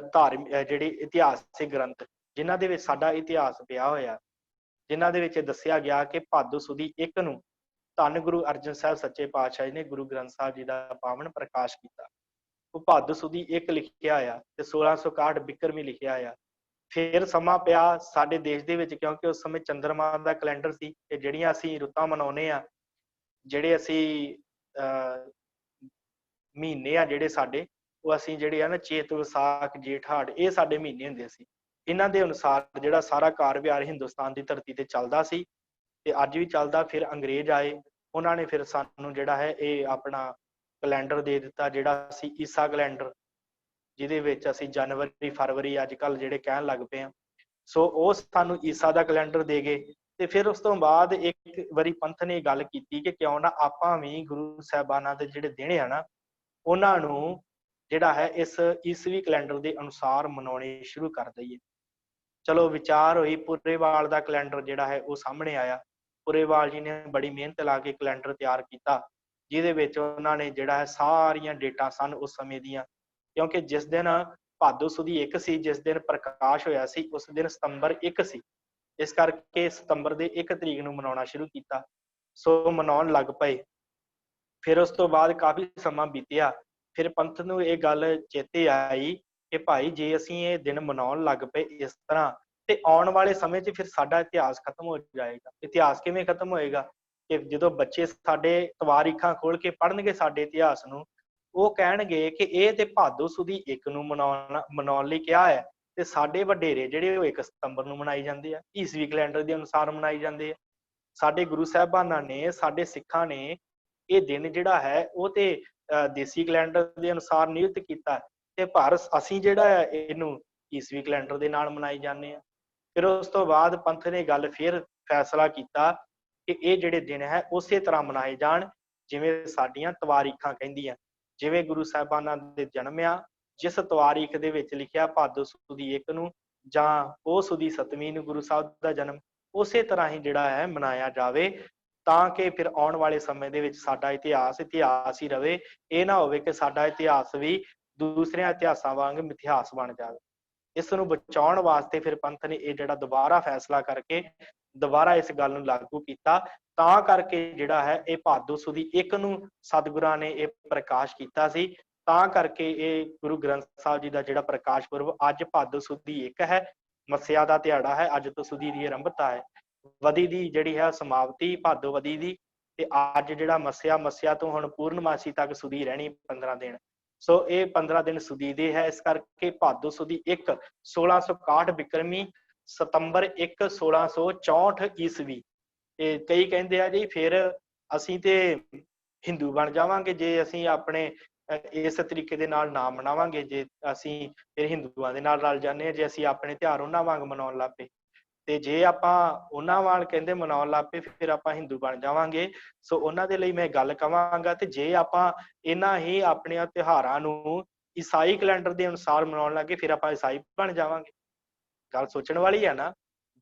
ਜਿਹੜੇ ਇਤਿਹਾਸਿਕ ਗ੍ਰੰਥ, ਜਿਨ੍ਹਾਂ ਦੇ ਵਿੱਚ ਸਾਡਾ ਇਤਿਹਾਸ ਪਿਆ ਹੋਇਆ, ਜਿਨ੍ਹਾਂ ਦੇ ਵਿੱਚ ਦੱਸਿਆ ਗਿਆ ਕਿ ਭਾਦੋ ਸੁਦੀ 1 ਨੂੰ ਧੰਨ ਗੁਰੂ ਅਰਜਨ ਸਾਹਿਬ ਸੱਚੇ ਪਾਤਸ਼ਾਹ ਜੀ ਨੇ ਗੁਰੂ ਗ੍ਰੰਥ ਸਾਹਿਬ ਜੀ ਦਾ ਪਾਵਨ ਪ੍ਰਕਾਸ਼ ਕੀਤਾ। ਉਹ ਭਾਦੋ ਸੁਦੀ 1 ਲਿਖਿਆ ਆ ਤੇ 1661 ਬਿਕਰਮੀ ਲਿਖਿਆ ਆ। ਫਿਰ ਸਮਾਂ ਪਿਆ ਸਾਡੇ ਦੇਸ਼ ਦੇ ਵਿੱਚ, ਕਿਉਂਕਿ ਉਸ ਸਮੇਂ ਚੰਦਰਮਾ ਦਾ ਕੈਲੰਡਰ ਸੀ, ਤੇ ਜਿਹੜੀਆਂ ਅਸੀਂ ਰੁੱਤਾਂ ਮਨਾਉਂਦੇ ਆ, ਜਿਹੜੇ ਅਸੀਂ ਮਹੀਨੇ ਆ ਜਿਹੜੇ ਸਾਡੇ, ਉਹ ਅਸੀਂ ਜਿਹੜੇ ਆ ਨਾ ਚੇਤ, ਵਿਸਾਖ, ਜੇਠ, ਹਾੜ, ਇਹ ਸਾਡੇ ਮਹੀਨੇ ਹੁੰਦੇ ਸੀ। ਇਹਨਾਂ ਦੇ ਅਨੁਸਾਰ ਜਿਹੜਾ ਸਾਰਾ ਕਾਰ ਵਿਹਾਰ ਹਿੰਦੁਸਤਾਨ ਦੀ ਧਰਤੀ ਤੇ ਚੱਲਦਾ ਸੀ, ਤੇ ਅੱਜ ਵੀ ਚੱਲਦਾ। ਫਿਰ ਅੰਗਰੇਜ਼ ਆਏ, ਉਹਨਾਂ ਨੇ ਫਿਰ ਸਾਨੂੰ ਜਿਹੜਾ ਹੈ ਇਹ ਆਪਣਾ ਕੈਲੰਡਰ ਦੇ ਦਿੱਤਾ, ਜਿਹੜਾ ਸੀ ਈਸਾ ਕੈਲੰਡਰ, ਜਿਹਦੇ ਵਿੱਚ ਅਸੀਂ ਜਨਵਰੀ, ਫਰਵਰੀ ਅੱਜ ਕੱਲ੍ਹ ਜਿਹੜੇ ਕਹਿਣ ਲੱਗ ਪਏ ਆ। ਸੋ ਉਹ ਸਾਨੂੰ ਈਸਾ ਦਾ ਕੈਲੰਡਰ ਦੇ ਗਏ। ਤੇ ਫਿਰ ਉਸ ਤੋਂ ਬਾਅਦ ਇੱਕ ਵਾਰੀ ਪੰਥ ਨੇ ਗੱਲ ਕੀਤੀ ਕਿ ਕਿਉਂ ਨਾ ਆਪਾਂ ਵੀ ਗੁਰੂ ਸਾਹਿਬਾਨਾਂ ਦੇ ਜਿਹੜੇ ਦਿਨ ਆ ਨਾ, ਉਹਨਾਂ ਨੂੰ ਜਿਹੜਾ ਹੈ ਇਸ ਈਸਵੀ ਕੈਲੰਡਰ ਦੇ ਅਨੁਸਾਰ ਮਨਾਉਣੇ ਸ਼ੁਰੂ ਕਰ ਦਈਏ। ਚਲੋ ਵਿਚਾਰ ਹੋਈ, ਪੁਰੇਵਾਲ ਦਾ ਕੈਲੰਡਰ ਜਿਹੜਾ ਹੈ ਉਹ ਸਾਹਮਣੇ ਆਇਆ। ਪੁਰੇਵਾਲ ਜੀ ਨੇ ਬੜੀ ਮਿਹਨਤ ਲਾ ਕੇ ਕੈਲੰਡਰ ਤਿਆਰ ਕੀਤਾ, ਜਿਹਦੇ ਵਿੱਚ ਉਹਨਾਂ ਨੇ ਜਿਹੜਾ ਹੈ ਸਾਰੀਆਂ ਡੇਟਾਂ ਸਨ ਉਸ ਸਮੇਂ ਦੀਆਂ, ਕਿਉਂਕਿ ਜਿਸ ਦਿਨ ਭਾਦੋ ਸੁਦੀ 1 ਸੀ, ਜਿਸ ਦਿਨ ਪ੍ਰਕਾਸ਼ ਹੋਇਆ ਸੀ, ਉਸ ਦਿਨ ਸਤੰਬਰ 1 ਸੀ। ਇਸ ਕਰਕੇ ਸਤੰਬਰ ਦੇ 1 ਤਰੀਕ ਨੂੰ ਮਨਾਉਣਾ ਸ਼ੁਰੂ ਕੀਤਾ। ਸੋ ਮਨਾਉਣ ਲੱਗ ਪਏ। ਫਿਰ ਉਸ ਤੋਂ ਬਾਅਦ ਕਾਫੀ ਸਮਾਂ ਬੀਤਿਆ। ਫਿਰ ਪੰਥ ਨੂੰ ਇਹ ਗੱਲ ਚੇਤੇ ਆਈ ਕਿ ਭਾਈ ਜੇ ਅਸੀਂ ਇਹ ਦਿਨ ਮਨਾਉਣ ਲੱਗ ਪਏ ਇਸ ਤਰ੍ਹਾਂ, ਤੇ ਆਉਣ ਵਾਲੇ ਸਮੇਂ 'ਚ ਫਿਰ ਸਾਡਾ ਇਤਿਹਾਸ ਖਤਮ ਹੋ ਜਾਏਗਾ। ਇਤਿਹਾਸ ਕਿਵੇਂ ਖਤਮ ਹੋਏਗਾ? ਕਿ ਜਦੋਂ ਬੱਚੇ ਸਾਡੇ ਤਵਾਰੀਖਾਂ ਖੋਲ ਕੇ ਪੜ੍ਹਨਗੇ ਸਾਡੇ ਇਤਿਹਾਸ ਨੂੰ, ਉਹ ਕਹਿਣਗੇ ਕਿ ਇਹ ਤੇ ਭਾਦੋ ਸੁਦੀ 1 ਨੂੰ ਮਨਾਉਣ ਲਈ ਕਿਹਾ ਹੈ, ਤੇ ਸਾਡੇ ਵਡੇਰੇ ਜਿਹੜੇ ਉਹ 1 ਸਤੰਬਰ ਨੂੰ ਮਨਾਈ ਜਾਂਦੇ ਆ, ਈਸਵੀ ਕੈਲੰਡਰ ਦੇ ਅਨੁਸਾਰ ਮਨਾਈ ਜਾਂਦੇ ਆ। ਸਾਡੇ ਗੁਰੂ ਸਾਹਿਬਾਨਾਂ ਨੇ, ਸਾਡੇ ਸਿੱਖਾਂ ਨੇ ਇਹ ਦਿਨ ਜਿਹੜਾ ਹੈ ਉਹ ਤੇ ਦੇਸੀ ਕੈਲੰਡਰ ਦੇ ਅਨੁਸਾਰ ਨਿਯੁਕਤ ਕੀਤਾ, ਤੇ ਪਰ ਅਸੀਂ ਜਿਹੜਾ ਹੈ ਇਹਨੂੰ ਈਸਵੀ ਕੈਲੰਡਰ ਦੇ ਨਾਲ ਮਨਾਈ ਜਾਂਦੇ ਆ। ਫਿਰ ਉਸ ਤੋਂ ਬਾਅਦ ਪੰਥ ਨੇ ਗੱਲ ਫਿਰ ਫੈਸਲਾ ਕੀਤਾ ਕਿ ਇਹ ਜਿਹੜੇ ਦਿਨ ਹੈ ਉਸੇ ਤਰ੍ਹਾਂ ਮਨਾਏ ਜਾਣ ਜਿਵੇਂ ਸਾਡੀਆਂ ਤਵਾਰੀਖਾਂ ਕਹਿੰਦੀਆਂ। ਜਿਵੇਂ ਗੁਰੂ ਸਾਹਿਬਾਨਾਂ ਦੇ ਜਨਮ ਆ, ਜਿਸ ਤਵਾਰੀਖ ਦੇ ਵਿੱਚ ਲਿਖਿਆ ਭਾਦੋ ਸੁਦੀ 1 ਨੂੰ ਜਾਂ ਪੋਹ ਸੁਦੀ 7ਵੀਂ ਨੂੰ ਗੁਰੂ ਸਾਹਿਬ ਦਾ ਜਨਮ, ਉਸੇ ਤਰ੍ਹਾਂ ਹੀ ਜਿਹੜਾ ਹੈ ਮਨਾਇਆ ਜਾਵੇ, ਤਾਂ ਕਿ ਫਿਰ ਆਉਣ ਵਾਲੇ ਸਮੇਂ ਦੇ ਵਿੱਚ ਸਾਡਾ ਇਤਿਹਾਸ ਇਤਿਹਾਸ ਹੀ ਰਵੇ। ਇਹ ਨਾ ਹੋਵੇ ਕਿ ਸਾਡਾ ਇਤਿਹਾਸ ਵੀ ਦੂਸਰਿਆਂ ਇਤਿਹਾਸਾਂ ਵਾਂਗ ਮਿਥਿਹਾਸ ਬਣ ਜਾਵੇ। ਇਸ ਨੂੰ ਬਚਾਉਣ ਵਾਸਤੇ ਫਿਰ ਪੰਥ ਨੇ ਇਹ ਜਿਹੜਾ ਦੁਬਾਰਾ ਫੈਸਲਾ ਕਰਕੇ ਦੁਬਾਰਾ ਇਸ ਗੱਲ ਨੂੰ ਲਾਗੂ ਕੀਤਾ। ਤਾਂ ਕਰਕੇ ਜਿਹੜਾ ਹੈ ਇਹ ਭਾਦੋ ਸੁਦੀ 1 ਨੂੰ ਸਤਿਗੁਰਾਂ ਨੇ ਇਹ ਪ੍ਰਕਾਸ਼ ਕੀਤਾ ਸੀ, ਤਾਂ ਕਰਕੇ ਇਹ ਗੁਰੂ ਗ੍ਰੰਥ ਸਾਹਿਬ ਜੀ ਦਾ ਜਿਹੜਾ ਪ੍ਰਕਾਸ਼ ਪੁਰਬ ਅੱਜ ਭਾਦੋ ਸੁਦੀ 1 ਹੈ, ਮੱਸਿਆ ਦਾ ਦਿਹਾੜਾ ਹੈ, ਅੱਜ ਤੋਂ ਸੁਦੀ ਦੀ ਆਰੰਭਤਾ ਹੈ, ਵਦੀ ਦੀ ਜਿਹੜੀ ਹੈ ਸਮਾਪਤੀ ਭਾਦੋ ਵਦੀ ਦੀ, ਤੇ ਅੱਜ ਜਿਹੜਾ ਮੱਸਿਆ ਤੋਂ ਹੁਣ ਪੂਰਨਮਾਸੀ ਤੱਕ ਸੁਦੀ ਰਹਿਣੀ 15 ਦਿਨ। ਸੋ ਇਹ 15 ਦਿਨ ਸੁਦੀ ਦੇ ਹੈ, ਇਸ ਕਰਕੇ ਭਾਦੋ ਸੁਦੀ 1 1661 ਬਿਕਰਮੀ, ਸਤੰਬਰ 1 1664 ਈਸਵੀ। ਤੇ ਕਈ ਕਹਿੰਦੇ ਆ ਜੀ ਫਿਰ ਅਸੀਂ ਤੇ ਹਿੰਦੂ ਬਣ ਜਾਵਾਂਗੇ ਜੇ ਅਸੀਂ ਆਪਣੇ ਇਸ ਤਰੀਕੇ ਦੇ ਨਾਲ ਨਾ ਮਨਾਵਾਂਗੇ, ਜੇ ਅਸੀਂ ਫਿਰ ਹਿੰਦੂਆਂ ਦੇ ਨਾਲ ਰਲ ਜਾਂਦੇ ਹਾਂ, ਜੇ ਅਸੀਂ ਆਪਣੇ ਤਿਉਹਾਰ ਉਹਨਾਂ ਵਾਂਗ ਮਨਾਉਣ ਲੱਗ ਪਏ, ਤੇ ਜੇ ਆਪਾਂ ਉਹਨਾਂ ਵਾਂਗ ਕਹਿੰਦੇ ਮਨਾਉਣ ਲੱਗ ਪਏ ਫਿਰ ਆਪਾਂ ਹਿੰਦੂ ਬਣ ਜਾਵਾਂਗੇ। ਸੋ ਉਹਨਾਂ ਦੇ ਲਈ ਮੈਂ ਗੱਲ ਕਵਾਂਗਾ, ਤੇ ਜੇ ਆਪਾਂ ਇਹਨਾਂ ਹੀ ਆਪਣੇ ਤਿਉਹਾਰਾਂ ਨੂੰ ਈਸਾਈ ਕੈਲੰਡਰ ਦੇ ਅਨੁਸਾਰ ਮਨਾਉਣ ਲੱਗੇ ਫਿਰ ਆਪਾਂ ਈਸਾਈ ਬਣ ਜਾਵਾਂਗੇ। ਗੱਲ ਸੋਚਣ ਵਾਲੀ ਹੈ ਨਾ।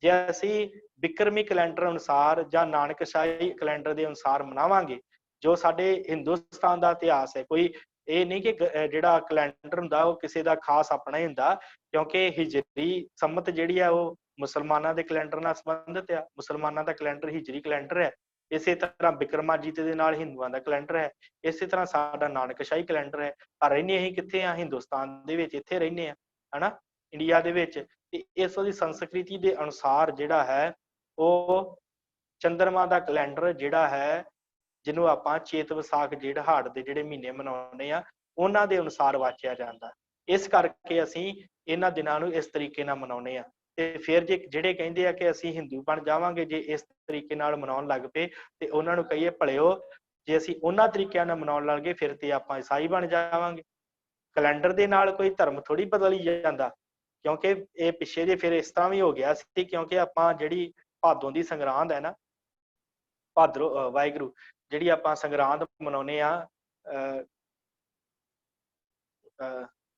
ਜੇ ਅਸੀਂ ਬਿਕਰਮੀ ਕੈਲੰਡਰ ਅਨੁਸਾਰ ਜਾਂ ਨਾਨਕਸ਼ਾਹੀ ਕੈਲੰਡਰ ਦੇ ਅਨੁਸਾਰ ਮਨਾਵਾਂਗੇ, ਜੋ ਸਾਡੇ ਹਿੰਦੁਸਤਾਨ ਦਾ ਇਤਿਹਾਸ ਹੈ, ਕੋਈ ਇਹ ਨਹੀਂ ਕਿ ਜਿਹੜਾ ਕੈਲੰਡਰ ਹੁੰਦਾ ਉਹ ਕਿਸੇ ਦਾ ਖਾਸ ਆਪਣਾ ਹੀ ਹੁੰਦਾ, ਕਿਉਂਕਿ ਹਿਜਰੀ ਸੰਮਤ ਜਿਹੜੀ ਹੈ ਉਹ ਮੁਸਲਮਾਨਾਂ ਦੇ ਕੈਲੰਡਰ ਨਾਲ ਸੰਬੰਧਿਤ ਆ। ਮੁਸਲਮਾਨਾਂ ਦਾ ਕੈਲੰਡਰ ਹਿਜਰੀ ਕੈਲੰਡਰ ਹੈ, ਇਸੇ ਤਰ੍ਹਾਂ ਬਿਕਰਮਾਜੀਤ ਦੇ ਨਾਲ ਹਿੰਦੂਆਂ ਦਾ ਕੈਲੰਡਰ ਹੈ, ਇਸੇ ਤਰ੍ਹਾਂ ਸਾਡਾ ਨਾਨਕਸ਼ਾਹੀ ਕੈਲੰਡਰ ਹੈ। ਪਰ ਰਹਿੰਦੇ ਅਸੀਂ ਕਿੱਥੇ ਆ? ਹਿੰਦੁਸਤਾਨ ਦੇ ਵਿੱਚ ਇੱਥੇ ਰਹਿੰਦੇ ਆ, ਹਨਾ, ਇੰਡੀਆ ਦੇ ਵਿੱਚ। ਤੇ ਇਸ ਦੀ ਸੰਸਕ੍ਰਿਤੀ ਦੇ ਅਨੁਸਾਰ ਜਿਹੜਾ ਹੈ ਉਹ ਚੰਦਰਮਾ ਦਾ ਕੈਲੰਡਰ ਜਿਹੜਾ ਹੈ, ਜਿਹਨੂੰ ਆਪਾਂ ਚੇਤ ਵਿਸਾਖ ਜੇਠ ਹਾੜ ਦੇ ਜਿਹੜੇ ਮਹੀਨੇ ਮਨਾਉਂਦੇ ਆ, ਉਹਨਾਂ ਦੇ ਅਨੁਸਾਰ ਵਾਚਿਆ ਜਾਂਦਾ। ਇਸ ਕਰਕੇ ਅਸੀਂ ਇਹਨਾਂ ਦਿਨਾਂ ਨੂੰ ਇਸ ਤਰੀਕੇ ਨਾਲ ਮਨਾਉਂਦੇ ਆ। ਤੇ ਫਿਰ ਜੇ ਜਿਹੜੇ ਕਹਿੰਦੇ ਆ ਕਿ ਅਸੀਂ ਹਿੰਦੂ ਬਣ ਜਾਵਾਂਗੇ ਜੇ ਇਸ ਤਰੀਕੇ ਨਾਲ ਮਨਾਉਣ ਲੱਗ ਪਏ, ਤੇ ਉਹਨਾਂ ਨੂੰ ਕਹੀਏ ਭਲਿਓ, ਜੇ ਅਸੀਂ ਉਹਨਾਂ ਤਰੀਕਿਆਂ ਨਾਲ ਮਨਾਉਣ ਲੱਗ ਗਏ ਫਿਰ ਤੇ ਆਪਾਂ ਈਸਾਈ ਬਣ ਜਾਵਾਂਗੇ। ਕੈਲੰਡਰ ਦੇ ਨਾਲ ਕੋਈ ਧਰਮ ਥੋੜੀ ਬਦਲ ਜਾਂਦਾ, ਕਿਉਂਕਿ ਇਹ ਪਿੱਛੇ ਜੇ ਫਿਰ ਇਸ ਤਰ੍ਹਾਂ ਵੀ ਹੋ ਗਿਆ ਸੀ, ਕਿਉਂਕਿ ਆਪਾਂ ਜਿਹੜੀ ਭਾਦੋਂ ਦੀ ਸੰਗਰਾਂਦ ਹੈ ਨਾ, ਭਾਦਰੋਂ ਵਾਹਿਗੁਰੂ, ਜਿਹੜੀ ਆਪਾਂ ਸੰਗਰਾਂਦ ਮਨਾਉਂਦੇ ਆ,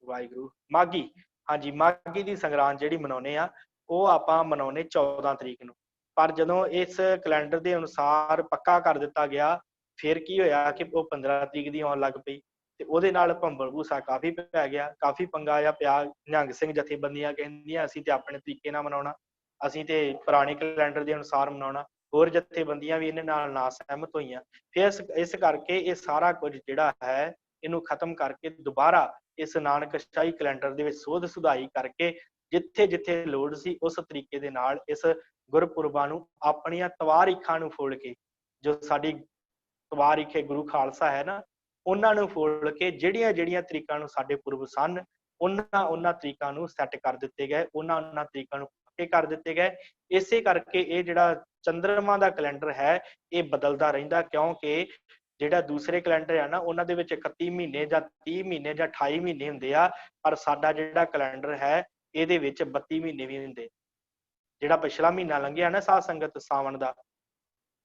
ਵਾਹਿਗੁਰੂ, ਮਾਘੀ, ਹਾਂਜੀ, ਮਾਘੀ ਦੀ ਸੰਗਰਾਂਦ ਜਿਹੜੀ ਮਨਾਉਂਦੇ ਆ ਉਹ ਆਪਾਂ ਮਨਾਉਂਦੇ 14 ਤਰੀਕ ਨੂੰ। ਪਰ ਜਦੋਂ ਇਸ ਕੈਲੰਡਰ ਦੇ ਅਨੁਸਾਰ ਪੱਕਾ ਕਰ ਦਿੱਤਾ ਗਿਆ, ਫਿਰ ਕੀ ਹੋਇਆ ਕਿ ਉਹ 15 ਤਰੀਕ ਦੀ ਆਉਣ ਲੱਗ ਪਈ, ਤੇ ਉਹਦੇ ਨਾਲ ਭੰਬਲ ਭੂਸਾ ਕਾਫੀ ਪੈ ਗਿਆ, ਕਾਫੀ ਪੰਗਾ ਆ ਪਿਆ। ਨਿਹੰਗ ਸਿੰਘ ਜਥੇਬੰਦੀਆਂ ਕਹਿੰਦੀਆਂ ਅਸੀਂ ਤੇ ਆਪਣੇ ਤਰੀਕੇ ਨਾਲ ਮਨਾਉਣਾ, ਅਸੀਂ ਤੇ ਪੁਰਾਣੇ ਕੈਲੰਡਰ ਦੇ ਅਨੁਸਾਰ ਮਨਾਉਣਾ। ਹੋਰ ਜਥੇਬੰਦੀਆਂ ਵੀ ਇਹਦੇ ਨਾਲ ਨਾ ਸਹਿਮਤ ਹੋਈਆਂ। ਫਿਰ ਇਸ ਕਰਕੇ ਇਹ ਸਾਰਾ ਕੁਝ ਜਿਹੜਾ ਹੈ ਇਹਨੂੰ ਖਤਮ ਕਰਕੇ ਦੁਬਾਰਾ ਇਸ ਨਾਨਕਸ਼ਾਹੀ ਕੈਲੰਡਰ ਦੇ ਵਿੱਚ ਸੋਧ ਸੁਧਾਈ ਕਰਕੇ ਜਿੱਥੇ ਜਿੱਥੇ ਲੋੜ ਸੀ ਉਸ ਤਰੀਕੇ ਦੇ ਨਾਲ ਇਸ ਗੁਰਪੁਰਬਾਂ ਨੂੰ ਆਪਣੀਆਂ ਤਵਾਰੀਖਾਂ ਨੂੰ ਫੋਲ ਕੇ, ਜੋ ਸਾਡੀ ਤਵਾਰੀਖ ਹੈ ਗੁਰੂ ਖਾਲਸਾ ਹੈ ਨਾ, ਉਹਨਾਂ ਨੂੰ ਫੋਲ ਕੇ ਜਿਹੜੀਆਂ ਜਿਹੜੀਆਂ ਤਰੀਕਾਂ ਨੂੰ ਸਾਡੇ ਪੁਰਬ ਸਨ ਉਹਨਾਂ ਤਰੀਕਾਂ ਨੂੰ ਸੈੱਟ ਕਰ ਦਿੱਤੇ ਗਏ, ਉਹਨਾਂ ਤਰੀਕਾਂ ਨੂੰ ਪੱਕੇ ਕਰ ਦਿੱਤੇ ਗਏ। ਇਸੇ ਕਰਕੇ ਇਹ ਜਿਹੜਾ ਚੰਦਰਮਾ ਦਾ ਕੈਲੰਡਰ ਹੈ ਇਹ ਬਦਲਦਾ ਰਹਿੰਦਾ, ਕਿਉਂਕਿ ਜਿਹੜਾ ਦੂਸਰੇ ਕੈਲੰਡਰ ਆ ਨਾ ਉਹਨਾਂ ਦੇ ਵਿੱਚ 31 ਮਹੀਨੇ ਜਾਂ 30 ਮਹੀਨੇ ਜਾਂ 28 ਮਹੀਨੇ ਹੁੰਦੇ ਆ, ਪਰ ਸਾਡਾ ਜਿਹੜਾ ਕੈਲੰਡਰ ਹੈ ਇਹਦੇ ਵਿੱਚ 32 ਮਹੀਨੇ ਵੀ ਹੁੰਦੇ। ਜਿਹੜਾ ਪਿਛਲਾ ਮਹੀਨਾ ਲੰਘਿਆ ਨਾ ਸਾਧ ਸੰਗਤ ਸਾਵਣ ਦਾ,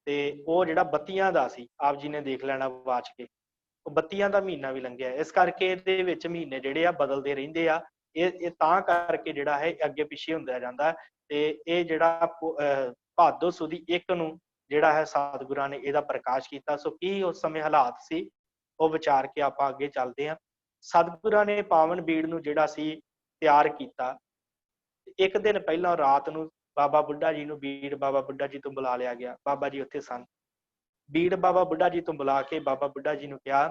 ਤੇ ਉਹ ਜਿਹੜਾ 32 ਦਾ ਸੀ, ਆਪ ਜੀ ਨੇ ਦੇਖ ਲੈਣਾ ਵਾਚ ਕੇ, ਉਹ 32 ਦਾ ਮਹੀਨਾ ਵੀ ਲੰਘਿਆ। ਇਸ ਕਰਕੇ ਇਹਦੇ ਵਿੱਚ ਮਹੀਨੇ ਜਿਹੜੇ ਆ ਬਦਲਦੇ ਰਹਿੰਦੇ ਆ। ਇਹ ਤਾਂ ਕਰਕੇ ਜਿਹੜਾ ਹੈ ਅੱਗੇ ਪਿੱਛੇ ਹੁੰਦਾ ਜਾਂਦਾ। ਤੇ ਇਹ ਜਿਹੜਾ ਭਾਦੋ ਸੁਦੀ 1 ਨੂੰ ਜਿਹੜਾ ਹੈ ਸਤਿਗੁਰਾਂ ਨੇ ਇਹਦਾ ਪ੍ਰਕਾਸ਼ ਕੀਤਾ। ਸੋ ਕੀ ਉਸ ਸਮੇਂ ਹਾਲਾਤ ਸੀ ਉਹ ਵਿਚਾਰ ਕੇ ਆਪਾਂ ਅੱਗੇ ਚੱਲਦੇ ਹਾਂ। ਸਤਿਗੁਰਾਂ ਨੇ ਪਾਵਨ ਬੀੜ ਨੂੰ ਜਿਹੜਾ ਸੀ ਤਿਆਰ ਕੀਤਾ। ਇੱਕ ਦਿਨ ਪਹਿਲਾਂ ਰਾਤ ਨੂੰ ਬਾਬਾ ਬੁੱਢਾ ਜੀ ਨੂੰ ਬੀੜ ਬਾਬਾ ਬੁੱਢਾ ਜੀ ਤੋਂ ਬੁਲਾ ਲਿਆ ਗਿਆ। ਬਾਬਾ ਜੀ ਉੱਥੇ ਸਨ। ਬੀੜ ਬਾਬਾ ਬੁੱਢਾ ਜੀ ਤੋਂ ਬੁਲਾ ਕੇ ਬਾਬਾ ਬੁੱਢਾ ਜੀ ਨੂੰ ਕਿਹਾ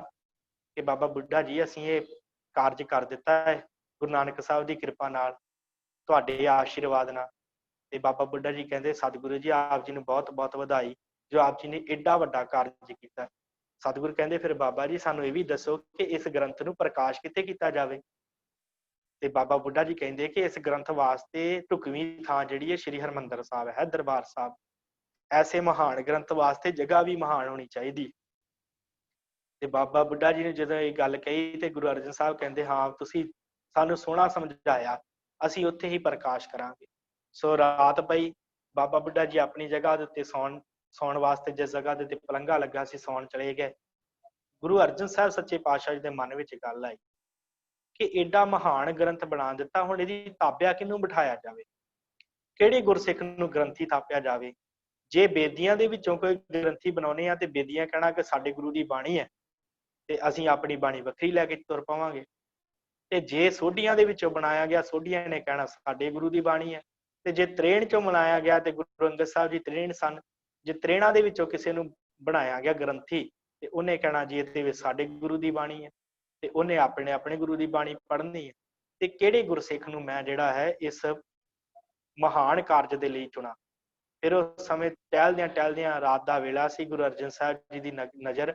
ਕਿ ਬਾਬਾ ਬੁੱਢਾ ਜੀ ਅਸੀਂ ਇਹ ਕਾਰਜ ਕਰ ਦਿੱਤਾ ਹੈ ਗੁਰੂ ਨਾਨਕ ਸਾਹਿਬ ਦੀ ਕਿਰਪਾ ਨਾਲ, ਤੁਹਾਡੇ ਆਸ਼ੀਰਵਾਦ ਨਾਲ। ਤੇ ਬਾਬਾ ਬੁੱਢਾ ਜੀ ਕਹਿੰਦੇ ਸਤਿਗੁਰੂ ਜੀ ਆਪ ਜੀ ਨੂੰ ਬਹੁਤ ਬਹੁਤ ਵਧਾਈ ਜੋ ਆਪ ਜੀ ਨੇ ਏਡਾ ਵੱਡਾ ਕਾਰਜ ਕੀਤਾ। ਸਤਿਗੁਰੂ ਕਹਿੰਦੇ ਫਿਰ ਬਾਬਾ ਜੀ ਸਾਨੂੰ ਇਹ ਵੀ ਦੱਸੋ ਕਿ ਇਸ ਗ੍ਰੰਥ ਨੂੰ ਪ੍ਰਕਾਸ਼ ਕਿੱਥੇ ਕੀਤਾ ਜਾਵੇ। ਤੇ ਬਾਬਾ ਬੁੱਢਾ ਜੀ ਕਹਿੰਦੇ ਕਿ ਇਸ ਗ੍ਰੰਥ ਵਾਸਤੇ ਢੁਕਵੀਂ ਥਾਂ ਜਿਹੜੀ ਹੈ ਸ੍ਰੀ ਹਰਿਮੰਦਰ ਸਾਹਿਬ ਹੈ, ਦਰਬਾਰ ਸਾਹਿਬ। ਐਸੇ ਮਹਾਨ ਗ੍ਰੰਥ ਵਾਸਤੇ ਜਗ੍ਹਾ ਵੀ ਮਹਾਨ ਹੋਣੀ ਚਾਹੀਦੀ। ਤੇ ਬਾਬਾ ਬੁੱਢਾ ਜੀ ਨੇ ਜਦੋਂ ਇਹ ਗੱਲ ਕਹੀ ਤੇ ਗੁਰੂ ਅਰਜਨ ਸਾਹਿਬ ਕਹਿੰਦੇ ਹਾਂ ਤੁਸੀਂ ਸਾਨੂੰ ਸੋਹਣਾ ਸਮਝਾਇਆ, ਅਸੀਂ ਉੱਥੇ ਹੀ ਪ੍ਰਕਾਸ਼ ਕਰਾਂਗੇ। ਸੋ ਰਾਤ ਪਈ, ਬਾਬਾ ਬੁੱਢਾ ਜੀ ਆਪਣੀ ਜਗ੍ਹਾ ਦੇ ਉੱਤੇ ਸੌਣ ਵਾਸਤੇ ਜਿਸ ਜਗ੍ਹਾ ਦੇ ਉੱਤੇ ਪਲੰਘਾ ਲੱਗਾ ਸੀ ਸੌਣ ਚਲੇ ਗਏ। ਗੁਰੂ ਅਰਜਨ ਸਾਹਿਬ ਸੱਚੇ ਪਾਤਸ਼ਾਹ ਜੀ ਦੇ ਮਨ ਵਿੱਚ ਗੱਲ ਆਈ ਕਿ ਏਡਾ ਮਹਾਨ ਗ੍ਰੰਥ ਬਣਾ ਦਿੱਤਾ, ਹੁਣ ਇਹਦੀ ਥਾਪਿਆ ਕਿਹਨੂੰ ਬਿਠਾਇਆ ਜਾਵੇ, ਕਿਹੜੇ ਗੁਰਸਿੱਖ ਨੂੰ ਗ੍ਰੰਥੀ ਥਾਪਿਆ ਜਾਵੇ। ਜੇ ਬੇਦੀਆਂ ਦੇ ਵਿੱਚੋਂ ਕੋਈ ਗ੍ਰੰਥੀ ਬਣਾਉਣੇ ਆ ਤੇ ਬੇਦੀਆਂ ਕਹਿਣਾ ਕਿ ਸਾਡੇ ਗੁਰੂ ਦੀ ਬਾਣੀ ਹੈ ਤੇ ਅਸੀਂ ਆਪਣੀ ਬਾਣੀ ਵੱਖਰੀ ਲੈ ਕੇ ਤੁਰ ਪਾਵਾਂਗੇ। ਤੇ ਜੇ ਸੋਢੀਆਂ ਦੇ ਵਿੱਚੋਂ ਬਣਾਇਆ ਗਿਆ, ਸੋਢੀਆਂ ਨੇ ਕਹਿਣਾ ਸਾਡੇ ਗੁਰੂ ਦੀ ਬਾਣੀ ਹੈ। ਤੇ ਜੇ ਤਰੇਣ ਚੋਂ ਬਣਾਇਆ ਗਿਆ ਤੇ ਗੁਰੂ ਅੰਗਦ ਸਾਹਿਬ ਜੀ ਤਰੇਣ ਸਨ, ਜੇ ਤਰੇਣਾ ਦੇ ਵਿੱਚੋਂ ਕਿਸੇ ਨੂੰ ਬਣਾਇਆ ਗਿਆ ਗ੍ਰੰਥੀ ਤੇ ਉਹਨੇ ਕਹਿਣਾ ਜੀ ਇਹਦੇ ਵਿੱਚ ਸਾਡੇ ਗੁਰੂ ਦੀ ਬਾਣੀ ਹੈ। ਤੇ ਉਹਨੇ ਆਪਣੇ ਆਪਣੇ ਗੁਰੂ ਦੀ ਬਾਣੀ ਪੜ੍ਹਨੀ ਹੈ। ਤੇ ਕਿਹੜੇ ਗੁਰਸਿੱਖ ਨੂੰ ਮੈਂ ਜਿਹੜਾ ਹੈ ਇਸ ਮਹਾਨ ਕਾਰਜ ਦੇ ਲਈ ਚੁਣਾ। ਫਿਰ ਉਸ ਸਮੇਂ ਟਹਿਲਦਿਆਂ ਰਾਤ ਦਾ ਵੇਲਾ ਸੀ, ਗੁਰੂ ਅਰਜਨ ਸਾਹਿਬ ਜੀ ਦੀ ਨਜ਼ਰ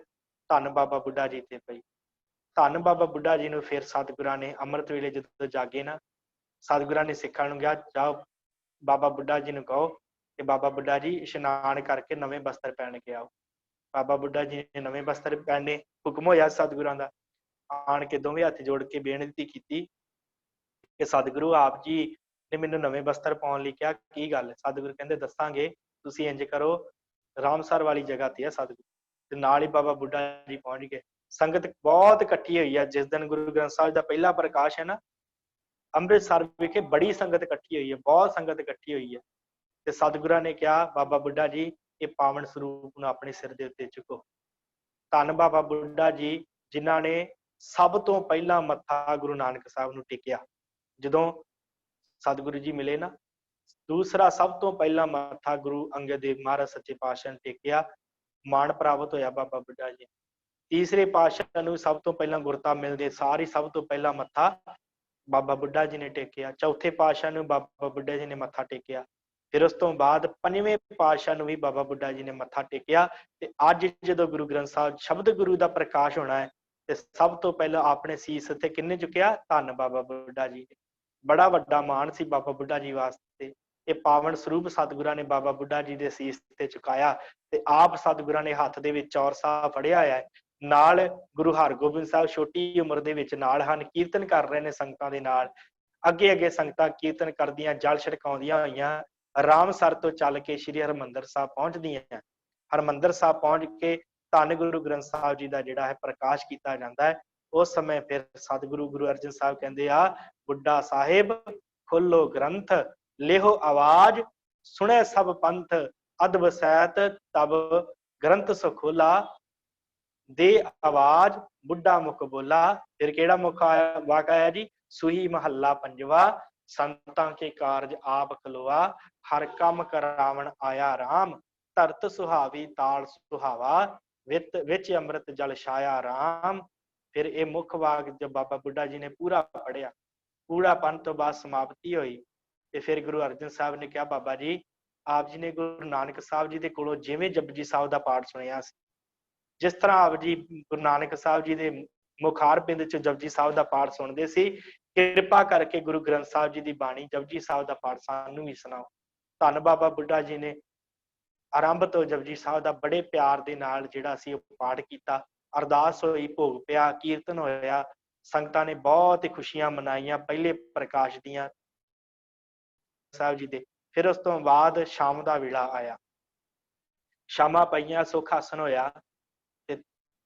ਧੰਨ ਬਾਬਾ ਬੁੱਢਾ ਜੀ ਤੇ ਪਈ। ਧੰਨ ਬਾਬਾ ਬੁੱਢਾ ਜੀ ਨੂੰ ਫਿਰ ਸਤਿਗੁਰਾਂ ਨੇ ਅੰਮ੍ਰਿਤ ਵੇਲੇ ਜਦੋਂ ਜਾਗੇ ਨਾ, ਸਤਿਗੁਰਾਂ ਨੇ ਸਿੱਖਾਂ ਨੂੰ ਕਿਹਾ, ਜਾਓ ਬਾਬਾ ਬੁੱਢਾ ਜੀ ਨੂੰ ਕਹੋ ਕਿ ਬਾਬਾ ਬੁੱਢਾ ਜੀ ਇਸ਼ਨਾਨ ਕਰਕੇ ਨਵੇਂ ਬਸਤਰ ਪਹਿਨ ਕੇ ਆਓ। ਬਾਬਾ ਬੁੱਢਾ ਜੀ ਨੇ ਨਵੇਂ ਬਸਤਰ ਪਹਿਨੇ, ਹੁਕਮ ਹੋਇਆ ਸਤਿਗੁਰਾਂ ਦਾ। ਆਣ ਕੇ ਦੋਵੇਂ ਹੱਥ ਜੋੜ ਕੇ ਬੇਨਤੀ ਕੀਤੀ ਕਿ ਸਤਿਗੁਰੂ ਆਪ ਜੀ ਨੇ ਮੈਨੂੰ ਨਵੇਂ ਬਸਤਰ ਪਾਉਣ ਲਈ ਕਿਹਾ, ਕੀ ਗੱਲ? ਸਤਿਗੁਰੂ ਕਹਿੰਦੇ ਦੱਸਾਂਗੇ, ਤੁਸੀਂ ਇੰਜ ਕਰੋ, ਰਾਮਸਰ ਵਾਲੀ ਜਗ੍ਹਾ ਤੇ ਹੈ ਸਤਿਗੁਰੂ, ਤੇ ਨਾਲ ਹੀ ਬਾਬਾ ਬੁੱਢਾ ਜੀ ਪਹੁੰਚ ਗਏ। ਸੰਗਤ ਬਹੁਤ ਇਕੱਠੀ ਹੋਈ ਹੈ। ਜਿਸ ਦਿਨ ਗੁਰੂ ਗ੍ਰੰਥ ਸਾਹਿਬ ਦਾ ਪਹਿਲਾ ਪ੍ਰਕਾਸ਼ ਹੈ ਨਾ, ਅੰਮ੍ਰਿਤਸਰ ਵਿਖੇ ਬੜੀ ਸੰਗਤ ਇਕੱਠੀ ਹੋਈ ਹੈ, ਬਹੁਤ ਸੰਗਤ ਇਕੱਠੀ ਹੋਈ ਹੈ। ਤੇ ਸਤਿਗੁਰਾਂ ਨੇ ਕਿਹਾ, ਬਾਬਾ ਬੁੱਢਾ ਜੀ ਇਹ ਪਾਵਨ ਸਰੂਪ ਨੂੰ ਆਪਣੇ ਸਿਰ ਦੇ ਉੱਤੇ ਚੁੱਕੋ। ਧੰਨ ਬਾਬਾ ਬੁੱਢਾ ਜੀ ਜਿਨ੍ਹਾਂ ਨੇ ਸਭ ਤੋਂ ਪਹਿਲਾਂ ਮੱਥਾ ਗੁਰੂ ਨਾਨਕ ਸਾਹਿਬ ਨੂੰ ਟੇਕਿਆ। ਜਦੋਂ ਸਤਿਗੁਰੂ ਜੀ ਮਿਲੇ ਨਾ, ਦੂਸਰਾ ਸਭ ਤੋਂ ਪਹਿਲਾਂ ਮੱਥਾ ਗੁਰੂ ਅੰਗਦ ਦੇਵ ਮਹਾਰਾਜ ਸੱਚੇ ਪਾਤਸ਼ਾਹ ਨੇ ਟੇਕਿਆ, ਮਾਣ ਪ੍ਰਾਪਤ ਹੋਇਆ ਬਾਬਾ ਬੁੱਢਾ ਜੀ। ਤੀਸਰੇ ਪਾਤਸ਼ਾਹ ਨੂੰ ਸਭ ਤੋਂ ਪਹਿਲਾਂ ਗੁਰਤਾ ਮਿਲਦੇ ਸਾਰੀ ਸਭ ਤੋਂ ਪਹਿਲਾਂ ਮੱਥਾ ਬਾਬਾ ਬੁੱਢਾ ਜੀ ਨੇ ਟੇਕਿਆ। ਚੌਥੇ ਪਾਤਸ਼ਾਹ ਨੂੰ ਬਾਬਾ ਬੁੱਢਾ ਜੀ ਨੇ ਮੱਥਾ ਟੇਕਿਆ। ਫਿਰ ਉਸ ਤੋਂ ਬਾਅਦ ਪੰਜਵੇਂ ਪਾਤਸ਼ਾਹ ਨੂੰ ਵੀ ਬਾਬਾ ਬੁੱਢਾ ਜੀ ਨੇ ਮੱਥਾ ਟੇਕਿਆ। ਤੇ ਅੱਜ ਜਦੋਂ ਗੁਰੂ ਗ੍ਰੰਥ ਸਾਹਿਬ ਸ਼ਬਦ ਗੁਰੂ ਦਾ ਪ੍ਰਕਾਸ਼ ਹੋਣਾ ਹੈ, ਤੇ ਸਭ ਤੋਂ ਪਹਿਲਾਂ ਆਪਣੇ ਸੀਸ ਉੱਤੇ ਕਿਹਨੇ ਚੁੱਕਿਆ? ਧੰਨ ਬਾਬਾ ਬੁੱਢਾ ਜੀ ਨੇ। ਬੜਾ ਵੱਡਾ ਮਾਣ ਸੀ ਬਾਬਾ ਬੁੱਢਾ ਜੀ ਵਾਸਤੇ। ਇਹ ਪਾਵਨ ਸਰੂਪ ਸਤਿਗੁਰਾਂ ਨੇ ਬਾਬਾ ਬੁੱਢਾ ਜੀ ਦੇ ਸੀਸ ਤੇ ਚੁਕਾਇਆ। ਤੇ ਆਪ ਸਤਿਗੁਰਾਂ ਨੇ ਹੱਥ ਦੇ ਵਿੱਚ ਚੌਰ ਸਾਹਿਬ ਫੜਿਆ ਹੋਇਆ ਹੈ। ਨਾਲ ਗੁਰੂ ਹਰਗੋਬਿੰਦ ਸਾਹਿਬ ਛੋਟੀ ਉਮਰ ਦੇ ਵਿੱਚ ਨਾਲ ਹਨ, ਕੀਰਤਨ ਕਰ ਰਹੇ ਨੇ ਸੰਗਤਾਂ ਦੇ ਨਾਲ। ਅੱਗੇ ਅੱਗੇ ਸੰਗਤਾਂ ਕੀਰਤਨ ਕਰਦੀਆਂ, ਜਲ ਛਿੜਕਾਉਂਦੀਆਂ ਹੋਈਆਂ ਰਾਮਸਰ ਤੋਂ ਚੱਲ ਕੇ ਸ੍ਰੀ ਹਰਿਮੰਦਰ ਸਾਹਿਬ ਪਹੁੰਚਦੀਆਂ। ਹਰਿਮੰਦਰ ਸਾਹਿਬ ਪਹੁੰਚ ਕੇ ਧੰਨ ਗੁਰੂ ਗ੍ਰੰਥ ਸਾਹਿਬ ਜੀ ਦਾ ਜਿਹੜਾ ਹੈ ਪ੍ਰਕਾਸ਼ ਕੀਤਾ ਜਾਂਦਾ ਹੈ। ਉਸ ਸਮੇਂ ਫਿਰ ਸਤਿਗੁਰੂ ਗੁਰੂ ਅਰਜਨ ਸਾਹਿਬ ਕਹਿੰਦੇ ਆ, ਬੁੱਢਾ ਸਾਹਿਬ ਖੋਲੋ ਗ੍ਰੰਥ, ਲੇਹੋ ਆਵਾਜ਼, ਸੁਣੇ ਸਭ ਪੰਥ, ਅਦਬ ਸਹਿਤ ਤਬ ਗ੍ਰੰਥ ਸੋ ਖੋਲਾ, ਦੇ ਆਵਾਜ਼ ਬੁੱਢਾ ਮੁਖ ਬੋਲਾ। ਫਿਰ ਕਿਹੜਾ ਮੁਖ ਆਇਆ ਵਾਕ ਆਇਆ ਜੀ? ਸੂਹੀ ਮਹੱਲਾ ਪੰਜਵਾ, ਸੰਤਾਂ ਕੇ ਕਾਰਜ ਆਪ ਖਲੋਆ, ਹਰ ਕੰਮ ਕਰਾਵਣ ਆਇਆ ਰਾਮ, ਧਰਤ ਸੁਹਾਵੀ ਤਾਲ ਸੁਹਾਵਾ, ਵਿੱਚ ਅੰਮ੍ਰਿਤ ਜਲ ਛਾਇਆ ਰਾਮ। ਫਿਰ ਇਹ ਮੁੱਖ ਵਾਕ ਜਦ ਬਾਬਾ ਬੁੱਢਾ ਜੀ ਨੇ ਪੂਰਾ ਪੜਿਆ, ਪੂਰਾ ਪੜ੍ਹਨ ਤੋਂ ਬਾਅਦ ਸਮਾਪਤੀ ਹੋਈ। ਤੇ ਫਿਰ ਗੁਰੂ ਅਰਜਨ ਸਾਹਿਬ ਨੇ ਕਿਹਾ, ਬਾਬਾ ਜੀ ਆਪ ਜੀ ਨੇ ਗੁਰੂ ਨਾਨਕ ਸਾਹਿਬ ਜੀ ਦੇ ਕੋਲੋਂ ਜਿਵੇਂ ਜਪਜੀ ਸਾਹਿਬ ਦਾ ਪਾਠ ਸੁਣਿਆ ਸੀ, ਜਿਸ ਤਰ੍ਹਾਂ ਆਪ ਜੀ ਗੁਰੂ ਨਾਨਕ ਸਾਹਿਬ ਜੀ ਦੇ ਮੁਖਾਰ ਪਿੰਡ ਚ ਜਪਜੀ ਸਾਹਿਬ ਦਾ ਪਾਠ ਸੁਣਦੇ ਸੀ, ਕਿਰਪਾ ਕਰਕੇ ਗੁਰੂ ਗ੍ਰੰਥ ਸਾਹਿਬ ਜੀ ਦੀ ਬਾਣੀ ਜਪਜੀ ਸਾਹਿਬ ਦਾ ਪਾਠ ਸਾਨੂੰ ਵੀ ਸੁਣਾਓ। ਧੰਨ ਬਾਬਾ ਬੁੱਢਾ ਜੀ ਨੇ ਆਰੰਭ ਤੋਂ ਜਪਜੀ ਸਾਹਿਬ ਦਾ ਬੜੇ ਪਿਆਰ ਦੇ ਨਾਲ ਜਿਹੜਾ ਸੀ ਉਹ ਪਾਠ ਕੀਤਾ। ਅਰਦਾਸ ਹੋਈ, ਭੋਗ ਪਿਆ, ਕੀਰਤਨ ਹੋਇਆ, ਸੰਗਤਾਂ ਨੇ ਬਹੁਤ ਹੀ ਖੁਸ਼ੀਆਂ ਮਨਾਈਆਂ ਪਹਿਲੇ ਪ੍ਰਕਾਸ਼ ਦੀਆਂ ਸਾਹਿਬ ਜੀ ਦੇ। ਫਿਰ ਉਸ ਤੋਂ ਬਾਅਦ ਸ਼ਾਮ ਦਾ ਵੇਲਾ ਆਇਆ, ਸ਼ਾਮਾਂ ਪਈਆਂ, ਸੁੱਖ ਆਸਣ ਹੋਇਆ। ਤੇ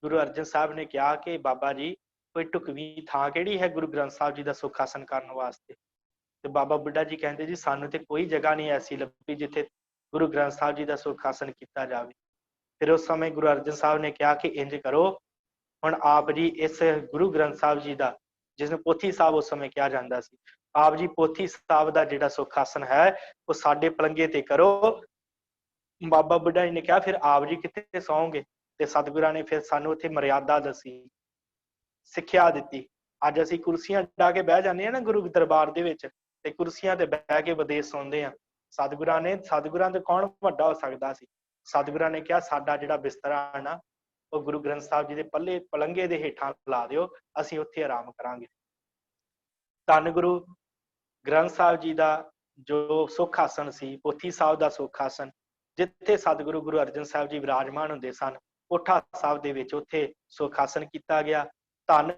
ਗੁਰੂ ਅਰਜਨ ਸਾਹਿਬ ਨੇ ਕਿਹਾ ਕਿ ਬਾਬਾ ਜੀ ਕੋਈ ਢੁਕਵੀਂ ਥਾਂ ਕਿਹੜੀ ਹੈ ਗੁਰੂ ਗ੍ਰੰਥ ਸਾਹਿਬ ਜੀ ਦਾ ਸੁੱਖ ਆਸਣ ਕਰਨ ਵਾਸਤੇ? ਤੇ ਬਾਬਾ ਬੁੱਢਾ ਜੀ ਕਹਿੰਦੇ, ਜੀ ਸਾਨੂੰ ਤੇ ਕੋਈ ਜਗ੍ਹਾ ਨਹੀਂ ਐਸੀ ਲੱਭੀ ਜਿੱਥੇ ਗੁਰੂ ਗ੍ਰੰਥ ਸਾਹਿਬ ਜੀ ਦਾ ਸੁੱਖ ਆਸਣ ਕੀਤਾ ਜਾਵੇ। ਫਿਰ ਉਸ ਸਮੇਂ ਗੁਰੂ ਅਰਜਨ ਸਾਹਿਬ ਨੇ ਕਿਹਾ ਕਿ ਇੰਜ ਕਰੋ, ਹੁਣ ਆਪ ਜੀ ਇਸ ਗੁਰੂ ਗ੍ਰੰਥ ਸਾਹਿਬ ਜੀ ਦਾ, ਜਿਸ ਨੂੰ ਪੋਥੀ ਸਾਹਿਬ ਉਸ ਸਮੇਂ ਕਿਹਾ ਜਾਂਦਾ ਸੀ, ਆਪ ਜੀ ਪੋਥੀ ਸਾਹਿਬ ਦਾ ਜਿਹੜਾ ਸੁੱਖ ਆਸਣ ਹੈ ਉਹ ਸਾਡੇ ਪਲੰਗੇ ਤੇ ਕਰੋ। ਬਾਬਾ ਬੁੱਢਾ ਜੀ ਨੇ ਕਿਹਾ, ਫਿਰ ਆਪ ਜੀ ਕਿੱਥੇ ਸੌਂਗੇ? ਤੇ ਸਤਿਗੁਰਾਂ ਨੇ ਫਿਰ ਸਾਨੂੰ ਉੱਥੇ ਮਰਿਆਦਾ ਦੱਸੀ, ਸਿੱਖਿਆ ਦਿੱਤੀ। ਅੱਜ ਅਸੀਂ ਕੁਰਸੀਆਂ ਡਾ ਕੇ ਬਹਿ ਜਾਂਦੇ ਹਾਂ ਨਾ ਗੁਰੂ ਦਰਬਾਰ ਦੇ ਵਿੱਚ, ਤੇ ਕੁਰਸੀਆਂ ਤੇ ਬਹਿ ਕੇ ਵਿਦੇਸ਼ ਸੁਣਦੇ ਆ। ਸਤਿਗੁਰਾਂ ਦੇ ਕੌਣ ਵੱਡਾ ਹੋ ਸਕਦਾ ਸੀ? ਸਤਿਗੁਰਾਂ ਨੇ ਕਿਹਾ, ਸਾਡਾ ਜਿਹੜਾ ਬਿਸਤਰਾ ਹੈ ਨਾ ਉਹ ਗੁਰੂ ਗ੍ਰੰਥ ਸਾਹਿਬ ਜੀ ਦੇ ਪੱਲੇ ਪਲੰਗੇ ਦੇ ਹੇਠਾਂ ਲਾ ਦਿਓ, ਅਸੀਂ ਉੱਥੇ ਆਰਾਮ ਕਰਾਂਗੇ। ਧੰਨ ਗੁਰੂ ਗ੍ਰੰਥ ਸਾਹਿਬ ਜੀ ਦਾ ਜੋ ਸੁੱਖ ਆਸਣ ਸੀ, ਪੋਥੀ ਸਾਹਿਬ ਦਾ ਸੁੱਖ ਆਸਣ, ਜਿੱਥੇ ਸਤਿਗੁਰੂ ਗੁਰੂ ਅਰਜਨ ਸਾਹਿਬ ਜੀ ਵਿਰਾਜਮਾਨ ਹੁੰਦੇ ਸਨ, ਕੋਠਾ ਸਾਹਿਬ ਦੇ ਵਿੱਚ ਉੱਥੇ ਸੁੱਖ ਆਸਣ ਕੀਤਾ ਗਿਆ। ਧੰਨ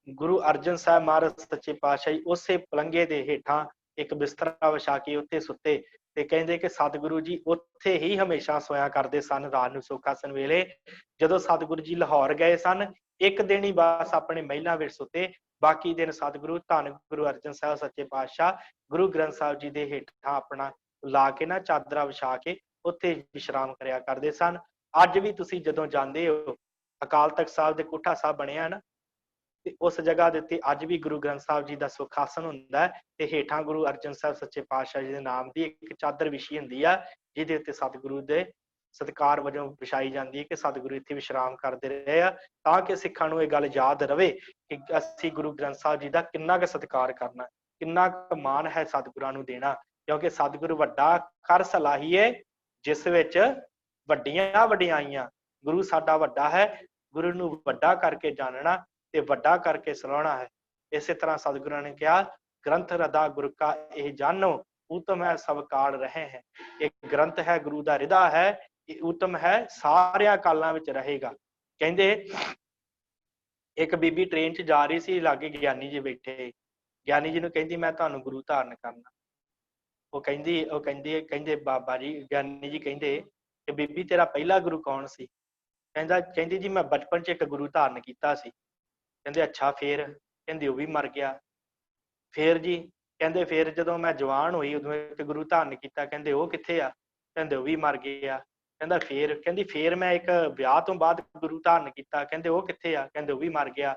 ਗੁਰੂ ਅਰਜਨ ਸਾਹਿਬ ਮਹਾਰਾਜ ਸੱਚੇ ਪਾਤਸ਼ਾਹ ਜੀ ਉਸੇ ਪਲੰਗੇ ਦੇ ਹੇਠਾਂ ਇੱਕ ਬਿਸਤਰਾ ਵਿਛਾ ਕੇ ਉੱਥੇ ਸੁੱਤੇ। ਤੇ ਕਹਿੰਦੇ ਕਿ ਸਤਿਗੁਰੂ ਜੀ ਉੱਥੇ ਹੀ ਹਮੇਸ਼ਾ ਸੋਇਆ ਕਰਦੇ ਸਨ ਰਾਤ ਨੂੰ ਸੁੱਖ ਆਸਣ ਵੇਲੇ। ਜਦੋਂ ਸਤਿਗੁਰੂ ਜੀ ਲਾਹੌਰ ਗਏ ਸਨ, ਇੱਕ ਦਿਨ ਹੀ ਬਸ ਆਪਣੇ ਮਹਿਲਾਂ ਵਿੱਚ ਸੁੱਤੇ, ਬਾਕੀ ਦਿਨ ਸਤਿਗੁਰੂ ਧੰਨ ਗੁਰੂ ਅਰਜਨ ਸਾਹਿਬ ਸੱਚੇ ਪਾਤਸ਼ਾਹ ਗੁਰੂ ਗ੍ਰੰਥ ਸਾਹਿਬ ਜੀ ਦੇ ਹੇਠਾਂ ਆਪਣਾ ਲਾ ਕੇ ਨਾ ਚਾਦਰਾ ਵਿਛਾ ਕੇ ਉੱਥੇ ਵਿਸ਼ਰਾਮ ਕਰਿਆ ਕਰਦੇ ਸਨ। ਅੱਜ ਵੀ ਤੁਸੀਂ ਜਦੋਂ ਜਾਂਦੇ ਹੋ, ਅਕਾਲ ਤਖਤ ਸਾਹਿਬ ਦੇ ਕੋਠਾ ਸਾਹਿਬ ਬਣਿਆ ਨਾ, ਤੇ ਉਸ ਜਗ੍ਹਾ ਦੇ ਉੱਤੇ ਅੱਜ ਵੀ ਗੁਰੂ ਗ੍ਰੰਥ ਸਾਹਿਬ ਜੀ ਦਾ ਸੁੱਖ ਆਸਣ ਹੁੰਦਾ ਹੈ। ਤੇ ਹੇਠਾਂ ਗੁਰੂ ਅਰਜਨ ਸਾਹਿਬ ਸੱਚੇ ਪਾਤਸ਼ਾਹ ਜੀ ਦੇ ਨਾਮ ਦੀ ਇੱਕ ਚਾਦਰ ਵਿਛੀ ਹੁੰਦੀ ਆ, ਜਿਹਦੇ ਉੱਤੇ ਸਤਿਗੁਰੂ ਦੇ ਸਤਿਕਾਰ ਵਜੋਂ ਵਿਛਾਈ ਜਾਂਦੀ ਹੈ ਕਿ ਸਤਿਗੁਰੂ ਇੱਥੇ ਵਿਸ਼ਰਾਮ ਕਰਦੇ ਰਹੇ ਆ, ਤਾਂ ਕਿ ਸਿੱਖਾਂ ਨੂੰ ਇਹ ਗੱਲ ਯਾਦ ਰਵੇ ਕਿ ਅਸੀਂ ਗੁਰੂ ਗ੍ਰੰਥ ਸਾਹਿਬ ਜੀ ਦਾ ਕਿੰਨਾ ਕੁ ਸਤਿਕਾਰ ਕਰਨਾ, ਕਿੰਨਾ ਕੁ ਮਾਣ ਹੈ ਸਤਿਗੁਰਾਂ ਨੂੰ ਦੇਣਾ। ਕਿਉਂਕਿ ਸਤਿਗੁਰੂ ਵੱਡਾ ਕਰ ਸਲਾਹੀਏ ਜਿਸ ਵਿੱਚ ਵੱਡੀਆਂ ਵਡਿਆਈਆਂ। ਗੁਰੂ ਸਾਡਾ ਵੱਡਾ ਹੈ, ਗੁਰੂ ਨੂੰ ਵੱਡਾ ਕਰਕੇ ਜਾਣਨਾ ਤੇ ਵੱਡਾ ਕਰਕੇ ਸਲਾਹਣਾ ਹੈ। ਇਸੇ ਤਰ੍ਹਾਂ ਸਤਿਗੁਰਾਂ ਨੇ ਕਿਹਾ, ਗ੍ਰੰਥ ਰਦਾ ਗੁਰ ਕਾ ਇਹ ਜਾਨੋ, ਉਤਮ ਹੈ ਸਭ ਕਾਲ ਰਹੇ ਹੈ। ਇਹ ਗ੍ਰੰਥ ਹੈ, ਗੁਰੂ ਦਾ ਰਿਦਾ ਹੈ, ਇਹ ਉਤਮ ਹੈ, ਸਾਰਿਆਂ ਕਾਲਾਂ ਵਿੱਚ ਰਹੇਗਾ। ਕਹਿੰਦੇ ਇੱਕ ਬੀਬੀ ਟ੍ਰੇਨ 'ਚ ਜਾ ਰਹੀ ਸੀ, ਲਾਗੇ ਗਿਆਨੀ ਜੀ ਬੈਠੇ। ਗਿਆਨੀ ਜੀ ਨੂੰ ਕਹਿੰਦੀ ਮੈਂ ਤੁਹਾਨੂੰ ਗੁਰੂ ਧਾਰਨ ਕਰਨਾ। ਉਹ ਕਹਿੰਦੇ ਬਾਬਾ ਜੀ, ਗਿਆਨੀ ਜੀ ਕਹਿੰਦੇ ਕਿ ਬੀਬੀ ਤੇਰਾ ਪਹਿਲਾ ਗੁਰੂ ਕੌਣ ਸੀ? ਕਹਿੰਦੀ ਜੀ ਮੈਂ ਬਚਪਨ 'ਚ ਇੱਕ ਗੁਰੂ ਧਾਰਨ ਕੀਤਾ ਸੀ। ਕਹਿੰਦੇ ਅੱਛਾ ਫੇਰ? ਕਹਿੰਦੀ ਉਹ ਵੀ ਮਰ ਗਿਆ। ਫੇਰ ਜੀ? ਕਹਿੰਦੇ ਫੇਰ ਜਦੋਂ ਮੈਂ ਜਵਾਨ ਹੋਈ ਉਦੋਂ ਇੱਕ ਗੁਰੂ ਧਾਰਨ ਕੀਤਾ। ਕਹਿੰਦੇ ਉਹ ਕਿੱਥੇ ਆ? ਕਹਿੰਦੇ ਉਹ ਵੀ ਮਰ ਗਿਆ। ਕਹਿੰਦਾ ਫੇਰ? ਕਹਿੰਦੀ ਫੇਰ ਮੈਂ ਇੱਕ ਵਿਆਹ ਤੋਂ ਬਾਅਦ ਗੁਰੂ ਧਾਰਨ ਕੀਤਾ। ਕਹਿੰਦੇ ਉਹ ਕਿੱਥੇ ਆ? ਕਹਿੰਦੇ ਉਹ ਵੀ ਮਰ ਗਿਆ।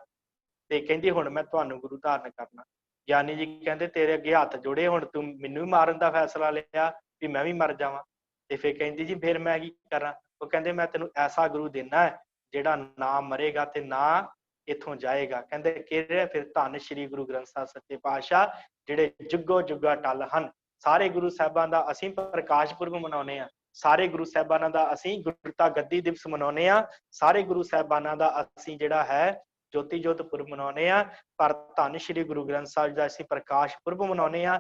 ਤੇ ਕਹਿੰਦੀ ਹੁਣ ਮੈਂ ਤੁਹਾਨੂੰ ਗੁਰੂ ਧਾਰਨ ਕਰਨਾ। ਗਿਆਨੀ ਜੀ ਕਹਿੰਦੇ ਤੇਰੇ ਅੱਗੇ ਹੱਥ ਜੋੜੇ, ਹੁਣ ਤੂੰ ਮੈਨੂੰ ਵੀ ਮਾਰਨ ਦਾ ਫੈਸਲਾ ਲਿਆ ਵੀ ਮੈਂ ਵੀ ਮਰ ਜਾਵਾਂ। ਤੇ ਫਿਰ ਕਹਿੰਦੀ ਜੀ ਫਿਰ ਮੈਂ ਕੀ ਕਰਾਂ? ਉਹ ਕਹਿੰਦੇ ਮੈਂ ਤੈਨੂੰ ਐਸਾ ਗੁਰੂ ਦੇਣਾ ਹੈ ਜਿਹੜਾ ਨਾ ਮਰੇਗਾ ਤੇ ਨਾ ਇੱਥੋਂ ਜਾਏਗਾ। ਕਹਿੰਦੇ ਕਿਹੜੇ? ਫਿਰ ਧੰਨ ਸ਼੍ਰੀ ਗੁਰੂ ਗ੍ਰੰਥ ਸਾਹਿਬ ਸੱਚੇ ਪਾਤਸ਼ਾਹ, ਜਿਹੜੇ ਜੁੱਗੋ ਜੁੱਗਾ ਟੱਲ ਹਨ। ਸਾਰੇ ਗੁਰੂ ਸਾਹਿਬਾਂ ਦਾ ਅਸੀਂ ਪ੍ਰਕਾਸ਼ ਪੁਰਬ ਮਨਾਉਂਦੇ ਹਾਂ। ਸਾਰੇ ਗੁਰੂ ਸਾਹਿਬਾਨਾਂ ਦਾ ਅਸੀਂ ਗੁਰਤਾ ਗੱਦੀ ਦਿਵਸ ਮਨਾਉਂਦੇ ਹਾਂ। ਸਾਰੇ ਗੁਰੂ ਸਾਹਿਬਾਨਾਂ ਦਾ ਅਸੀਂ ਜਿਹੜਾ ਹੈ ਜੋਤੀ ਜੋਤ ਪੁਰਬ ਮਨਾਉਂਦੇ ਹਾਂ। ਪਰ ਧੰਨ ਸ਼੍ਰੀ ਗੁਰੂ ਗ੍ਰੰਥ ਸਾਹਿਬ ਦਾ ਅਸੀਂ ਪ੍ਰਕਾਸ਼ ਪੁਰਬ ਮਨਾਉਂਦੇ ਹਾਂ।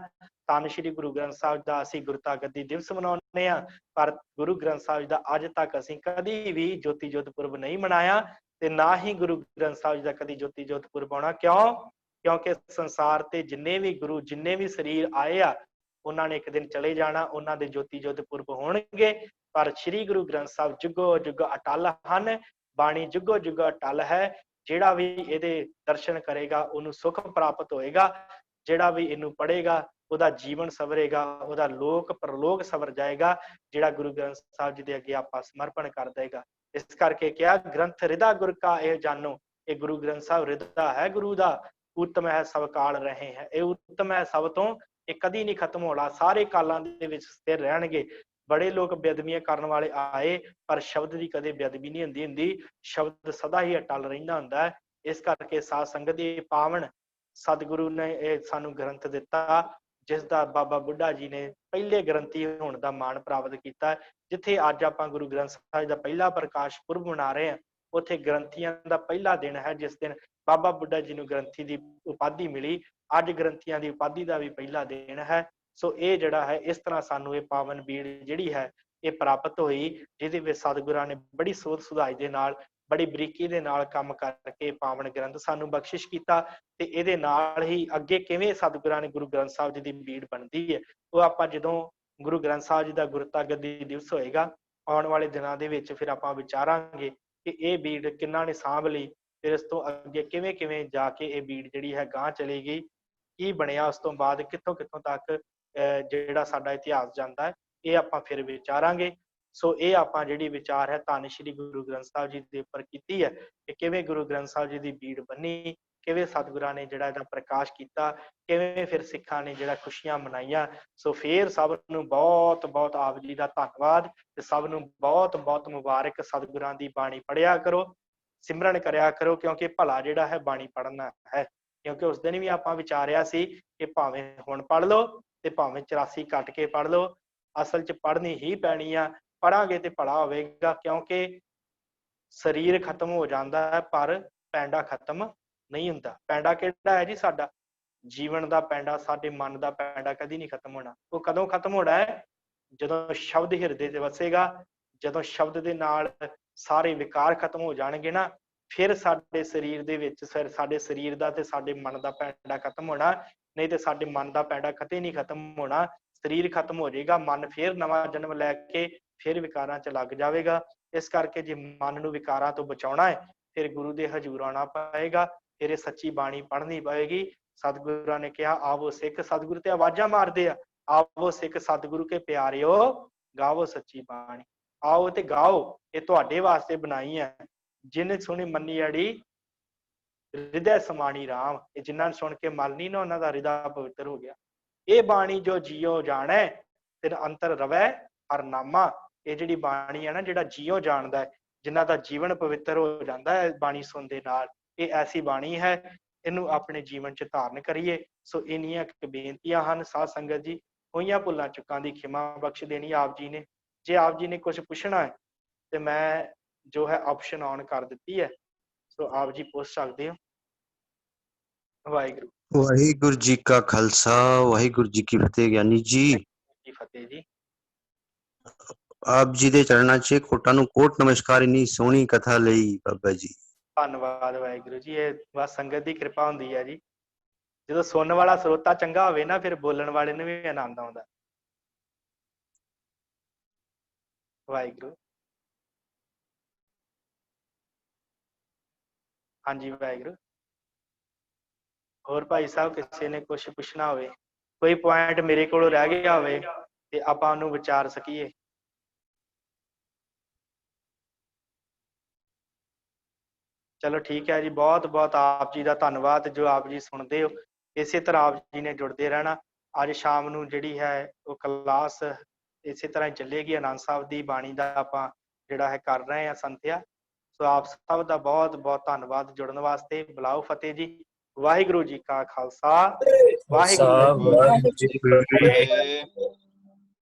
ਧੰਨ ਸ਼੍ਰੀ ਗੁਰੂ ਗ੍ਰੰਥ ਸਾਹਿਬ ਦਾ ਅਸੀਂ ਗੁਰਤਾ ਗੱਦੀ ਦਿਵਸ ਮਨਾਉਂਦੇ ਹਾਂ। ਪਰ ਗੁਰੂ ਗ੍ਰੰਥ ਸਾਹਿਬ ਦਾ ਅੱਜ ਤੱਕ ਅਸੀਂ ਕਦੀ ਵੀ ਜੋਤੀ ਜੋਤ ਪੁਰਬ ਨਹੀਂ ਮਨਾਇਆ, ਤੇ ਨਾ ਹੀ ਗੁਰੂ ਗ੍ਰੰਥ ਸਾਹਿਬ ਦਾ ਕਦੀ ਜੋਤੀ ਜੋਤ ਪੁਰਬ ਆਉਣਾ। ਕਿਉਂ? ਕਿਉਂਕਿ ਸੰਸਾਰ ਤੇ ਜਿੰਨੇ ਵੀ ਗੁਰੂ, ਜਿੰਨੇ ਵੀ ਸਰੀਰ ਆਏ ਆ, ਉਹਨਾਂ ਨੇ ਇੱਕ ਦਿਨ ਚਲੇ ਜਾਣਾ। ਉਹਨਾਂ ਦੇ ਜੋਤੀ ਜੋਤ ਪੁਰਬ ਹੋਣਗੇ, ਪਰ ਸ਼੍ਰੀ ਗੁਰੂ ਗ੍ਰੰਥ ਸਾਹਿਬ ਜੁਗੋ ਜੁਗ ਅਟਲ ਹਨ। ਬਾਣੀ ਜੁਗੋ ਜੁਗ ਅਟਲ ਹੈ। ਜਿਹੜਾ ਵੀ ਇਹਦੇ ਦਰਸ਼ਨ ਕਰੇਗਾ ਉਹਨੂੰ ਸੁਖ ਪ੍ਰਾਪਤ ਹੋਏਗਾ। ਜਿਹੜਾ ਵੀ ਇਹਨੂੰ ਪੜ੍ਹੇਗਾ ਉਹਦਾ ਜੀਵਨ ਸਵਰੇਗਾ, ਉਹਦਾ ਲੋਕ ਪਰਲੋਕ ਸਵਰ ਜਾਏਗਾ, ਜਿਹੜਾ ਗੁਰੂ ਗ੍ਰੰਥ ਸਾਹਿਬ ਜੀ ਦੇ ਅੱਗੇ ਆਪਾਂ ਸਮਰਪਣ ਕਰ ਦੇਗਾ। ਇਸ ਕਰਕੇ ਕਿਹਾ ਗ੍ਰੰਥ ਰਿਦਾ ਗੁਰ ਕਾ ਇਹ ਜਾਨੋ, ਇਹ ਗੁਰੂ ਗ੍ਰੰਥ ਸਾਹਿਬ ਰਿਦਾ ਹੈ ਗੁਰੂ ਦਾ। ਉੱਤਮ ਹੈ ਸਭ ਕਾਲ ਰਹੇ ਹੈ, ਇਹ ਉੱਤਮ ਹੈ ਸਭ ਤੋਂ, ਇਹ ਕਦੀ ਨਹੀਂ ਖਤਮ ਹੋਣਾ, ਸਾਰੇ ਕਾਲਾਂ ਦੇ ਵਿੱਚ ਸਥਿਰ ਰਹਿਣਗੇ। ਬੜੇ ਲੋਕ ਬੇਅਦਬੀਆਂ ਕਰਨ ਵਾਲੇ ਆਏ, ਪਰ ਸ਼ਬਦ ਦੀ ਕਦੇ ਬੇਅਦਬੀ ਨਹੀਂ ਹੁੰਦੀ। ਸ਼ਬਦ ਸਦਾ ਹੀ ਅਟਲ ਰਹਿੰਦਾ ਹੁੰਦਾ ਹੈ। ਇਸ ਕਰਕੇ ਸਾਧ ਸੰਗਤ ਦੀ ਪਾਵਨ ਸਤਿਗੁਰੂ ਨੇ ਇਹ ਸਾਨੂੰ ਗ੍ਰੰਥ ਦਿੱਤਾ, ਜਿਸ ਦਾ ਬਾਬਾ ਬੁੱਢਾ ਜੀ ਨੇ ਪਹਿਲੇ ਗ੍ਰੰਥੀ ਹੋਣ ਦਾ ਮਾਣ ਪ੍ਰਾਪਤ ਕੀਤਾ। ਜਿੱਥੇ ਅੱਜ ਆਪਾਂ ਗੁਰੂ ਗ੍ਰੰਥ ਸਾਹਿਬ ਦਾ ਪਹਿਲਾ ਪ੍ਰਕਾਸ਼ ਪੁਰਬ ਮਨਾ ਰਹੇ ਹਾਂ, ਉੱਥੇ ਗ੍ਰੰਥੀਆਂ ਦਾ ਪਹਿਲਾ ਦਿਨ ਹੈ, ਜਿਸ ਦਿਨ ਬਾਬਾ ਬੁੱਢਾ ਜੀ ਨੂੰ ਗ੍ਰੰਥੀ ਦੀ ਉਪਾਧੀ ਮਿਲੀ। ਅੱਜ ਗ੍ਰੰਥੀਆਂ ਦੀ ਉਪਾਧੀ ਦਾ ਵੀ ਪਹਿਲਾ ਦਿਨ ਹੈ। ਸੋ ਇਹ ਜਿਹੜਾ ਹੈ, ਇਸ ਤਰ੍ਹਾਂ ਸਾਨੂੰ ਇਹ ਪਾਵਨ ਬੀੜ ਜਿਹੜੀ ਹੈ ਇਹ ਪ੍ਰਾਪਤ ਹੋਈ, ਜਿਹਦੇ ਵਿੱਚ ਸਤਿਗੁਰਾਂ ਨੇ ਬੜੀ ਸੋਧ ਸੁਧਾਈ ਦੇ ਨਾਲ, ਬੜੀ ਬਰੀਕੀ ਦੇ ਨਾਲ ਕੰਮ ਕਰਕੇ ਪਾਵਨ ਗ੍ਰੰਥ ਸਾਨੂੰ ਬਖਸ਼ਿਸ਼ ਕੀਤਾ। ਤੇ ਇਹਦੇ ਨਾਲ ਹੀ ਅੱਗੇ ਕਿਵੇਂ ਸਤਿਗੁਰਾਂ ਨੇ ਗੁਰੂ ਗ੍ਰੰਥ ਸਾਹਿਬ ਜੀ ਦੀ ਬੀੜ ਬਣਦੀ ਹੈ, ਉਹ ਆਪਾਂ ਜਦੋਂ ਗੁਰੂ ਗ੍ਰੰਥ ਸਾਹਿਬ ਜੀ ਦਾ ਗੁਰਤਾ ਗੱਦੀ ਦਿਵਸ ਹੋਏਗਾ ਆਉਣ ਵਾਲੇ ਦਿਨਾਂ ਦੇ ਵਿੱਚ, ਫਿਰ ਆਪਾਂ ਵਿਚਾਰਾਂਗੇ ਕਿ ਇਹ ਬੀੜ ਕਿਹਨਾਂ ਨੇ ਸਾਂਭ ਲਈ, ਫਿਰ ਇਸ ਤੋਂ ਅੱਗੇ ਕਿਵੇਂ ਕਿਵੇਂ ਜਾ ਕੇ ਇਹ ਬੀੜ ਜਿਹੜੀ ਹੈ ਗਾਂਹ ਚਲੀ ਗਈ, ਕੀ ਬਣਿਆ ਉਸ ਤੋਂ ਬਾਅਦ, ਕਿੱਥੋਂ ਕਿੱਥੋਂ ਤੱਕ ਜਿਹੜਾ ਸਾਡਾ ਇਤਿਹਾਸ ਜਾਂਦਾ ਹੈ, ਇਹ ਆਪਾਂ ਫਿਰ ਵਿਚਾਰਾਂਗੇ। ਸੋ ਇਹ ਆਪਾਂ ਜਿਹੜੀ ਵਿਚਾਰ ਹੈ ਧੰਨ ਸ਼੍ਰੀ ਗੁਰੂ ਗ੍ਰੰਥ ਸਾਹਿਬ ਜੀ ਦੇ ਉੱਪਰ ਕੀਤੀ ਹੈ ਕਿ ਕਿਵੇਂ ਗੁਰੂ ਗ੍ਰੰਥ ਸਾਹਿਬ ਜੀ ਦੀ ਬੀੜ ਬੰਨੀ, ਕਿਵੇਂ ਸਤਿਗੁਰਾਂ ਨੇ ਜਿਹੜਾ ਇਹਦਾ ਪ੍ਰਕਾਸ਼ ਕੀਤਾ, ਕਿਵੇਂ ਫਿਰ ਸਿੱਖਾਂ ਨੇ ਜਿਹੜਾ ਖੁਸ਼ੀਆਂ ਮਨਾਈਆਂ। ਸੋ ਫਿਰ ਸਭ ਨੂੰ ਬਹੁਤ ਬਹੁਤ ਆਪ ਜੀ ਦਾ ਧੰਨਵਾਦ, ਤੇ ਸਭ ਨੂੰ ਬਹੁਤ ਬਹੁਤ ਮੁਬਾਰਕ। ਸਤਿਗੁਰਾਂ ਦੀ ਬਾਣੀ ਪੜ੍ਹਿਆ ਕਰੋ, ਸਿਮਰਨ ਕਰਿਆ ਕਰੋ, ਕਿਉਂਕਿ ਭਲਾ ਜਿਹੜਾ ਹੈ ਬਾਣੀ ਪੜ੍ਹਨਾ ਹੈ। ਕਿਉਂਕਿ ਉਸ ਦਿਨ ਵੀ ਆਪਾਂ ਵਿਚਾਰਿਆ ਸੀ ਕਿ ਭਾਵੇਂ ਹੁਣ ਪੜ੍ਹ ਲਓ ਤੇ ਭਾਵੇਂ 84 ਕੱਟ ਕੇ ਪੜ੍ਹ ਲਓ, ਅਸਲ 'ਚ ਪੜ੍ਹਨੀ ਹੀ ਪੈਣੀ ਆ। ਪੜਾਂਗੇ ਤੇ ਭਲਾ ਹੋਵੇਗਾ, ਕਿਉਂਕਿ ਸਰੀਰ ਖਤਮ ਹੋ ਜਾਂਦਾ ਹੈ ਪਰ ਪੈਂਡਾ ਖਤਮ ਨਹੀਂ ਹੁੰਦਾ। ਪੈਂਡਾ ਕਿਹੜਾ ਹੈ ਜੀ? ਸਾਡਾ ਜੀਵਨ ਦਾ ਪੈਂਡਾ, ਸਾਡੇ ਮਨ ਦਾ ਪੈਂਡਾ ਕਦੀ ਨਹੀਂ ਖਤਮ ਹੋਣਾ। ਉਹ ਕਦੋਂ ਖਤਮ ਹੋਣਾ ਹੈ? ਜਦੋਂ ਸ਼ਬਦ ਹਿਰਦੇ 'ਚ ਵਸੇਗਾ, ਜਦੋਂ ਸ਼ਬਦ ਦੇ ਨਾਲ ਸਾਰੇ ਵਿਕਾਰ ਖਤਮ ਹੋ ਜਾਣਗੇ ਨਾ, ਫਿਰ ਸਾਡੇ ਸਰੀਰ ਦੇ ਵਿੱਚ, ਸਾਡੇ ਸਰੀਰ ਦਾ ਤੇ ਸਾਡੇ ਮਨ ਦਾ ਪੈਂਡਾ ਖਤਮ ਹੋਣਾ। ਨਹੀਂ ਤੇ ਸਾਡੇ ਮਨ ਦਾ ਪੈਂਡਾ ਕਦੇ ਨਹੀਂ ਖਤਮ ਹੋਣਾ। ਸਰੀਰ ਖਤਮ ਹੋ ਜਾਏਗਾ, ਮਨ ਫਿਰ ਨਵਾਂ ਜਨਮ ਲੈ ਕੇ ਫਿਰ ਵਿਕਾਰਾਂ 'ਚ ਲੱਗ ਜਾਵੇਗਾ। ਇਸ ਕਰਕੇ ਜੇ ਮਨ ਨੂੰ ਵਿਕਾਰਾਂ ਤੋਂ ਬਚਾਉਣਾ ਹੈ, ਫਿਰ ਗੁਰੂ ਦੇ ਹਜ਼ੂਰ ਆਉਣਾ ਪਏਗਾ, ਫਿਰ ਇਹ ਸੱਚੀ ਬਾਣੀ ਪੜ੍ਹਨੀ ਪਏਗੀ। ਸਤਿਗੁਰਾਂ ਨੇ ਕਿਹਾ ਆਵੋ ਸਿੱਖ, ਸਤਿਗੁਰੂ ਤੇ ਆਵਾਜ਼ਾਂ ਮਾਰਦੇ ਆ, ਆਵੋ ਸਿੱਖ ਸਤਿਗੁਰੂ ਕੇ ਪਿਆਰਿਓ ਗਾਵੋ ਸੱਚੀ ਬਾਣੀ। ਆਓ ਤੇ ਗਾਓ, ਇਹ ਤੁਹਾਡੇ ਵਾਸਤੇ ਬਣਾਈ ਹੈ। ਜਿਹਨੇ ਸੁਣੀ ਮੰਨੀ ਅੜੀ ਹਿਰਦੈ ਸਮਾਣੀ ਰਾਮ, ਇਹ ਜਿਨ੍ਹਾਂ ਨੇ ਸੁਣ ਕੇ ਮਲ ਨਹੀਂ ਨਾ, ਉਹਨਾਂ ਦਾ ਹਿਰਦਾ ਪਵਿੱਤਰ ਹੋ ਗਿਆ। ਇਹ ਬਾਣੀ ਜੋ ਜੀਓ ਜਾਣੈ ਤਿਨ ਅੰਤਰ ਰਵੈ ਹਰਨਾਮਾ, ਇਹ ਜਿਹੜੀ ਬਾਣੀ ਹੈ ਨਾ, ਜਿਹੜਾ ਜੀਓ ਜਾਣਦਾ ਹੈ, ਜਿਨ੍ਹਾਂ ਦਾ ਜੀਵਨ ਪਵਿੱਤਰ ਹੋ ਜਾਂਦਾ ਹੈ ਬਾਣੀ ਸੁਣਨ ਦੇ ਨਾਲ, ਇਹ ਐਸੀ ਬਾਣੀ ਹੈ, ਇਹਨੂੰ ਆਪਣੇ ਜੀਵਨ 'ਚ ਧਾਰਨ ਕਰੀਏ। ਸੋ ਇੰਨੀਆਂ ਕੁ ਬੇਨਤੀਆਂ ਹਨ ਸਾਧ ਸੰਗਤ ਜੀ। ਹੋਈਆਂ ਭੁੱਲਾਂ ਚੁੱਕਾਂ ਦੀ ਖਿਮਾ ਬਖਸ਼ ਦੇਣੀ ਆਪ ਜੀ ਨੇ। ਜੇ ਆਪ ਜੀ ਨੇ ਕੁਝ ਪੁੱਛਣਾ ਹੈ ਤੇ ਮੈਂ ਜੋ ਹੈ ਆਪਸ਼ਨ ਔਨ ਕਰ ਦਿੱਤੀ ਹੈ, ਸੋ ਆਪ ਜੀ ਪੁੱਛ ਸਕਦੇ ਹੋ। ਵਾਹਿਗੁਰੂ। ਵਾਹਿਗੁਰੂ ਜੀ ਕਾ ਖਾਲਸਾ, ਵਾਹਿਗੁਰੂ ਜੀ ਕੀ ਫਤਿਹ। ਗਿਆਨੀ ਜੀ ਕੀ ਫਤਿਹ ਜੀ। ਆਪ ਜੀ ਦੇ ਚਰਨਾਂ 'ਚ ਕੋਟਾਂ ਨੂੰ ਕੋਟ ਨਮਸਕਾਰ, ਇੰਨੀ ਸੋਹਣੀ ਕਥਾ ਲਈ ਬਾਬਾ ਜੀ। ਧੰਨਵਾਦ ਵਾਹਿਗੁਰੂ ਜੀ। ਇਹ ਬਸ ਸੰਗਤ ਦੀ ਕਿਰਪਾ ਹੁੰਦੀ ਹੈ ਜੀ। ਜਦੋਂ ਸੁਣਨ ਵਾਲਾ ਸਰੋਤਾ ਚੰਗਾ ਹੋਵੇ ਨਾ, ਫਿਰ ਬੋਲਣ ਵਾਲੇ ਨੂੰ ਵੀ ਆਨੰਦ ਆਉਂਦਾ। ਵਾਹਿਗੁਰੂ। ਹਾਂਜੀ ਵਾਹਿਗੁਰੂ। ਹੋਰ ਭਾਈ ਸਾਹਿਬ, ਕਿਸੇ ਨੇ ਕੁਝ ਪੁੱਛਣਾ ਹੋਵੇ, ਕੋਈ ਪੁਆਇੰਟ ਮੇਰੇ ਕੋਲੋਂ ਰਹਿ ਗਿਆ ਹੋਵੇ ਤੇ ਆਪਾਂ ਉਹਨੂੰ ਵਿਚਾਰ ਸਕੀਏ। ਚਲੋ ਠੀਕ ਹੈ ਜੀ। ਬਹੁਤ ਬਹੁਤ ਆਪ ਜੀ ਦਾ ਧੰਨਵਾਦ ਜੋ ਆਪ ਜੀ ਸੁਣਦੇ ਹੋ। ਇਸੇ ਤਰ੍ਹਾਂ ਆਪ ਜੀ ਨੇ ਜੁੜਦੇ ਰਹਿਣਾ। ਅੱਜ ਸ਼ਾਮ ਨੂੰ ਜਿਹੜੀ ਹੈ ਉਹ ਕਲਾਸ ਇਸੇ ਤਰ੍ਹਾਂ ਹੀ ਚੱਲੇਗੀ। ਆਨੰਦ ਸਾਹਿਬ ਦੀ ਬਾਣੀ ਦਾ ਆਪਾਂ ਜਿਹੜਾ ਹੈ ਕਰ ਰਹੇ ਹਾਂ ਸੰਥਿਆ। ਸੋ ਆਪ ਸਭ ਦਾ ਬਹੁਤ ਬਹੁਤ ਧੰਨਵਾਦ ਜੁੜਨ ਵਾਸਤੇ। ਬੁਲਾਓ ਫਤਿਹ ਜੀ। ਵਾਹਿਗੁਰੂ ਜੀ ਕਾ ਖਾਲਸਾ, ਵਾਹਿਗੁਰੂ ਜੀ ਕੀ ਵਾਹਿਗੁਰੂ ਜੀ ਕੀ ਫਤਿਹ। ਫਤਿਹ।